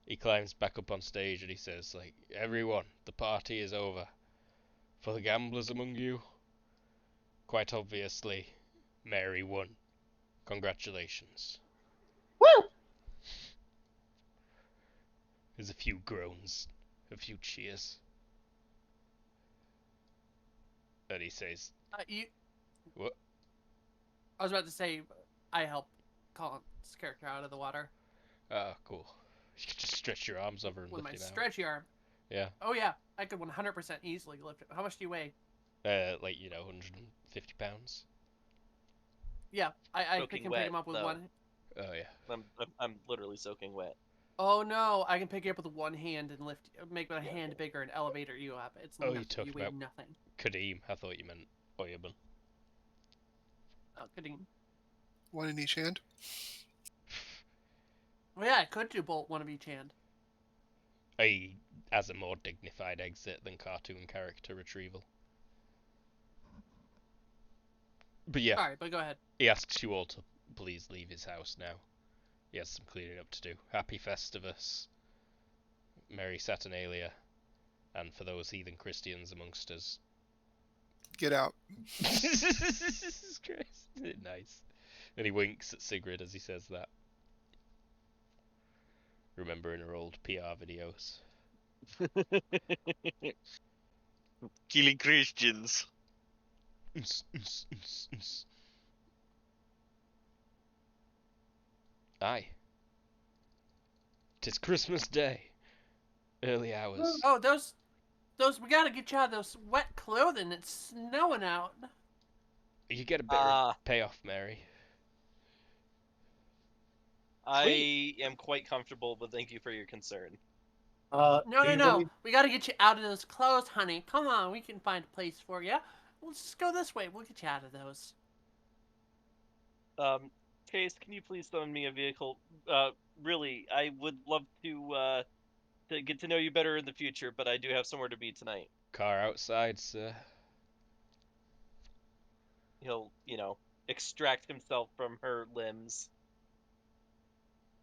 He climbs back up on stage and he says, like, everyone, the party is over. For the gamblers among you, quite obviously, Mary won. Congratulations. Woo! There's a few groans, a few cheers. And he says, what? I was about to say, I helped Colin's character out of the water Ah, cool. You can just stretch your arms over and with lift my him out. stretchy arm. Yeah. Oh yeah, I could 100% easily lift it. How much do you weigh? Like, 150 pounds. Yeah, I Soaking can wet, pick him up with though. one. Oh, yeah. I'm literally soaking wet. Oh no, I can pick you up with one hand and make my Yeah, hand okay. bigger and elevator you up. It's Oh, nothing. you're talking You weigh about nothing. Kadeem. I thought you meant Oyabun. Oh, Kadeem. One in each hand. Well, yeah, I could do bolt one of each hand. He has a more dignified exit than cartoon character retrieval. But yeah, Sorry, but go ahead. he asks you all to please leave his house now. He has some cleaning up to do. Happy Festivus, Merry Saturnalia, and for those heathen Christians amongst us. Get out. Jesus Christ. Nice. And he winks at Sigrid as he says that. Remembering her old PR videos. Killing Christians. Aye. 'Tis Christmas Day. Early hours. Oh, those, we gotta get you out of those wet clothing. It's snowing out. You get a bit of payoff, Mary. I am quite comfortable, but thank you for your concern. No. We gotta get you out of those clothes, honey. Come on, we can find a place for you. Let's just go this way. We'll get you out of those. Chase, can you please summon me a vehicle? Really, I would love to get to know you better in the future, but I do have somewhere to be tonight. Car outside, sir. He'll, extract himself from her limbs.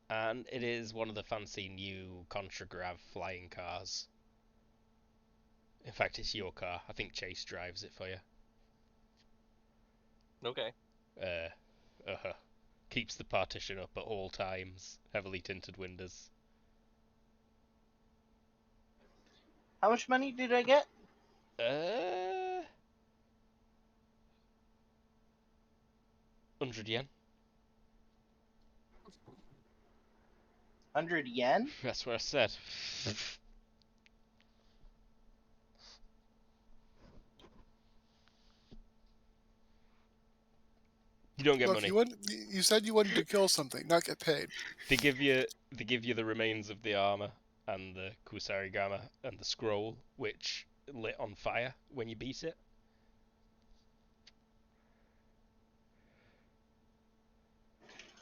And it is one of the fancy new Contragrav flying cars. In fact, it's your car. I think Chase drives it for you. Okay. Keeps the partition up at all times. Heavily tinted windows. How much money did I get? 100 yen. 100 yen? That's what I said. You don't get Look, money. you said you wanted to kill something, not get paid. They give you the remains of the armor and the kusarigama and the scroll, which lit on fire when you beat it.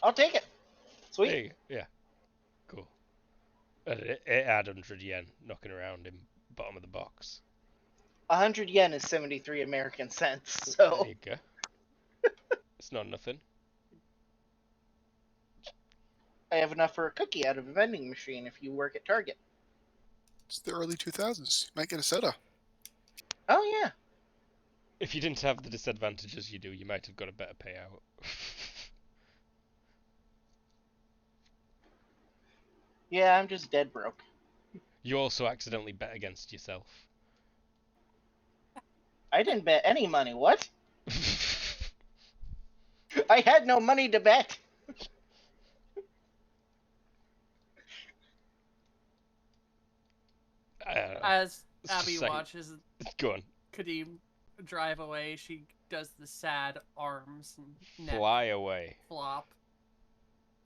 I'll take it. Sweet. There you go. Yeah, cool. And it had 100 yen knocking around in bottom of the box. 100 yen is 73 American cents. There So you go. It's not nothing. I have enough for a cookie out of a vending machine if you work at Target. It's the early 2000s. You might get a soda. Oh yeah. If you didn't have the disadvantages you do, you might have got a better payout. Yeah, I'm just dead broke. You also accidentally bet against yourself. I didn't bet any money. What? I had no money to bet. As Abby Second. watches Go on. Kadeem drive away, she does the sad arms and neck Fly away. flop.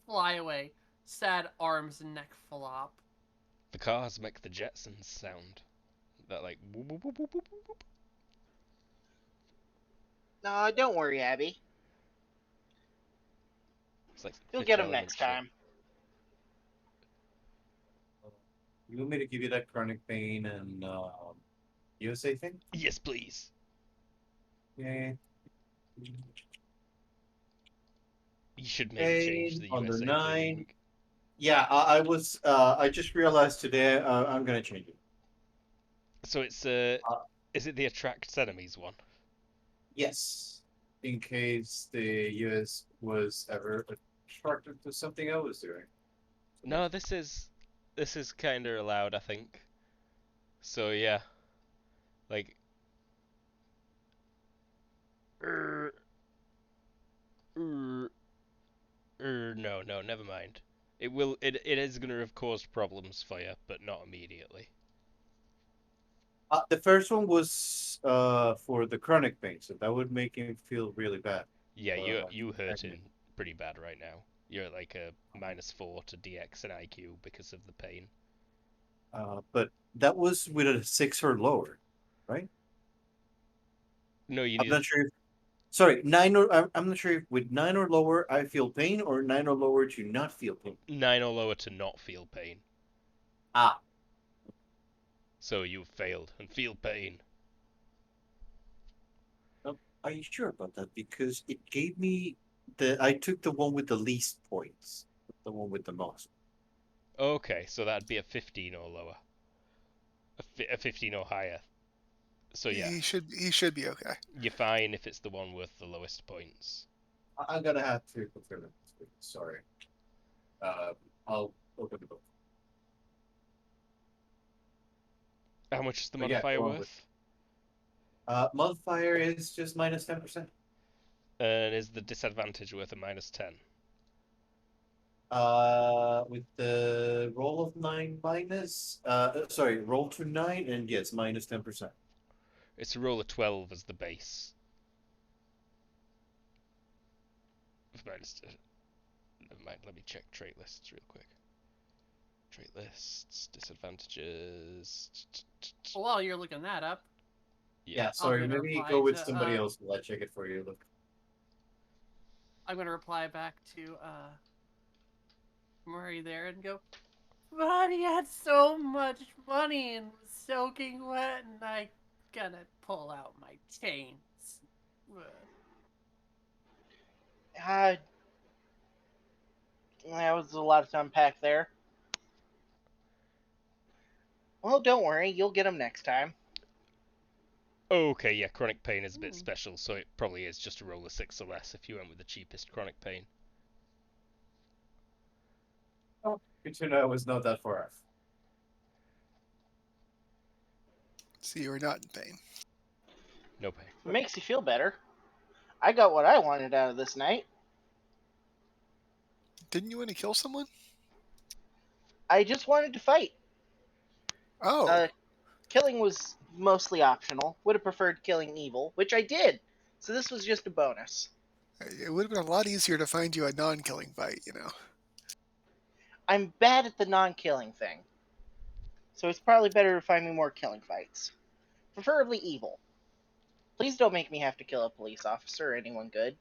Fly away. Sad arms and neck flop. The cars make the Jetsons sound. That like whoop, whoop, whoop, whoop, whoop, whoop. No, don't worry, Abby. It's like You'll Fifth get them Element next shit. time. You want me to give you that chronic pain and USA thing? Yes, please. Yeah. You should maybe change the Under USA 9. thing. Yeah, I was. I just realized today. I'm gonna change it. So it's is it the attract enemies one? Yes, in case the US was ever attracted to something I was doing. No, this is kind of allowed, I think. So yeah, like. No, never mind. It will. It is gonna have caused problems for you, but not immediately. The first one was for the chronic pain, so that would make him feel really bad. Yeah, you hurting pretty bad right now. You're at like a -4 to DX and IQ because of the pain. But that was with a 6 or lower, right? No, you I'm need. not sure. Sorry, 9 or I'm not sure if with 9 or lower I feel pain, or 9 or lower to not feel pain. 9 or lower to not feel pain. Ah. So you've failed and feel pain. Are you sure about that? Because it gave me I took the one with the least points, the one with the most. Okay, so that'd be a 15 or lower. A 15 or higher. So yeah. He should be okay. You're fine if it's the one with the lowest points. I'm gonna have to confirm it. Sorry. I'll open the book. How much is the But yeah, modifier go on worth? Modifier is just minus 10%. And is the disadvantage worth a -10? With the roll of 9 minus, sorry, roll to 9 and yes, minus 10%. It's a roll of 12 as the base. Never mind, let me check trait lists real quick. Trait lists, disadvantages. While you're looking that up, Yeah, sorry, gonna maybe reply go with to, somebody else while I check it for you. Look. I'm gonna reply back to Murray there and go, but he had so much money and was soaking wet, and I gonna pull out my chains. That was a lot to unpack there. Well, don't worry, you'll get them next time. Okay, yeah, chronic pain is a bit special, so it probably is just a roll of 6 or less if you went with the cheapest chronic pain. Oh, good to know it was not that far off. So you are not in pain. No pain. It makes you feel better. I got what I wanted out of this night. Didn't you want to kill someone? I just wanted to fight. Oh. Killing was mostly optional. Would have preferred killing evil, which I did. So this was just a bonus. It would have been a lot easier to find you a non-killing fight, you know. I'm bad at the non-killing thing. So it's probably better to find me more killing fights. preferably evil. Please don't make me have to kill a police officer or anyone good.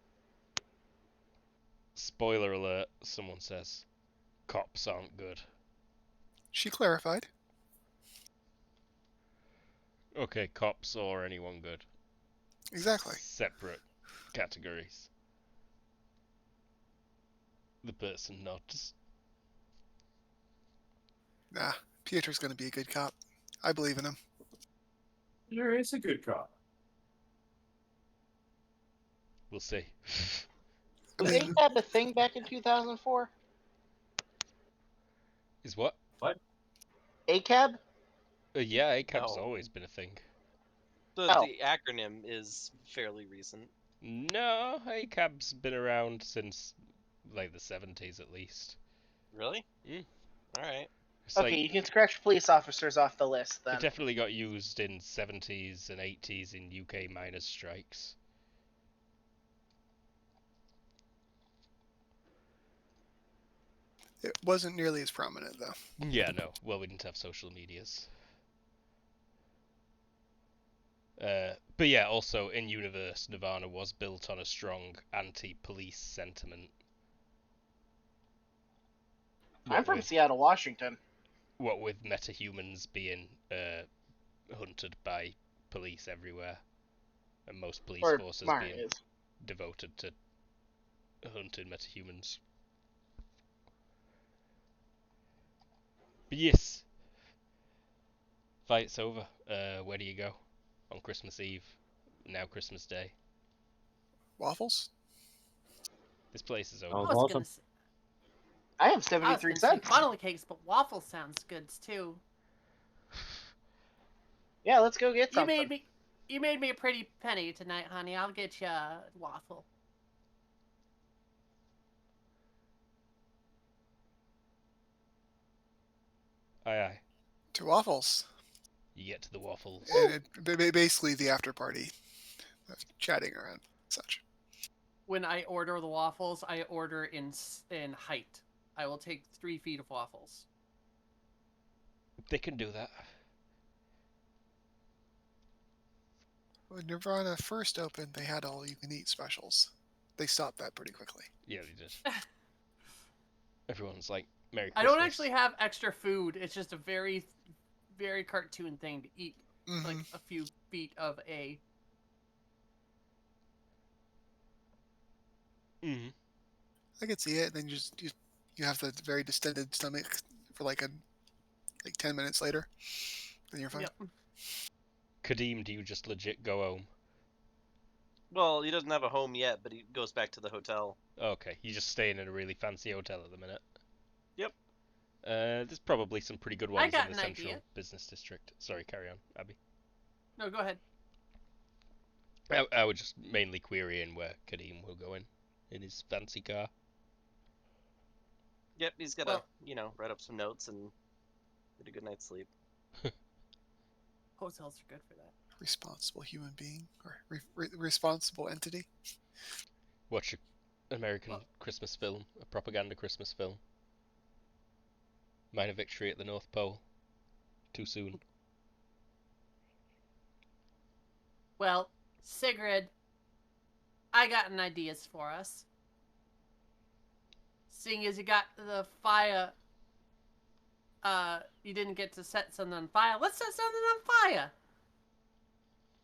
Spoiler alert, someone says. Cops aren't good. She clarified. Okay, cops or anyone good. Exactly. Separate categories. The person nods. Nah, Pietro's gonna be a good cop. I believe in him. There is a good cop. We'll see. Was ACAB a thing back in 2004? Is what? What? ACAB? Yeah, ACAB's No. always been a thing. The acronym is fairly recent. No, ACAB's been around since like the 70s at least. Really? Mm. Alright. It's Okay, like, you can scratch police officers off the list it then. definitely got used in 70s and 80s in UK miners' strikes. It wasn't nearly as prominent though. Yeah, no. Well, we didn't have social medias. But yeah, also in universe, Nirvana was built on a strong anti-police sentiment. I'm from Seattle, Washington. What with metahumans being hunted by police everywhere, and most police Or forces Mars being is. devoted to hunting metahumans. But yes, fight's over. Where do you go on Christmas Eve? Now Christmas Day. Waffles? This place is I open. Oh, was awesome. gonna say, I have I was 73 gonna say cents. funnel cakes, but waffle sounds good too. Yeah, let's go get You something. made me a pretty penny tonight, honey. I'll get you a waffle. Aye, aye. 2 waffles. You get to the waffles. And basically the after party. Chatting around such. When I order the waffles, I order in height. I will take 3 feet of waffles. They can do that. When Nirvana first opened, they had all you can eat specials. They stopped that pretty quickly. Yeah, they did. Everyone's like, Merry I Christmas. don't actually have extra food. It's just a very, very cartoon thing to eat. Mm-hmm. Like a few feet of a. Mm-hmm. I could see it. Then you have the very distended stomach for like 10 minutes later. Then you're fine. Yep. Kadeem, do you just legit go home? Well, he doesn't have a home yet, but he goes back to the hotel. Okay, you're just staying in a really fancy hotel at the minute. Yep. There's probably some pretty good I ones got in the an central idea. business district. Sorry, carry on, Abby. No, go ahead. I would just mainly querying where Kadeem will go in his fancy car. Yep, he's gotta, write up some notes and get a good night's sleep. Hotels are good for that. Responsible human being or responsible entity. Watch an American Christmas film, a propaganda Christmas film. Minor victory at the North Pole. Too soon. Well, Sigrid, I got an ideas for us. Seeing as you got the fire, you didn't get to set something on fire. Let's set something on fire.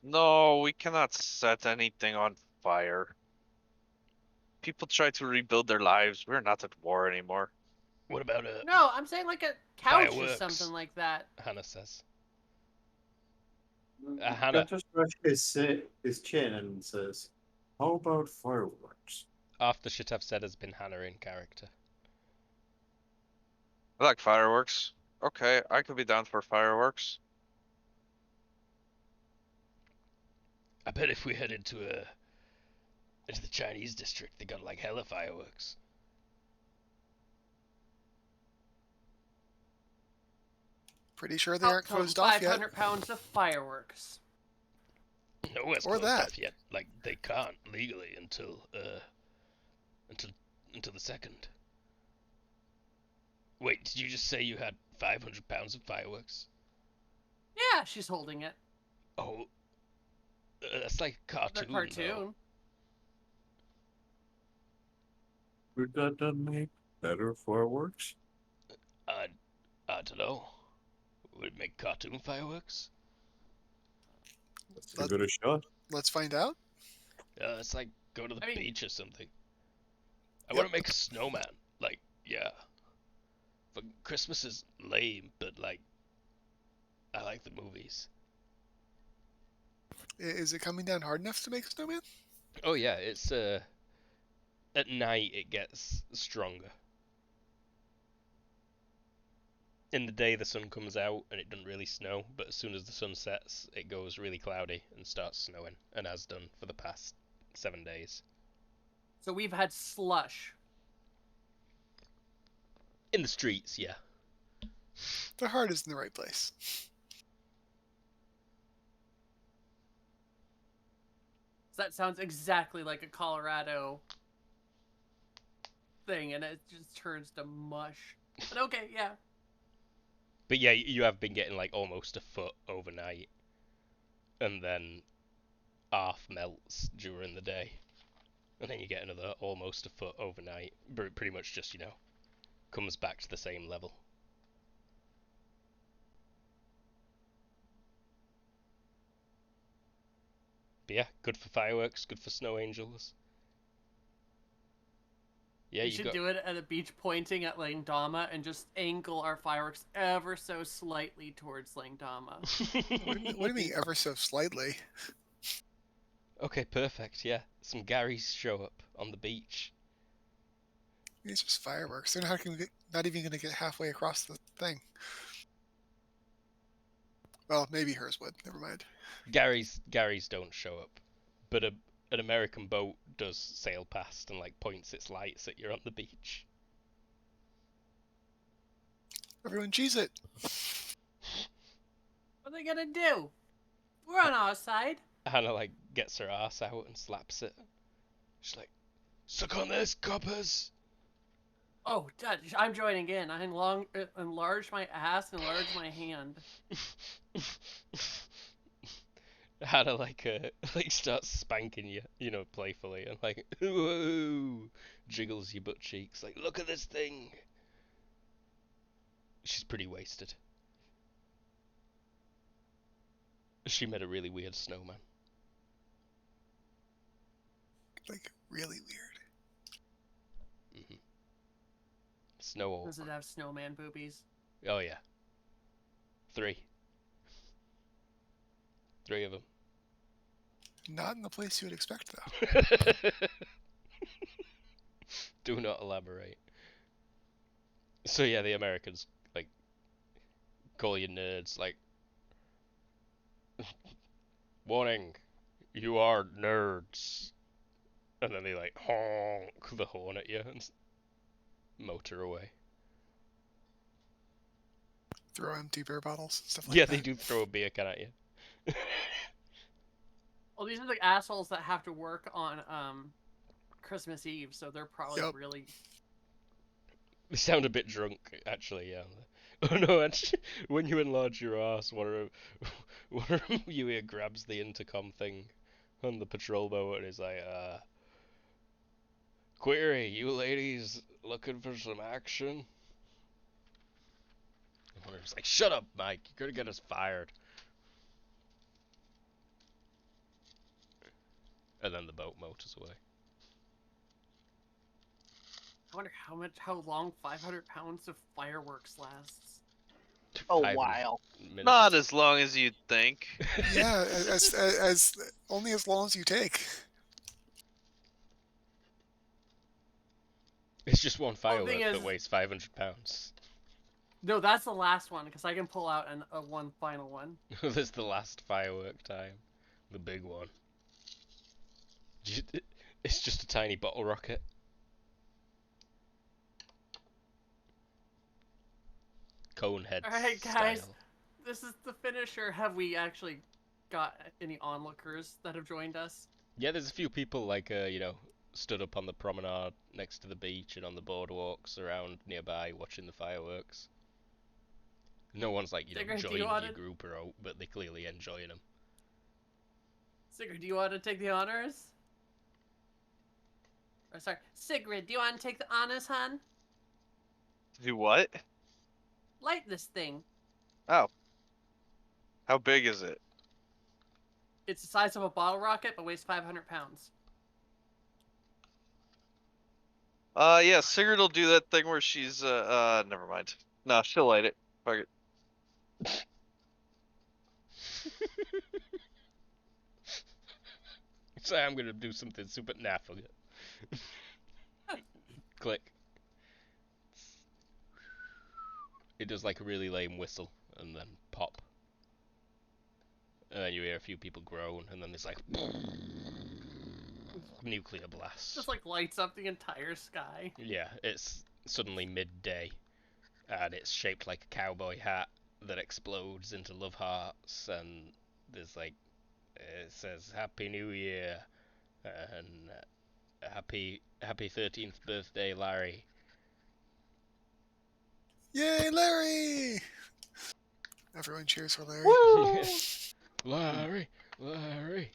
No, we cannot set anything on fire. People try to rebuild their lives. We're not at war anymore. What about No, I'm saying like a couch Fireworks. or something like that. Hannah says. Hannah. Gunter scratches his chin and says, "How about fireworks?" After shit I've said has been Hannah in character. I like fireworks. Okay, I could be down for fireworks. I bet if we head into the Chinese district, they got like hella fireworks. Pretty sure they aren't closed off yet. 500 pounds of fireworks. Nowhere's Or closed that. off yet. Like they can't legally until the 2nd. Wait, did you just say you had 500 pounds of fireworks? Yeah, she's holding it. Oh, that's like a The cartoon, though. cartoon. Would that make better fireworks? I don't know. Would it make cartoon fireworks? Let's give it a shot. Let's find out. It's like go to the I mean- beach or something. I Yep. want to make a snowman. Like, yeah. But Christmas is lame, but like, I like the movies. Is it coming down hard enough to make a snowman? Oh yeah, it's at night it gets stronger. In the day the sun comes out and it doesn't really snow, but as soon as the sun sets, it goes really cloudy and starts snowing, and has done for the past 7 days. So we've had slush. In the streets, yeah. The heart is in the right place. That sounds exactly like a Colorado thing, and it just turns to mush. But okay, yeah. But yeah, you have been getting like almost a foot overnight, and then half melts during the day, and then you get another almost a foot overnight. Pretty much just, comes back to the same level. But yeah, good for fireworks, good for snow angels. Yeah, We should do it at a beach pointing at Langdama and just angle our fireworks ever so slightly towards Langdama. What do you mean ever so slightly? Okay, perfect, yeah. Some Garys show up on the beach. It's just fireworks. They're not even going to get halfway across the thing. Well, maybe hers would. Never mind. Garys don't show up, but an American boat does sail past and like points its lights at you on the beach. Everyone cheese it. What are they gonna do? We're on our side. Hannah like gets her ass out and slaps it. She's like, "Suck on this, coppers!" Oh, Dutch, I'm joining in. I enlarge my ass and enlarge my hand. Hannah like starts spanking you, playfully, and like, whoa, jiggles your butt cheeks, like, look at this thing. She's pretty wasted. She made a really weird snowman. Like, really weird. Snow. Does it have snowman boobies? Oh yeah. 3 of them. Not in the place you would expect, though. Do not elaborate. So yeah, the Americans like call you nerds, like, warning, you are nerds, and then they like honk the horn at you and motor away. Throw empty beer bottles, stuff like Yeah, that. they do throw a beer can at you. Well, these are the assholes that have to work on Christmas Eve, so they're probably Yep. really. They sound a bit drunk, actually. Yeah. Oh no! Actually, when you enlarge your ass, one of you here grabs the intercom thing on the patrol boat and is like, "Query, you ladies looking for some action?" And one of them's like, "Shut up, Mike! You're gonna get us fired." And then the boat motors away. I wonder how long 500 pounds of fireworks lasts. A 5 while. minutes. Not as long as you'd think. Yeah, as only as long as you take. It's just one Well, the firework thing that is- weighs 500 pounds. No, that's the last one because I can pull out a one final one. There's the last firework time, the big one. It's just a tiny bottle rocket. Conehead All right, guys. style. This is the finisher. Have we actually got any onlookers that have joined us? Yeah, there's a few people like stood up on the promenade next to the beach and on the boardwalks around nearby watching the fireworks. No one's like They're gonna do joining on your it? group or out, but they're clearly enjoying them. Sigrid, do you want to take the honors? Or sorry, Sigrid, do you want to take the honors, hon? Do what? Light this thing. Oh. How big is it? It's the size of a bottle rocket, but weighs 500 pounds. Yeah, Sigurd will do that thing where she's, never mind. No, she'll light it. Fuck it. Say I'm gonna do something super naff. Click. It does like a really lame whistle and then pop. And then you hear a few people groan, and then there's like nuclear blasts. Just like lights up the entire sky. Yeah, it's suddenly midday, and it's shaped like a cowboy hat that explodes into love hearts, and there's like, it says Happy New Year, and happy 13th birthday, Larry. Yay, Larry! Everyone cheers for Larry. Woo! Larry.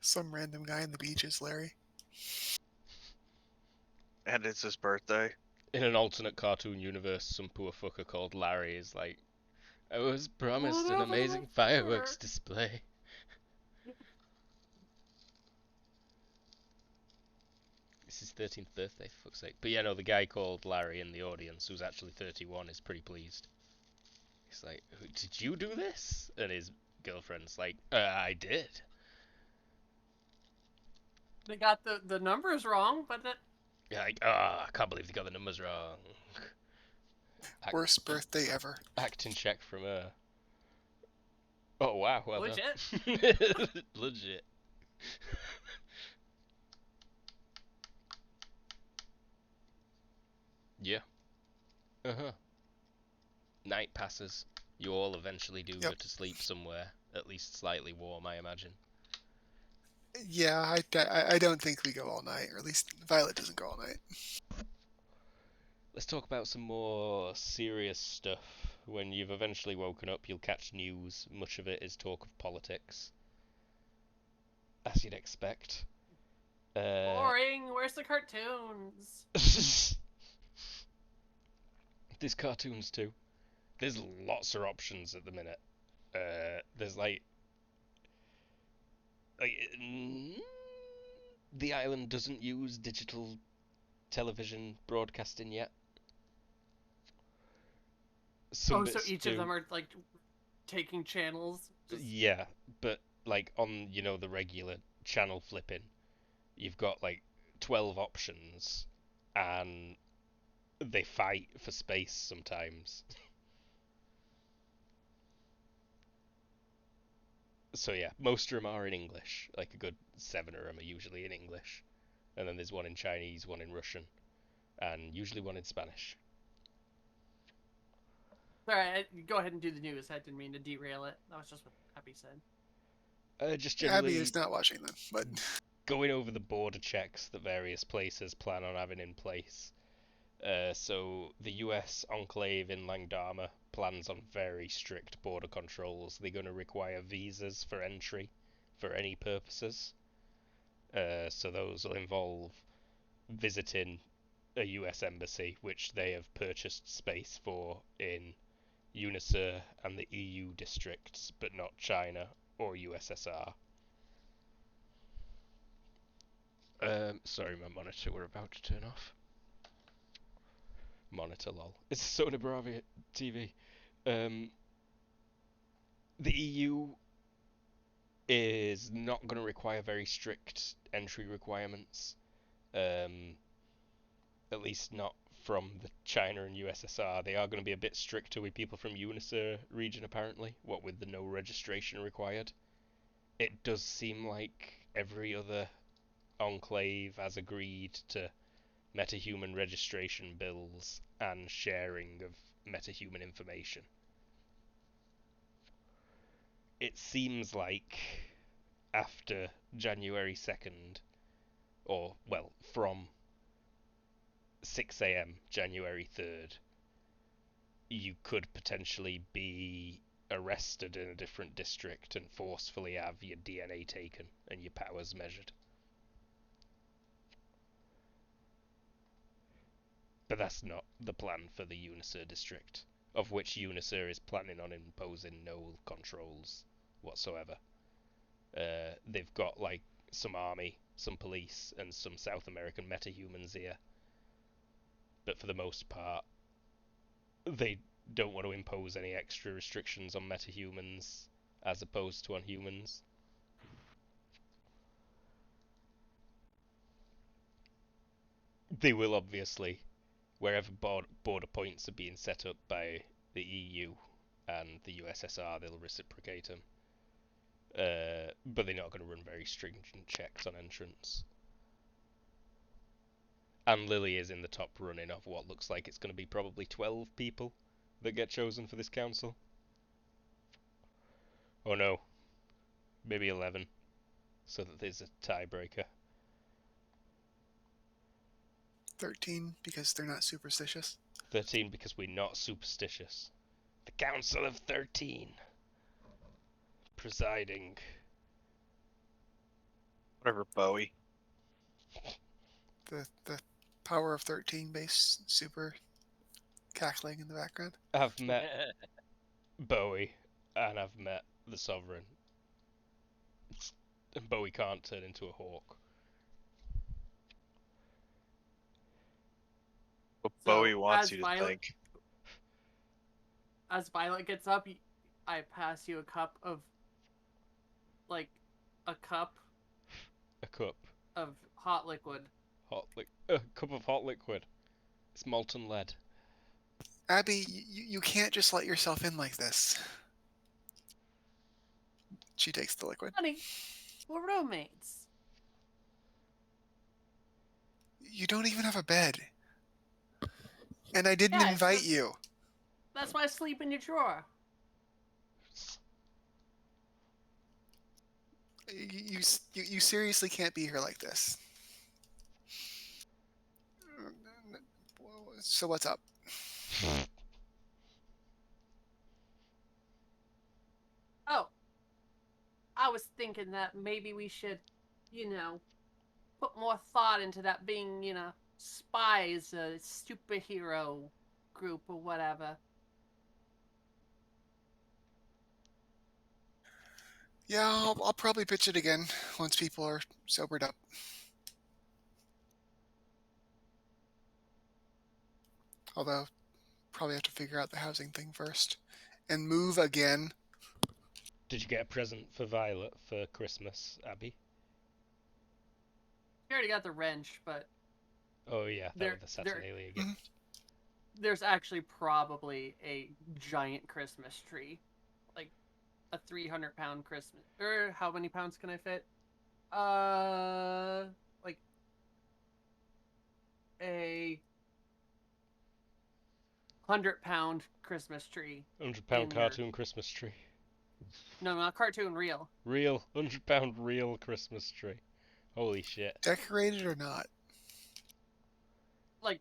Some random guy on the beach is Larry. And it's his birthday. In an alternate cartoon universe, some poor fucker called Larry is like, I was promised an amazing fireworks display. It's his 13th birthday, for fuck's sake. But yeah, no, the guy called Larry in the audience, who's actually 31, is pretty pleased. He's like, did you do this? And his girlfriend's like, I did. They got the numbers wrong, but that... You're like, I can't believe they got the numbers wrong. Worst birthday ever. Acting check from her. Oh, wow. Well Legit. done. Legit. Yeah. Uh-huh. Night passes. You all eventually do go to sleep somewhere, at least slightly warm, I imagine. Yeah, I don't think we go all night, or at least Violet doesn't go all night. Let's talk about some more serious stuff. When you've eventually woken up, you'll catch news. Much of it is talk of politics, as you'd expect. Boring. Where's the cartoons? There's cartoons too. There's lots of options at the minute. There's like the island doesn't use digital television broadcasting yet. Some so bits each do. of them are like taking channels. Yeah, but like on the regular channel flipping, you've got like 12 options, and they fight for space sometimes. So yeah, most of them are in English. Like a good 7 of them are usually in English, and then there's one in Chinese, one in Russian, and usually one in Spanish. Sorry, go ahead and do the news. I didn't mean to derail it. That was just what Abby said. Just generally Abby is not watching them, but going over the border checks that various places plan on having in place. So the US enclave in Langdama plans on very strict border controls. They're going to require visas for entry for any purposes. So those will involve visiting a US embassy, which they have purchased space for in UNICEF and the EU districts, but not China or USSR. Sorry, my monitor, we're about to turn off. Monitor, lol. It's Soda Bravo TV. The EU is not going to require very strict entry requirements. At least not from the China and USSR. They are going to be a bit stricter with people from UNICEF region, apparently, what with the no registration required. It does seem like every other enclave has agreed to metahuman registration bills and sharing of metahuman information. It seems like after January 2nd, or, well, from 6 AM January 3rd, you could potentially be arrested in a different district and forcefully have your DNA taken and your powers measured. But that's not the plan for the Unisur district, of which Unisur is planning on imposing no controls whatsoever. They've got like some army, some police, and some South American metahumans here. But for the most part, they don't want to impose any extra restrictions on metahumans as opposed to on humans. They will obviously, wherever border points are being set up by the EU and the USSR, they'll reciprocate them. But they're not going to run very stringent checks on entrance. And Lily is in the top running of what looks like it's going to be probably 12 people that get chosen for this council. Oh no, maybe 11, so that there's a tiebreaker. 13 because they're not superstitious. 13 because we're not superstitious. The Council of 13. Presiding. Whatever, Bowie. The power of 13 base super cackling in the background. I've met Bowie and I've met the Sovereign. And Bowie can't turn into a hawk. What So, Bowie wants as you to Violet- think. As Violet gets up, I pass you a cup of, like, a cup A cup. of hot liquid. A cup of hot liquid. It's molten lead. Abby, you can't just let yourself in like this. She takes the liquid. Honey, we're roommates. You don't even have a bed. And I didn't Yeah, invite you. That's why I sleep in your drawer. You seriously can't be here like this. So what's up? Oh, I was thinking that maybe we should, put more thought into that being, spies, a superhero group or whatever. Yeah, I'll probably pitch it again once people are sobered up. Although, probably have to figure out the housing thing first. And move again. Did you get a present for Violet for Christmas, Abby? We already got the wrench, but Oh yeah, that was the Saturnalia gift. there's actually probably a giant Christmas tree. Like a 300-pound Christmas. Or how many pounds can I fit? Like a 100-pound Christmas tree. 100-pound in cartoon Christmas tree. No, not cartoon, real. Real 100-pound real Christmas tree. Holy shit. Decorated or not? Like,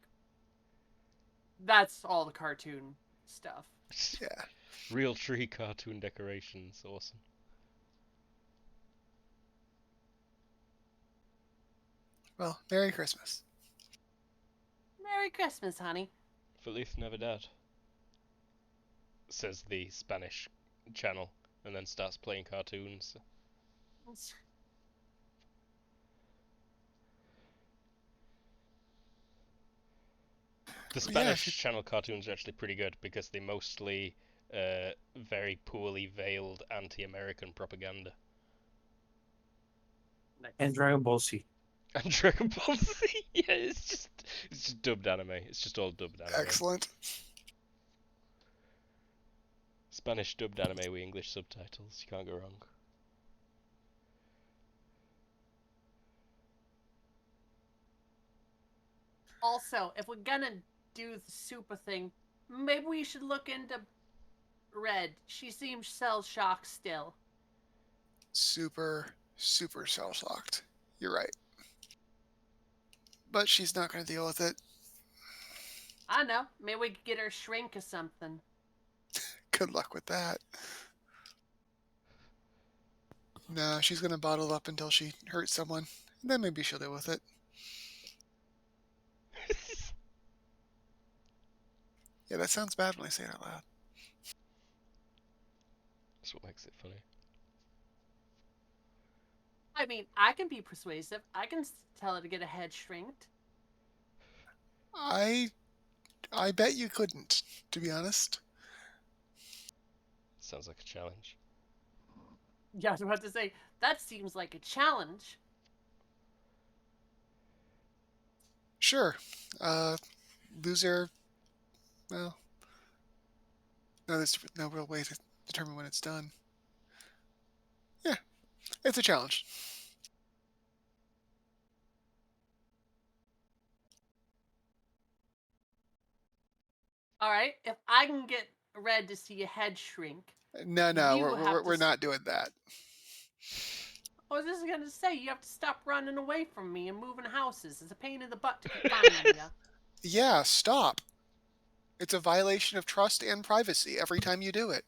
that's all the cartoon stuff. Yeah. Real tree cartoon decorations. Awesome. Well, Merry Christmas. Merry Christmas, honey. Feliz Navidad, says the Spanish channel, and then starts playing cartoons. The Spanish channel cartoons are actually pretty good because they mostly very poorly veiled anti-American propaganda. Nice. And Dragon Ball Z. And Dragon Ball Z, yeah, it's just dubbed anime. It's just all dubbed anime. Excellent. Spanish dubbed anime with English subtitles. You can't go wrong. Also, if we're gonna do the super thing, maybe we should look into Red. She seems shell-shocked still. Super shell-shocked. You're right. But she's not going to deal with it. I know. Maybe we could get her a shrink or something. Good luck with that. No, she's gonna bottle up until she hurts someone, and then maybe she'll deal with it. Yeah, that sounds bad when I say it out loud. That's what makes it funny. I mean, I can be persuasive. I can tell her to get a head shrinked. I bet you couldn't, to be honest. Sounds like a challenge. Yeah, I was about to say, that seems like a challenge. Sure. Loser. Well, no, there's no real way to determine when it's done. Yeah, it's a challenge. All right, if I can get Red to see a head shrink. No, You have we're to not doing that. I was just gonna say, you have to stop running away from me and moving houses. It's a pain in the butt to keep finding you. Yeah, stop. It's a violation of trust and privacy every time you do it.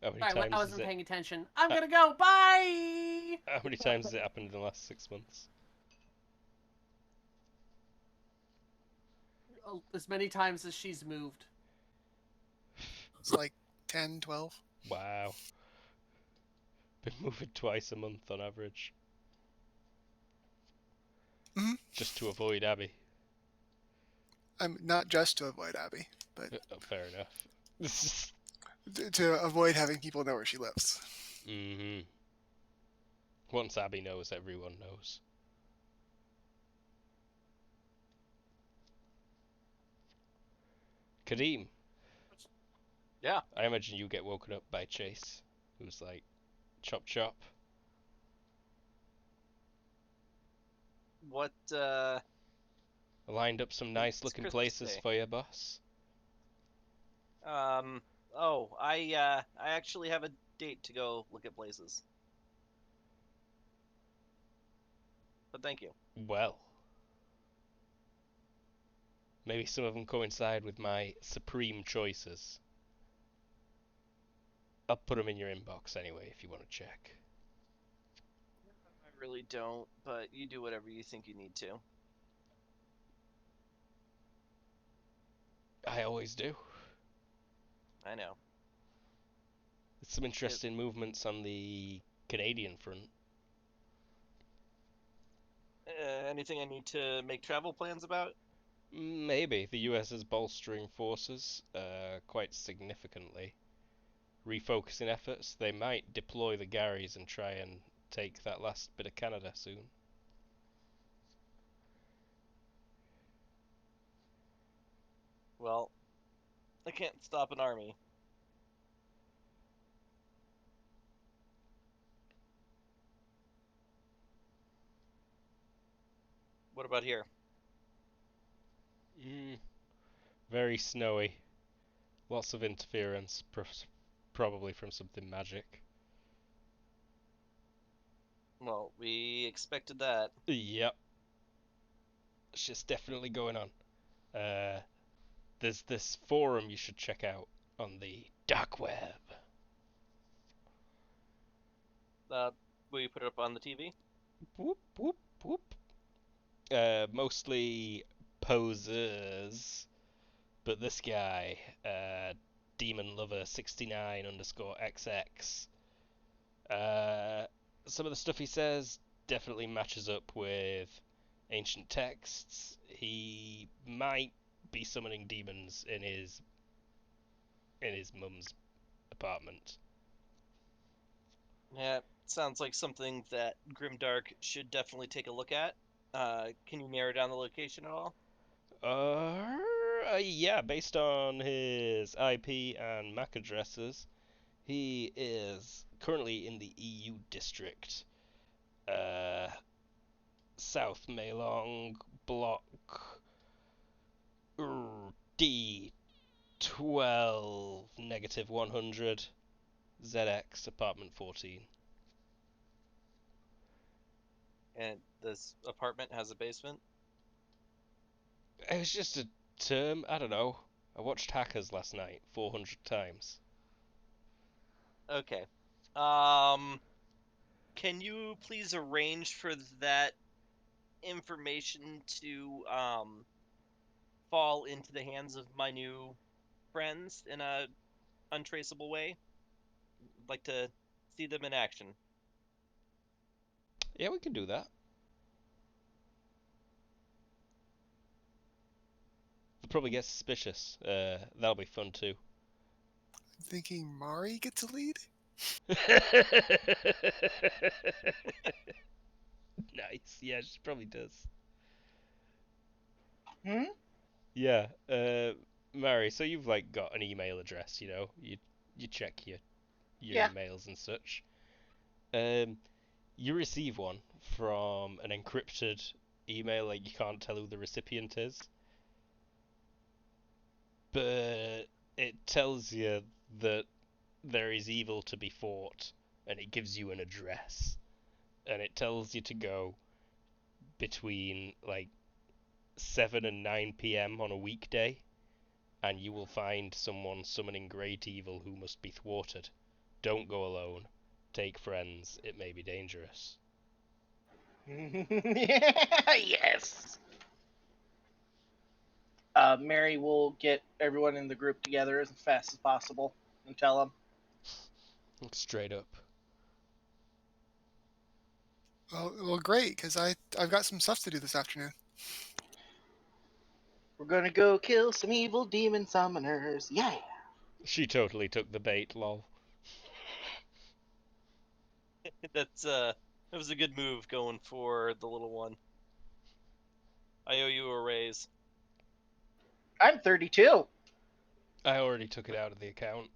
How many Sorry, times I is wasn't it? paying attention. I'm gonna go. Bye. How many times has it happened in the last 6 months? As many times as she's moved. It's like 10, 12. Wow. Been moving twice a month on average. Mhm. Just to avoid Abby. I'm not just to avoid Abby, but Fair enough. to avoid having people know where she lives. Mm-hmm. Once Abby knows, everyone knows. Kadeem. Yeah. I imagine you get woken up by Chase, who's like, chop chop. What? I lined up some nice It's looking Christmas places Day. for you, boss. Oh, I actually have a date to go look at places. But thank you. Well. Maybe some of them coincide with my supreme choices. I'll put them in your inbox anyway if you want to check. I really don't, but you do whatever you think you need to. I always do. I know. There's some interesting movements on the Canadian front. Anything I need to make travel plans about? Maybe. The US is bolstering forces quite significantly. Refocusing efforts. They might deploy the Garys and try and take that last bit of Canada soon. Well, I can't stop an army. What about here? Very snowy. Lots of interference, probably from something magic. Well, we expected that. Yep. Shit's definitely going on. There's this forum you should check out on the dark web. Will you put it up on the TV? Whoop, whoop, whoop. Mostly posers, but this guy, Demon Lover 69 underscore XX, some of the stuff he says definitely matches up with ancient texts. He might be summoning demons in his mum's apartment. Yeah, sounds like something that Grimdark should definitely take a look at. Can you narrow down the location at all? Yeah, based on his IP and MAC addresses, he is currently in the EU district. South Maylong Block D12 negative 100 ZX apartment 14. And this apartment has a basement? It was just a I don't know. I watched Hackers last night 400 times. Okay. Can you please arrange for that information to fall into the hands of my new friends in a untraceable way? I'd like to see them in action. Yeah, we can do that. They'll probably get suspicious. That'll be fun too. I'm thinking Mari gets a lead. Nice. Yeah, she probably does. Hmm? Yeah. Mary, so you've like got an email address, you know? You check your Yeah. emails and such. You receive one from an encrypted email, like you can't tell who the recipient is. But it tells you that there is evil to be fought, and it gives you an address. And it tells you to go between like 7 and 9 p.m. on a weekday, and you will find someone summoning great evil who must be thwarted. Don't go alone. Take friends. It may be dangerous. Yes. Mary will get everyone in the group together as fast as possible and tell them. Straight up. Well, great, because I've got some stuff to do this afternoon. We're gonna go kill some evil demon summoners. Yeah. She totally took the bait, lol. That was a good move going for the little one. I owe you a raise. I'm 32. I already took it out of the account.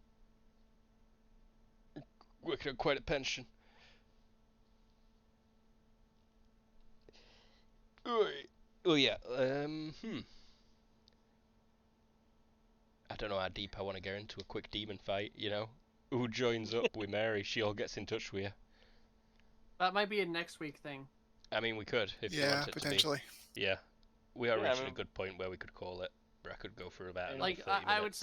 Working on quite a pension. Oh yeah. I don't know how deep I want to go into a quick demon fight. You know, who joins up with Mary? She all gets in touch with you. That might be a next week thing. I mean, we could if you Yeah, want it potentially. to be. Yeah, we are Yeah, I reaching mean- a good point where we could call it. Where I could go for about another Like 30 minutes.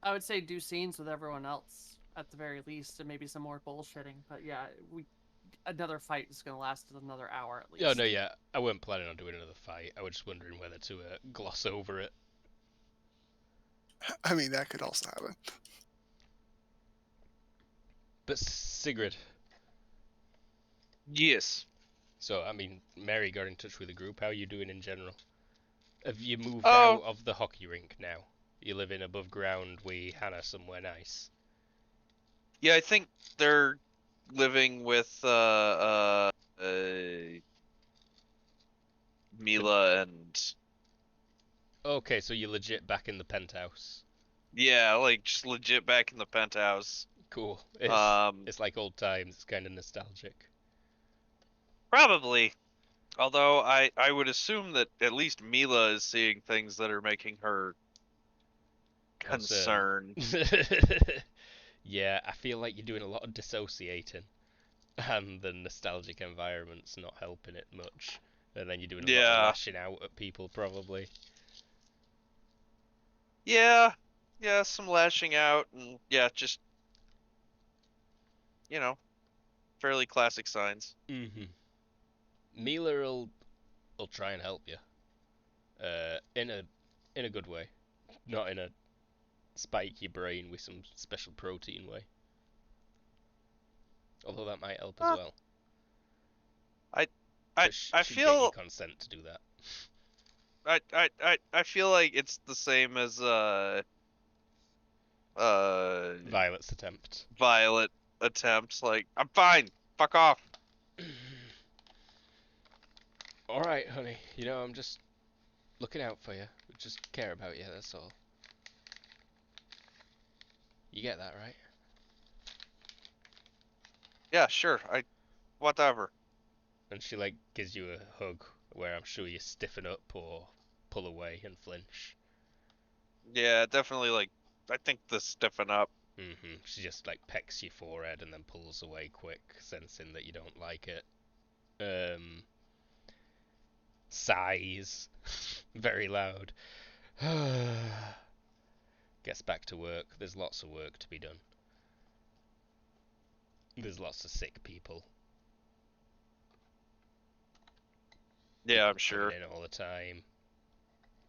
I would say do scenes with everyone else at the very least, and maybe some more bullshitting. But yeah, another fight is gonna last another hour at least. Oh no, yeah, I weren't planning on doing another fight. I was just wondering whether to gloss over it. I mean, that could also happen. But Sigrid. Yes. So I mean, Mary got in touch with the group. How are you doing in general? Have you moved Oh. out of the hockey rink now? You living above ground with Hannah somewhere nice? Yeah, I think they're living with Mila and Okay, so you're legit back in the penthouse. yeah, like just legit back in the penthouse. Cool. It's like old times. It's kind of nostalgic. Probably. Although I would assume that at least Mila is seeing things that are making her concerned. Yeah, I feel like you're doing a lot of dissociating, and the nostalgic environment's not helping it much. And then you're doing a lot of Yeah. lashing out at people, probably. Yeah, some lashing out and yeah, just fairly classic signs. Mm-hmm. Mila will try and help you. In a good way, not in a spike your brain with some special protein way. Although that might help as well. I She'd get feel your consent to do that. I feel like it's the same as Violet's attempt. Violet attempts. Like, I'm fine. Fuck off. All right, honey. You know, I'm just looking out for you. Just care about you. That's all. You get that, right? Yeah, sure. Whatever. And she like gives you a hug where I'm sure you stiffen up or pull away and flinch. Yeah, definitely. Like, I think the stiffen up. She just like pecks your forehead and then pulls away quick, sensing that you don't like it. Sighs very loud. Gets back to work. There's lots of work to be done. There's lots of sick people. Yeah, I'm sure. Coming in all the time.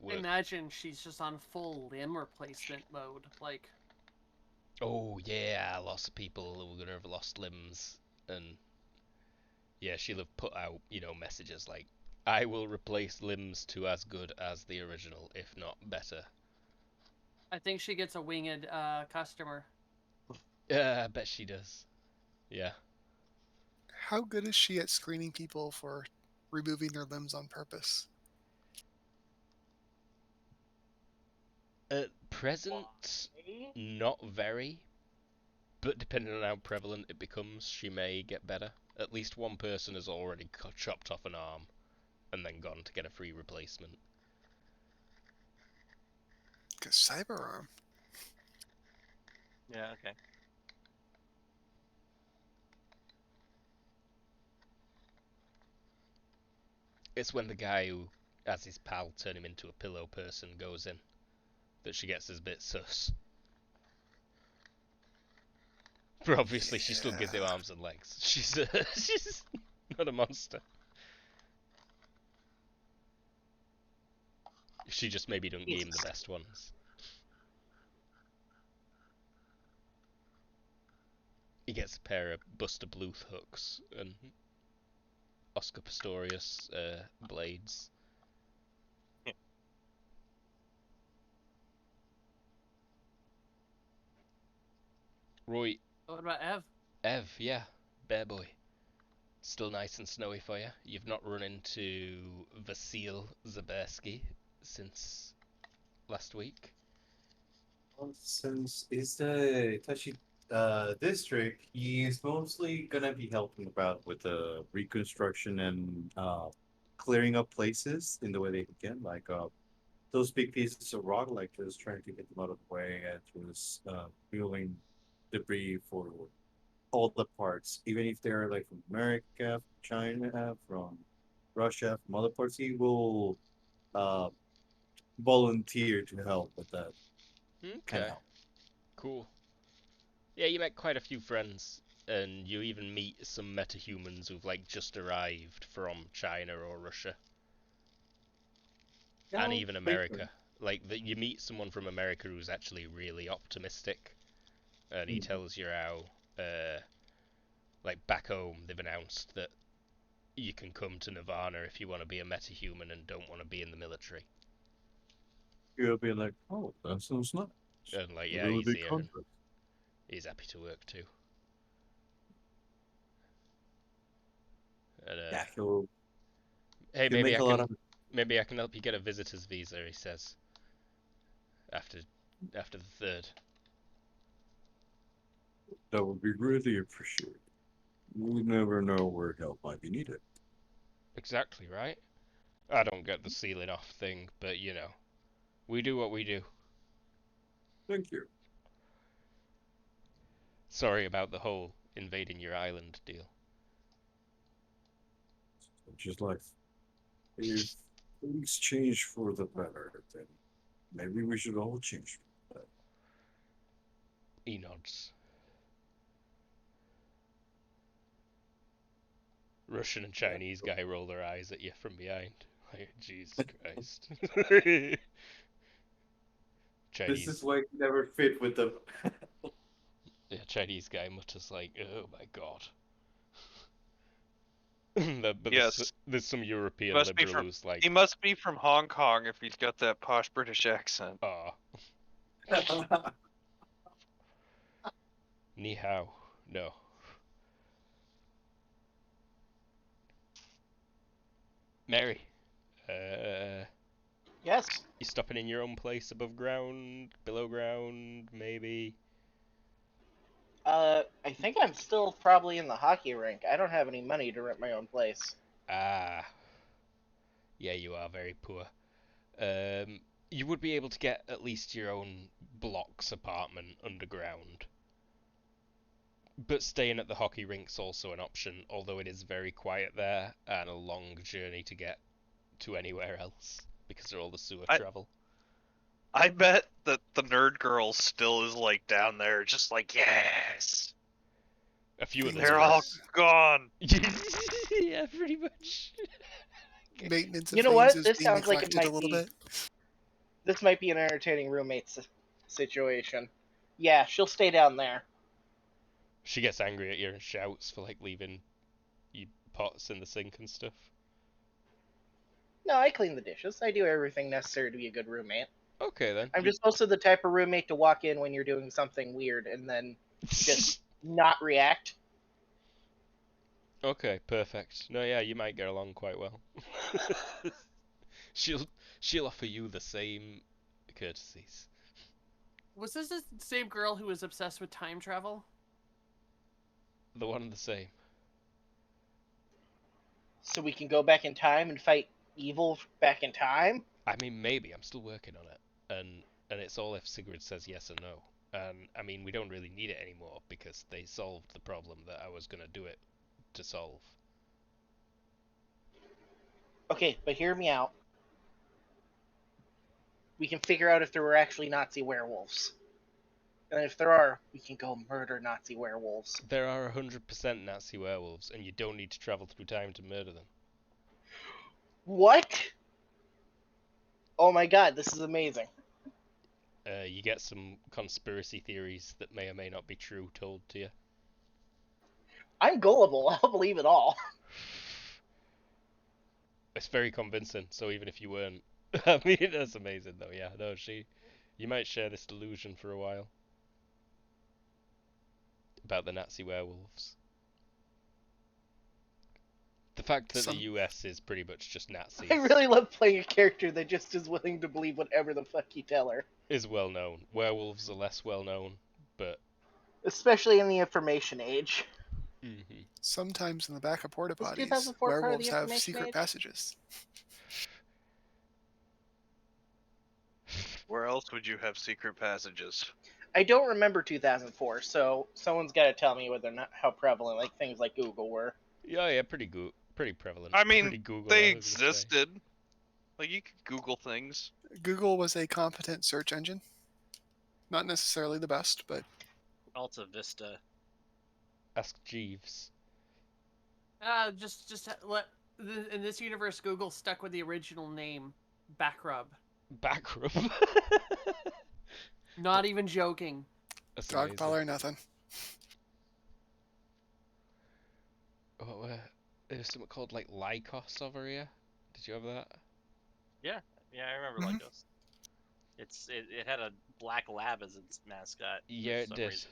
I imagine she's just on full limb replacement mode. Like, oh yeah, lots of people who are gonna have lost limbs, and yeah, she'll have put out, messages like, "I will replace limbs to as good as the original, if not better." I think she gets a winged customer. Yeah, I bet she does. Yeah. How good is she at screening people for removing their limbs on purpose? At present, not very, but depending on how prevalent it becomes, she may get better. At least one person has already chopped off an arm and then gone to get a free replacement. Because Cyberarm. Yeah, okay. It's when the guy who has his pal turn him into a pillow person goes in that she gets a bit sus. For obviously, she still gives him arms and legs. She's not a monster. She just maybe don't give him the best ones. He gets a pair of Buster Bluth hooks and Oscar Pistorius blades. Right. What about Ev? Ev, yeah. Bear boy. Still nice and snowy for you. You've not run into Vasil Zabersky since last week. Since it's the Itachi district, he's mostly gonna be helping about with the reconstruction and clearing up places in the way they can, like those big pieces of rock, like just trying to get them out of the way and just wheeling debris for all the parts, even if they're like from America, from China, from Russia, from other parts. He will uh, volunteer to help with that kind of Okay. help. Cool. Yeah, you met quite a few friends, and you even meet some metahumans who've like just arrived from China or Russia, and even America. Like you meet someone from America who's actually really optimistic, and he tells you how, like back home, they've announced that you can come to Nirvana if you want to be a metahuman and don't want to be in the military. You'll be like, oh, that sounds nice. And like, A yeah, really he's big here and contract. he's happy to work too. And, Yeah, he'll hey, he'll make a lot of. maybe I can help you get a visitor's visa. He says. After the third. That would be really appreciated. We never know where help might be needed. Exactly right. I don't get the sealing off thing, but we do what we do. Thank you. Sorry about the whole invading your island deal. Just like if things change for the better, then maybe we should all change for the better. He nods. Russian and Chinese guy roll their eyes at you from behind. Like, Jesus Christ. Chinese. This is why you never fit with them. Yeah, Chinese guy mutters like, "Oh my God." But Yes. there's some European Must be liberal who's like, He must be from Hong Kong if he's got that posh British accent. "Ah, ni hao, no." Mary, Yes. you stopping in your own place above ground, below ground, maybe? I think I'm still probably in the hockey rink. I don't have any money to rent my own place. Ah, yeah, you are very poor. You would be able to get at least your own blocks apartment underground. But staying at the hockey rink's also an option, although it is very quiet there and a long journey to get to anywhere else because of all the sewer travel. I bet that the nerd girl still is like down there, just like, yes, A few of Things them. they're are- all gone. Yeah, pretty much. Maintenance of You know things what? is This being sounds like it neglected a might little be. bit. This might be an entertaining roommate situation. Yeah, she'll stay down there. She gets angry at you and shouts for like leaving you pots in the sink and stuff. No, I clean the dishes. I do everything necessary to be a good roommate. Okay then. I'm just also the type of roommate to walk in when you're doing something weird and then just not react. Okay, perfect. No, yeah, you might get along quite well. she'll offer you the same courtesies. Was this the same girl who was obsessed with time travel? The one and the same. So we can go back in time and fight evil back in time? I mean, maybe. I'm still working on it, and it's all if Sigrid says yes or no. And I mean, we don't really need it anymore because they solved the problem that I was gonna do it to solve. Okay, but hear me out. We can figure out if there were actually Nazi werewolves. And if there are, we can go murder Nazi werewolves. There are 100% Nazi werewolves, and you don't need to travel through time to murder them. What? Oh my god, this is amazing. You get some conspiracy theories that may or may not be true told to you. I'm gullible. I'll believe it all. It's very convincing, so even if you weren't... I mean, that's amazing though, yeah. No, you might share this delusion for a while. About the Nazi werewolves. The fact that the US is pretty much just Nazis I really love playing a character that just is willing to believe whatever the fuck you tell her. is well known. Werewolves are less well known, but... Especially in the information age. Mm-hmm. Sometimes in the back of porta Was potties, 2004 part of werewolves the have information secret age? passages. Where else would you have secret passages? I don't remember 2004, so someone's got to tell me whether or not how prevalent like things like Google were. Yeah, pretty prevalent. I mean, pretty Google, they I was gonna say. existed. Like, you could Google things. Google was a competent search engine. Not necessarily the best, but Alta Vista. Ask Jeeves. Just let in this universe, Google stuck with the original name, Backrub. Backrub. Not even joking. That's dog amazing. collar, nothing. Oh, there's something called like Lycos over here. Did you have that? Yeah, I remember Mhm. Lycos. It had a black lab as its mascot. Yeah, for it some did. reason.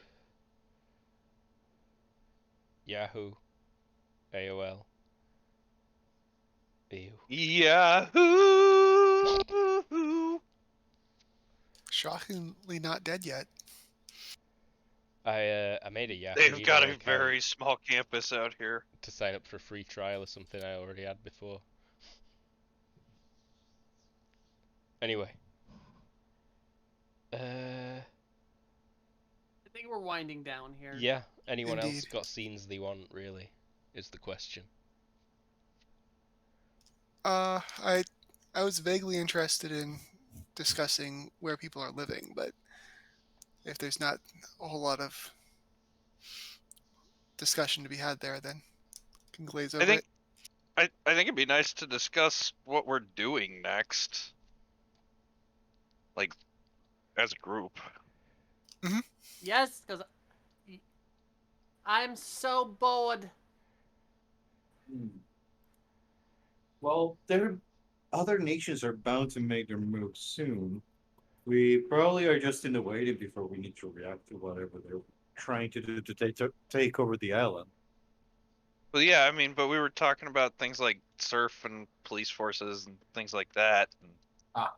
Yahoo. AOL. Ew. Yahoo! Shockingly not dead yet. I made a Yahoo They've got a email account very small campus out here. to sign up for a free trial or something I already had before. Anyway. I think we're winding down here. Yeah. Anyone else Indeed. got scenes they want, really, is the question. I was vaguely interested in discussing where people are living, but if there's not a whole lot of discussion to be had there, then can glaze over it. I think it'd be nice to discuss what we're doing next. Like, as a group. Yes, because I'm so bored. Well, other nations are bound to make their move soon. We probably are just in the waiting before we need to react to whatever they're trying to do to take over the island. Well, yeah, I mean, but we were talking about things like surf and police forces and things like that. I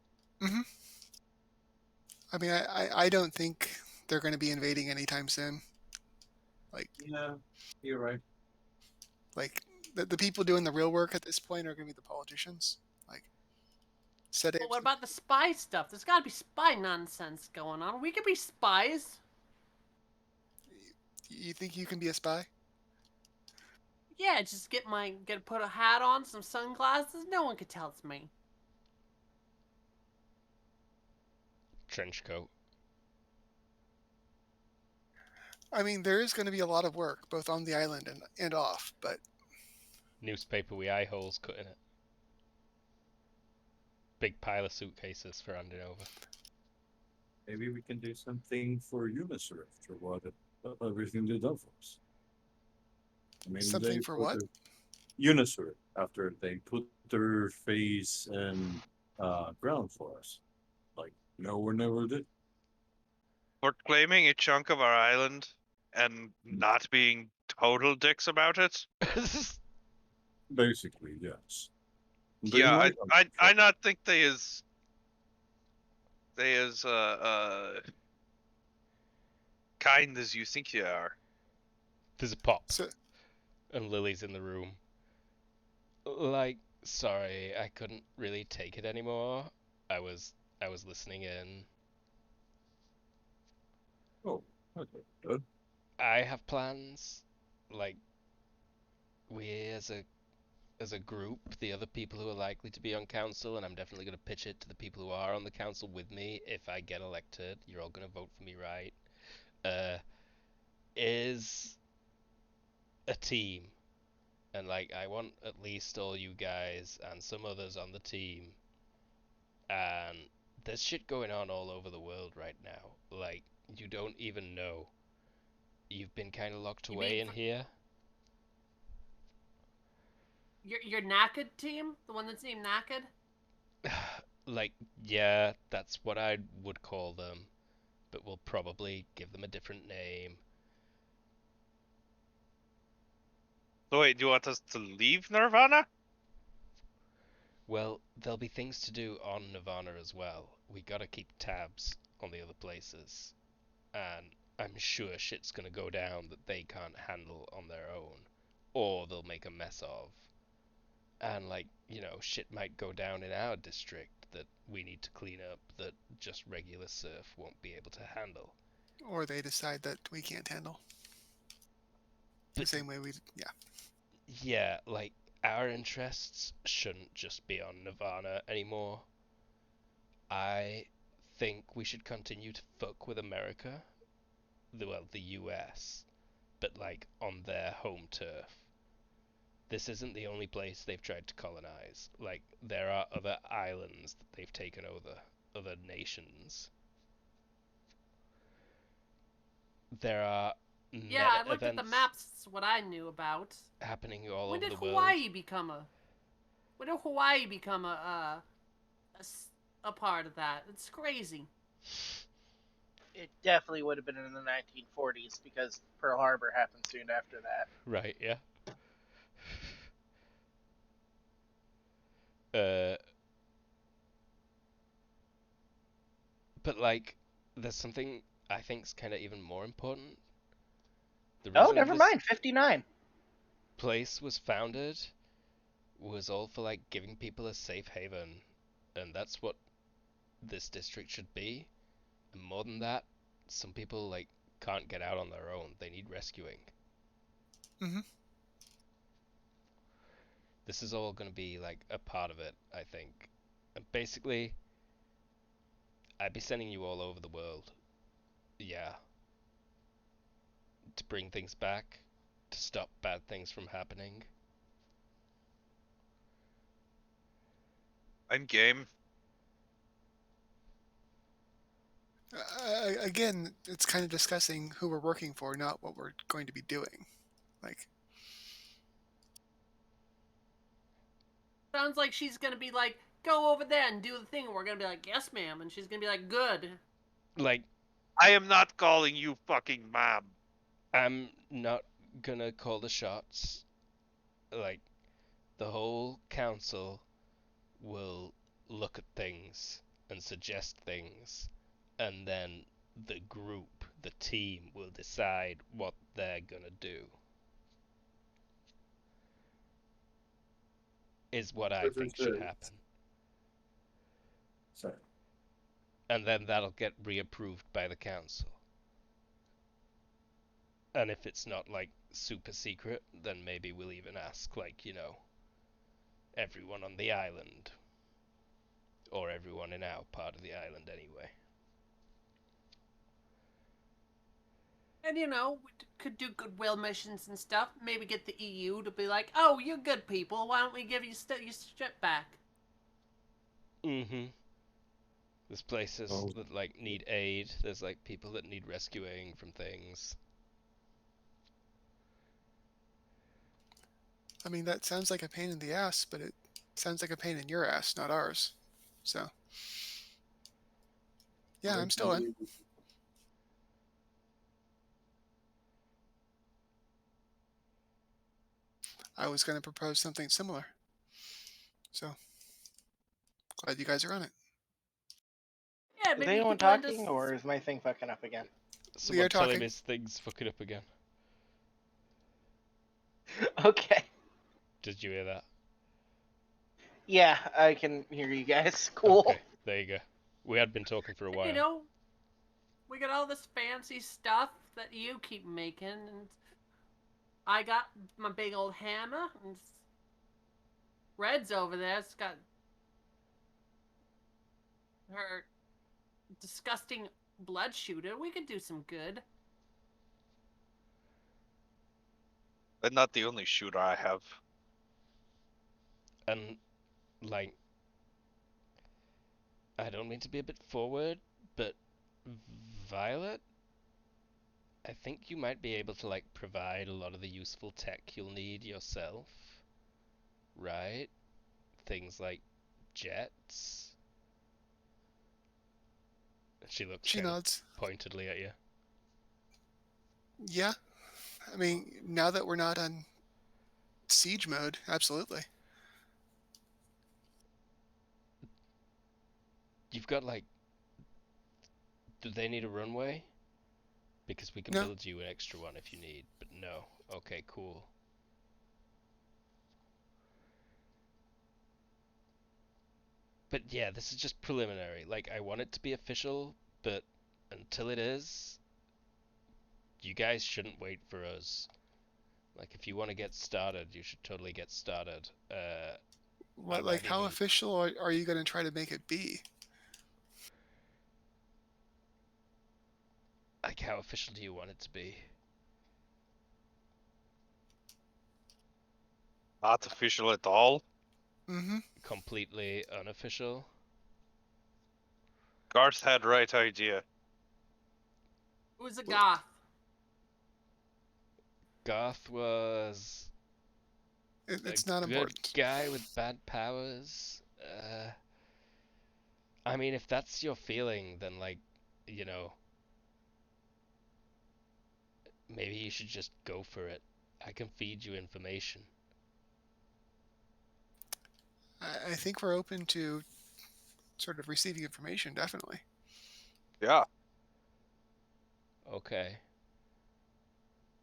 mean, I don't think they're going to be invading anytime soon. Yeah, you're right. Like the people doing the real work at this point are going to be the politicians. Like, But what about the spy stuff? There's got to be spy nonsense going on. We could be spies. You think you can be a spy? Yeah, just put a hat on, some sunglasses. No one could tell it's me. trench coat. I mean, there is going to be a lot of work, both on the island and off, but Newspaper with eye holes cut in it. Big pile of suitcases for handing over. Maybe we can do something for Unisur after what everything they've done for us. I mean, something they for put what? Unisur after they put their face and ground for us. Like, no one never did. For claiming a chunk of our island and not being total dicks about it. Basically, yes. They Yeah, like I not think they is kind as you think you are. There's a pop, So, and Lily's in the room. Like, sorry, I couldn't really take it anymore. I was listening in. Oh, okay. Good. I have plans. Like, we as a group, the other people who are likely to be on council, and I'm definitely going to pitch it to the people who are on the council with me if I get elected. You're all going to vote for me, right? Is a team. And, like, I want at least all you guys and some others on the team. And there's shit going on all over the world right now. Like, you don't even know. You've been kind of locked You away mean in here. Your Naked team, the one that's named Naked. Like, yeah, that's what I would call them. But we'll probably give them a different name. So wait, do you want us to leave Nirvana? Well, there'll be things to do on Nirvana as well. We gotta keep tabs on the other places. And I'm sure shit's gonna go down that they can't handle on their own. Or they'll make a mess of. And, like, shit might go down in our district that we need to clean up that just regular surf won't be able to handle. or they decide that we can't handle. The But same way we, yeah. yeah, like, our interests shouldn't just be on Nirvana anymore. I think we should continue to fuck with America, the US, but, like, on their home turf. This isn't the only place they've tried to colonize. Like, there are other islands that they've taken over, other nations. There are Yeah, I looked at the maps. That's what I knew about. happening all When over did the world. Hawaii become a? When did Hawaii become a part of that? It's crazy. It definitely would have been in the 1940s because Pearl Harbor happened soon after that. Right, yeah. But, like, there's something I think's kind of even more important. The Oh, reason never this mind. 59. place was founded was all for, like, giving people a safe haven, and that's what this district should be. And more than that, some people, like, can't get out on their own. They need rescuing. Mhm. This is all going to be, like, a part of it, I think. And basically, I'd be sending you all over the world. Yeah. To bring things back, to stop bad things from happening. I'm game. Again, it's kind of discussing who we're working for, not what we're going to be doing. Like, Sounds like she's gonna be like, go over there and do the thing. And we're gonna be like, yes, ma'am, and she's gonna be like, good. Like, I am not calling you fucking mom. I'm not gonna call the shots. Like, the whole council will look at things and suggest things, and then the group, the team, will decide what they're gonna do. Is what I think should happen. Sorry. And then that'll get reapproved by the council. And if it's not, like, super secret, then maybe we'll even ask, like, everyone on the island. Or everyone in our part of the island anyway. And we could do goodwill missions and stuff. Maybe get the EU to be like, "Oh, you're good people. Why don't we give you your ship back?" Mm-hmm. There's places Oh. that like need aid. There's like people that need rescuing from things. I mean, that sounds like a pain in the ass, but it sounds like a pain in your ass, not ours. So, yeah, I'm still in. I was going to propose something similar. So, glad you guys are on it. Yeah, Is maybe you anyone could lend talking, us. or is my thing fucking up again? Someone are tell him talking. his thing's fucking up again. Okay. Did you hear that? Yeah, I can hear you guys. Cool. Okay, there you go. We had been talking for a while. We got all this fancy stuff that you keep making, and I got my big old hammer, and Red's over there's got her disgusting blood shooter. We could do some good. But not the only shooter I have. And like, I don't mean to be a bit forward, but Violet, I think you might be able to like provide a lot of the useful tech you'll need yourself, right? Things like jets. She looks She kind nods. of pointedly at you. Yeah. I mean, now that we're not on siege mode, absolutely. You've got like, do they need a runway? Because we can No. build you an extra one if you need, but no. Okay, cool. But yeah, this is just preliminary. Like, I want it to be official, but until it is, you guys shouldn't wait for us. Like, if you want to get started, you should totally get started. Like, how official are you going to try to make it be? Like, how official do you want it to be? Not official at all. Mm-hmm. Completely unofficial? Garth had right idea. Who's a goth? Garth was It's a not good important. guy with bad powers. I mean, if that's your feeling, then like, you know, maybe you should just go for it. I can feed you information. I think we're open to sort of receiving information, definitely. Yeah. Okay.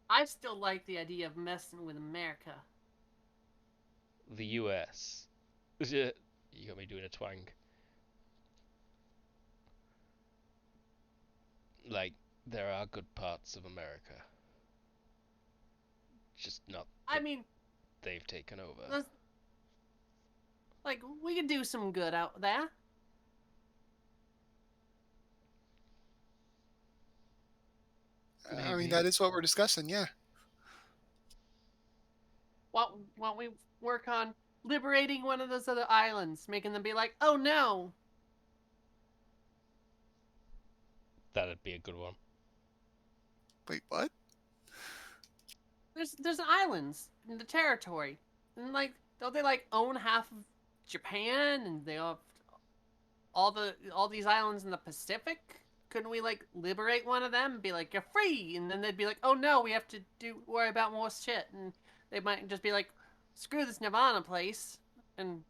I still like the idea of messing with America. The US. You got me doing a twang. Like, there are good parts of America. Just not I mean, they've taken over. like, we could do some good out there. I mean, that is what we're discussing, yeah. Why don't we work on liberating one of those other islands, making them be like, "Oh no, That'd be a good one. Wait, what? there's islands in the territory, and like, don't they like own half of Japan, and they have all these islands in the Pacific? Couldn't we like liberate one of them and be like, you're free? And then they'd be like, oh no, we have to worry about more shit, and they might just be like, screw this Nirvana place, and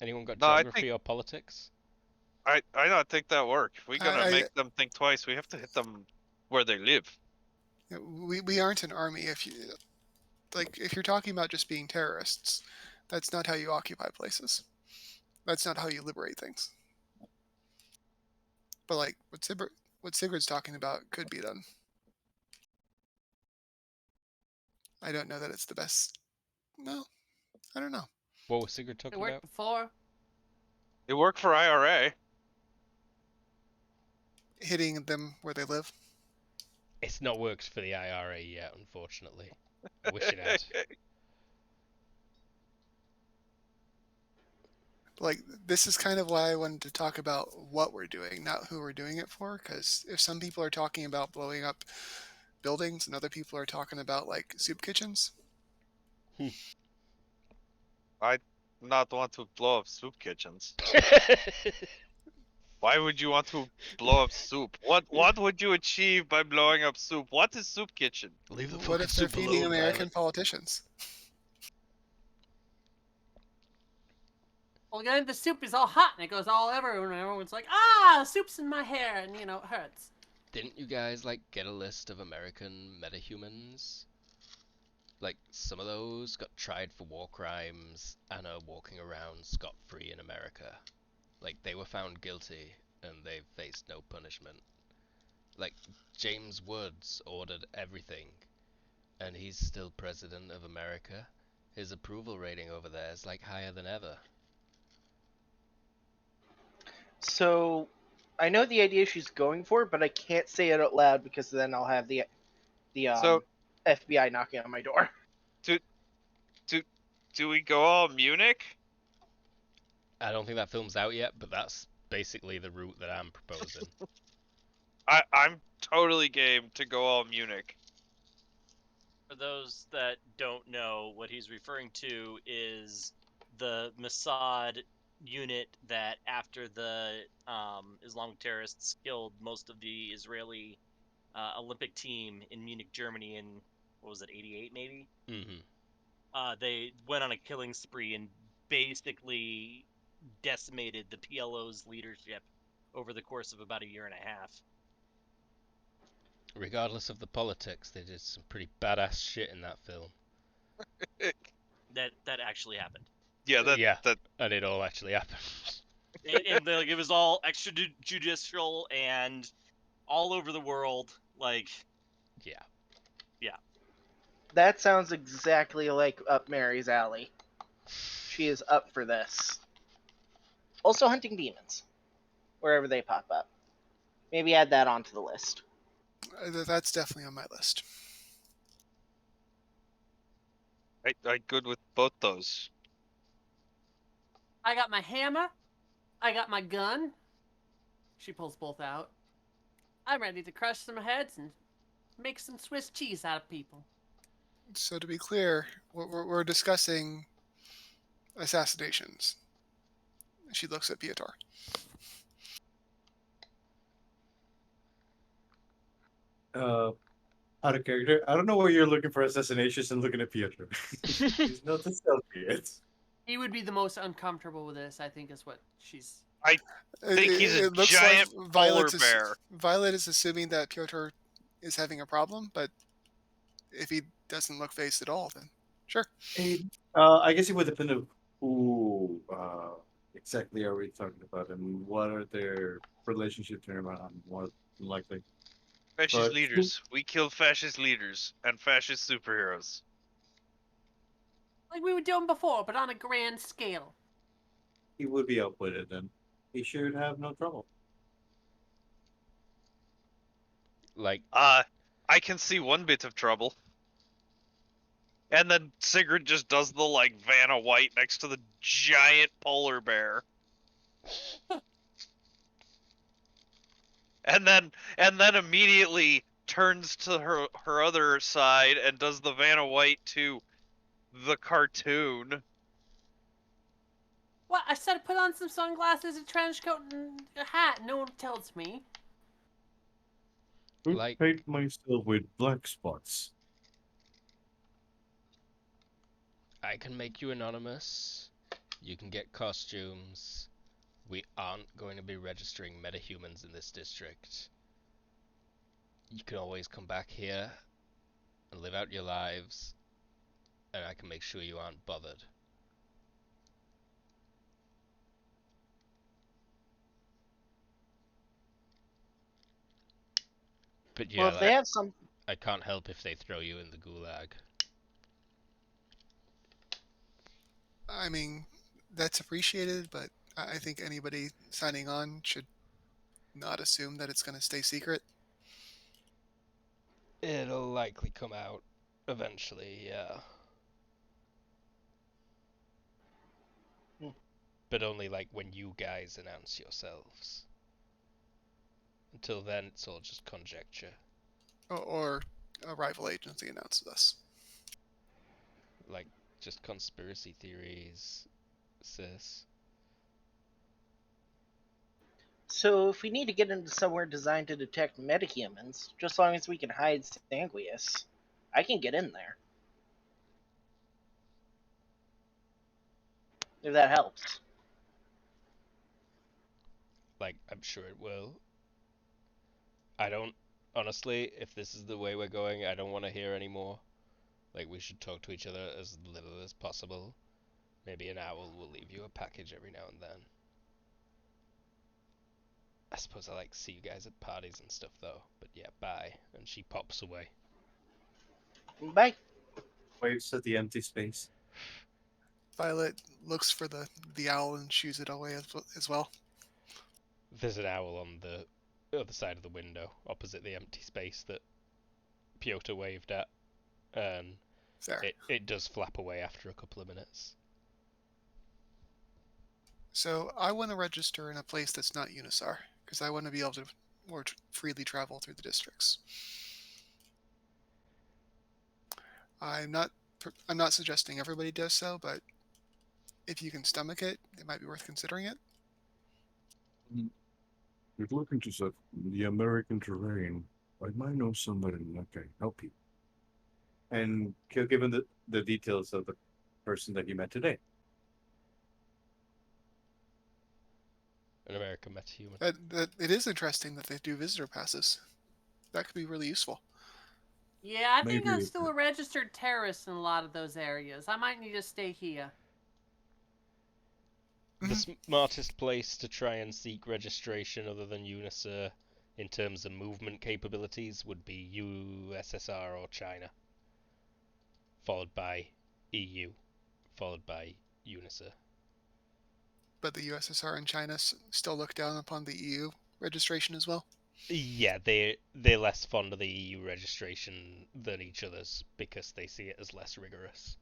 Anyone got No, I geography think- or politics? I don't think that work. If we're gonna I- make them think twice, we have to hit them where they live. We aren't an army. If you're talking about just being terrorists, that's not how you occupy places. That's not how you liberate things. But like what Sigurd's talking about could be done. I don't know that it's the best. No, I don't know. What was Sigurd it talking worked about? before. It worked for IRA. Hitting them where they live. It's not worked for the IRA yet, unfortunately. I wish it had. Like, this is kind of why I wanted to talk about what we're doing, not who we're doing it for. Because if some people are talking about blowing up buildings and other people are talking about like soup kitchens, I not want to blow up soup kitchens. Why would you want to blow up soup? What would you achieve by blowing up soup? What is soup kitchen? Leave the what fucking if they're soup feeding alone, American Violet. politicians? Well, then the soup is all hot and it goes all over, and everyone's like, "Ah, soup's in my hair," and it hurts. Didn't you guys get a list of American metahumans? Like, some of those got tried for war crimes and are walking around scot-free in America. Like, they were found guilty and they've faced no punishment. Like, James Woods ordered everything and he's still president of America. His approval rating over there is higher than ever. So, I know the idea she's going for, but I can't say it out loud because then I'll have the So- FBI knocking on my door. Do we go all Munich? I don't think that film's out yet, but that's basically the route that I'm proposing. I'm totally game to go all Munich. For those that don't know, what he's referring to is the Mossad unit that, after the Islamic terrorists killed most of the Israeli Olympic team in Munich, Germany, in what was it, '88 maybe? They went on a killing spree and basically decimated the PLO's leadership over the course of about a year and a half. Regardless of the politics, they did some pretty badass shit in that film. That actually happened. Yeah, that and it all actually happened. and it was all extrajudicial and all over the world. Yeah. That sounds exactly like up Mary's alley. She is up for this. Also hunting demons, wherever they pop up. Maybe add that onto the list. That's definitely on my list. I good with both those. I got my hammer. I got my gun. She pulls both out. I'm ready to crush some heads and make some Swiss cheese out of people. So to be clear, we're discussing assassinations. She looks at Piotr. Out of character. I don't know where you're looking for assassinations and looking at Piotr. He's not the stealthiest. He would be the most uncomfortable with this, I think, is what she's. I think he's a looks giant like polar bear. Violet is assuming that Piotr is having a problem, but if he doesn't look phased at all, then sure. I guess it would depend on who exactly are we talking about and what are their relationship to him and what likely. Fascist leaders. We kill fascist leaders and fascist superheroes. Like we were doing before, but on a grand scale. He would be up with it then. He should have no trouble. I can see one bit of trouble. And then Sigrid just does the Vanna White next to the giant polar bear. and then immediately turns to her other side and does the Vanna White to the cartoon. What? I said put on some sunglasses, a trench coat, and a hat. No one tells me. Paint myself with black spots. I can make you anonymous. You can get costumes. We aren't going to be registering metahumans in this district. You can always come back here and live out your lives, and I can make sure you aren't bothered. But yeah, Well, if they have some. I can't help if they throw you in the gulag. I mean, that's appreciated, but I think anybody signing on should not assume that it's going to stay secret. It'll likely come out eventually, yeah. Hmm. But only like when you guys announce yourselves. Until then, it's all just conjecture. Or a rival agency announces us. Like, just conspiracy theories, sis. So if we need to get into somewhere designed to detect metahumans, just as long as we can hide Sanguius, I can get in there. If that helps. Like, I'm sure it will. I don't, honestly, if this is the way we're going, I don't want to hear any more. Like, we should talk to each other as little as possible. Maybe an owl will leave you a package every now and then. I suppose I like to see you guys at parties and stuff, though. But yeah, bye. And she pops away. Bye. Waves at the empty space. Violet looks for the owl and shoos it away as well. There's an owl on the other side of the window, opposite the empty space that Piotr waved at. And Fair. it does flap away after a couple of minutes. So I want to register in a place that's not Unisar, because I want to be able to more freely travel through the districts. I'm not suggesting everybody does so, but if you can stomach it, it might be worth considering it. If you're looking to set the American terrain, I might know somebody that can help you. And he'll give him the details of the person that you met today. An American metahuman. It is interesting that they do visitor passes. That could be really useful. Yeah, I think Maybe I'm it- still a registered terrorist in a lot of those areas. I might need to stay here. The smartest place to try and seek registration other than UNICEF in terms of movement capabilities would be USSR or China, followed by EU, followed by UNICEF. But the USSR and China still look down upon the EU registration as well. Yeah, they're less fond of the EU registration than each other's because they see it as less rigorous.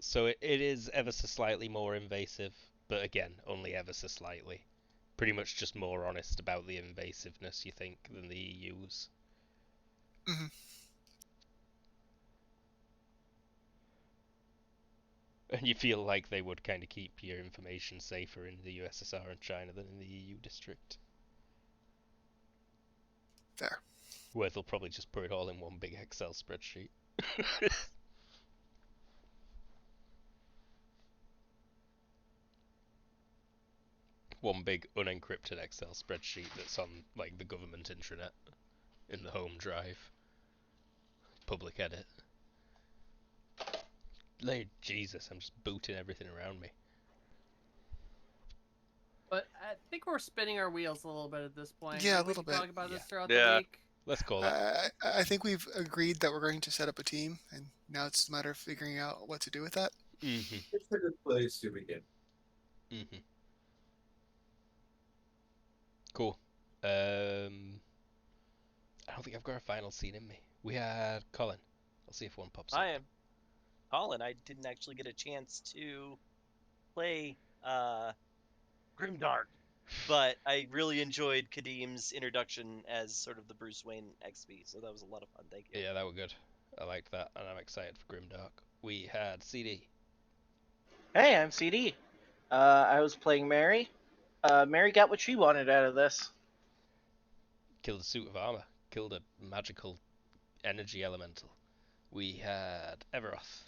So it is ever so slightly more invasive, but again, only ever so slightly. Pretty much just more honest about the invasiveness, you think, than the EU's. Mm-hmm. And you feel like they would kind of keep your information safer in the USSR and China than in the EU district. Fair. Where they'll probably just put it all in one big Excel spreadsheet. One big unencrypted Excel spreadsheet that's on like the government intranet in the home drive. Public edit. Like, Jesus, I'm just booting everything around me. But I think we're spinning our wheels a little bit at this point. Yeah, Maybe a little we can bit. talk about this Yeah. throughout Yeah. the week. Let's call it. I think we've agreed that we're going to set up a team, and now it's a matter of figuring out what to do with that. Mm-hmm. It's a good place to begin. Mm-hmm. Cool. I don't think I've got a final scene in me. We had Colin. I'll see if one pops up. I am Colin. I didn't actually get a chance to play Grimdark, but I really enjoyed Kadim's introduction as sort of the Bruce Wayne XP, so that was a lot of fun. Thank you. Yeah, that were good. I liked that, and I'm excited for Grimdark. We had CD. Hey, I'm CD. I was playing Mary. Mary got what she wanted out of this. Killed a suit of armor. Killed a magical energy elemental. We had Everoth.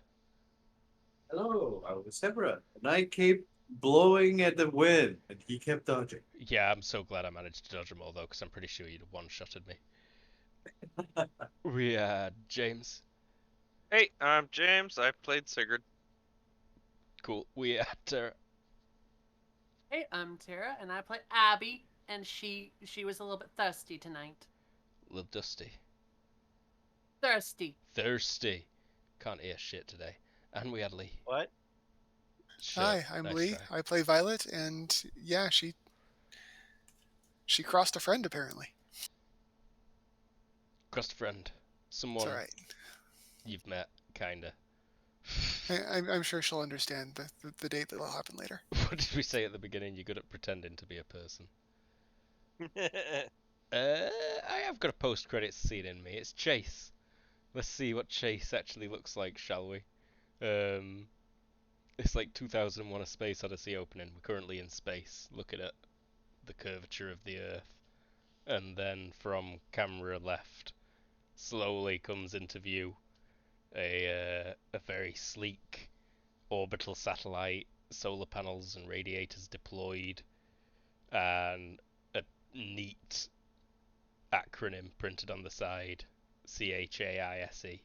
Hello, I was Sebra, and I kept blowing at the wind, and he kept dodging. Yeah, I'm so glad I managed to dodge them all, though, because I'm pretty sure you'd have one-shotted me. We had James. Hey, I'm James. I played Sigurd. Cool. We had Tara. Hey, I'm Tara, and I play Abby, and she was a little bit thirsty tonight. A little dusty. Thirsty. Thirsty. Can't hear shit today. And we had Lee. What? Sure. Hi, I'm Nice Lee. try. I play Violet, and yeah, she She crossed a friend, apparently. Crossed friend. It's Someone all right. you've met, kinda. I'm sure she'll understand the date that'll happen later. What did we say at the beginning? You're good at pretending to be a person. I have got a post-credits scene in me. It's Chase. Let's see what Chase actually looks like, shall we? It's like 2001: A Space Odyssey opening. We're currently in space, looking at the curvature of the Earth, and then from camera left, slowly comes into view a very sleek orbital satellite, solar panels and radiators deployed, and a neat acronym printed on the side, CHAISE.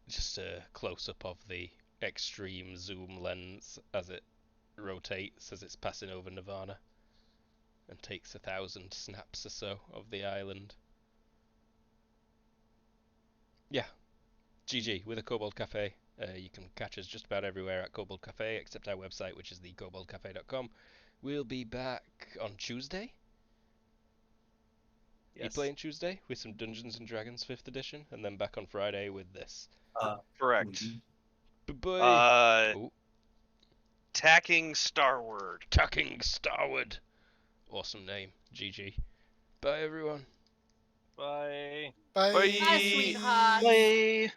Just a close-up of the extreme zoom lens as it rotates as it's passing over Nirvana and takes 1,000 snaps or so of the island. Yeah, GG with a Kobold Cafe. You can catch us just about everywhere at Kobold Cafe, except our website, which is thekoboldcafe.com. We'll be back on Tuesday. Yes. You playing Tuesday with some Dungeons and Dragons 5th edition, and then back on Friday with this. Correct. Bye. Tacking Starward. Tacking Starward. Awesome name. GG. Bye, everyone. Bye. Bye. Bye. Bye, sweetheart. Bye.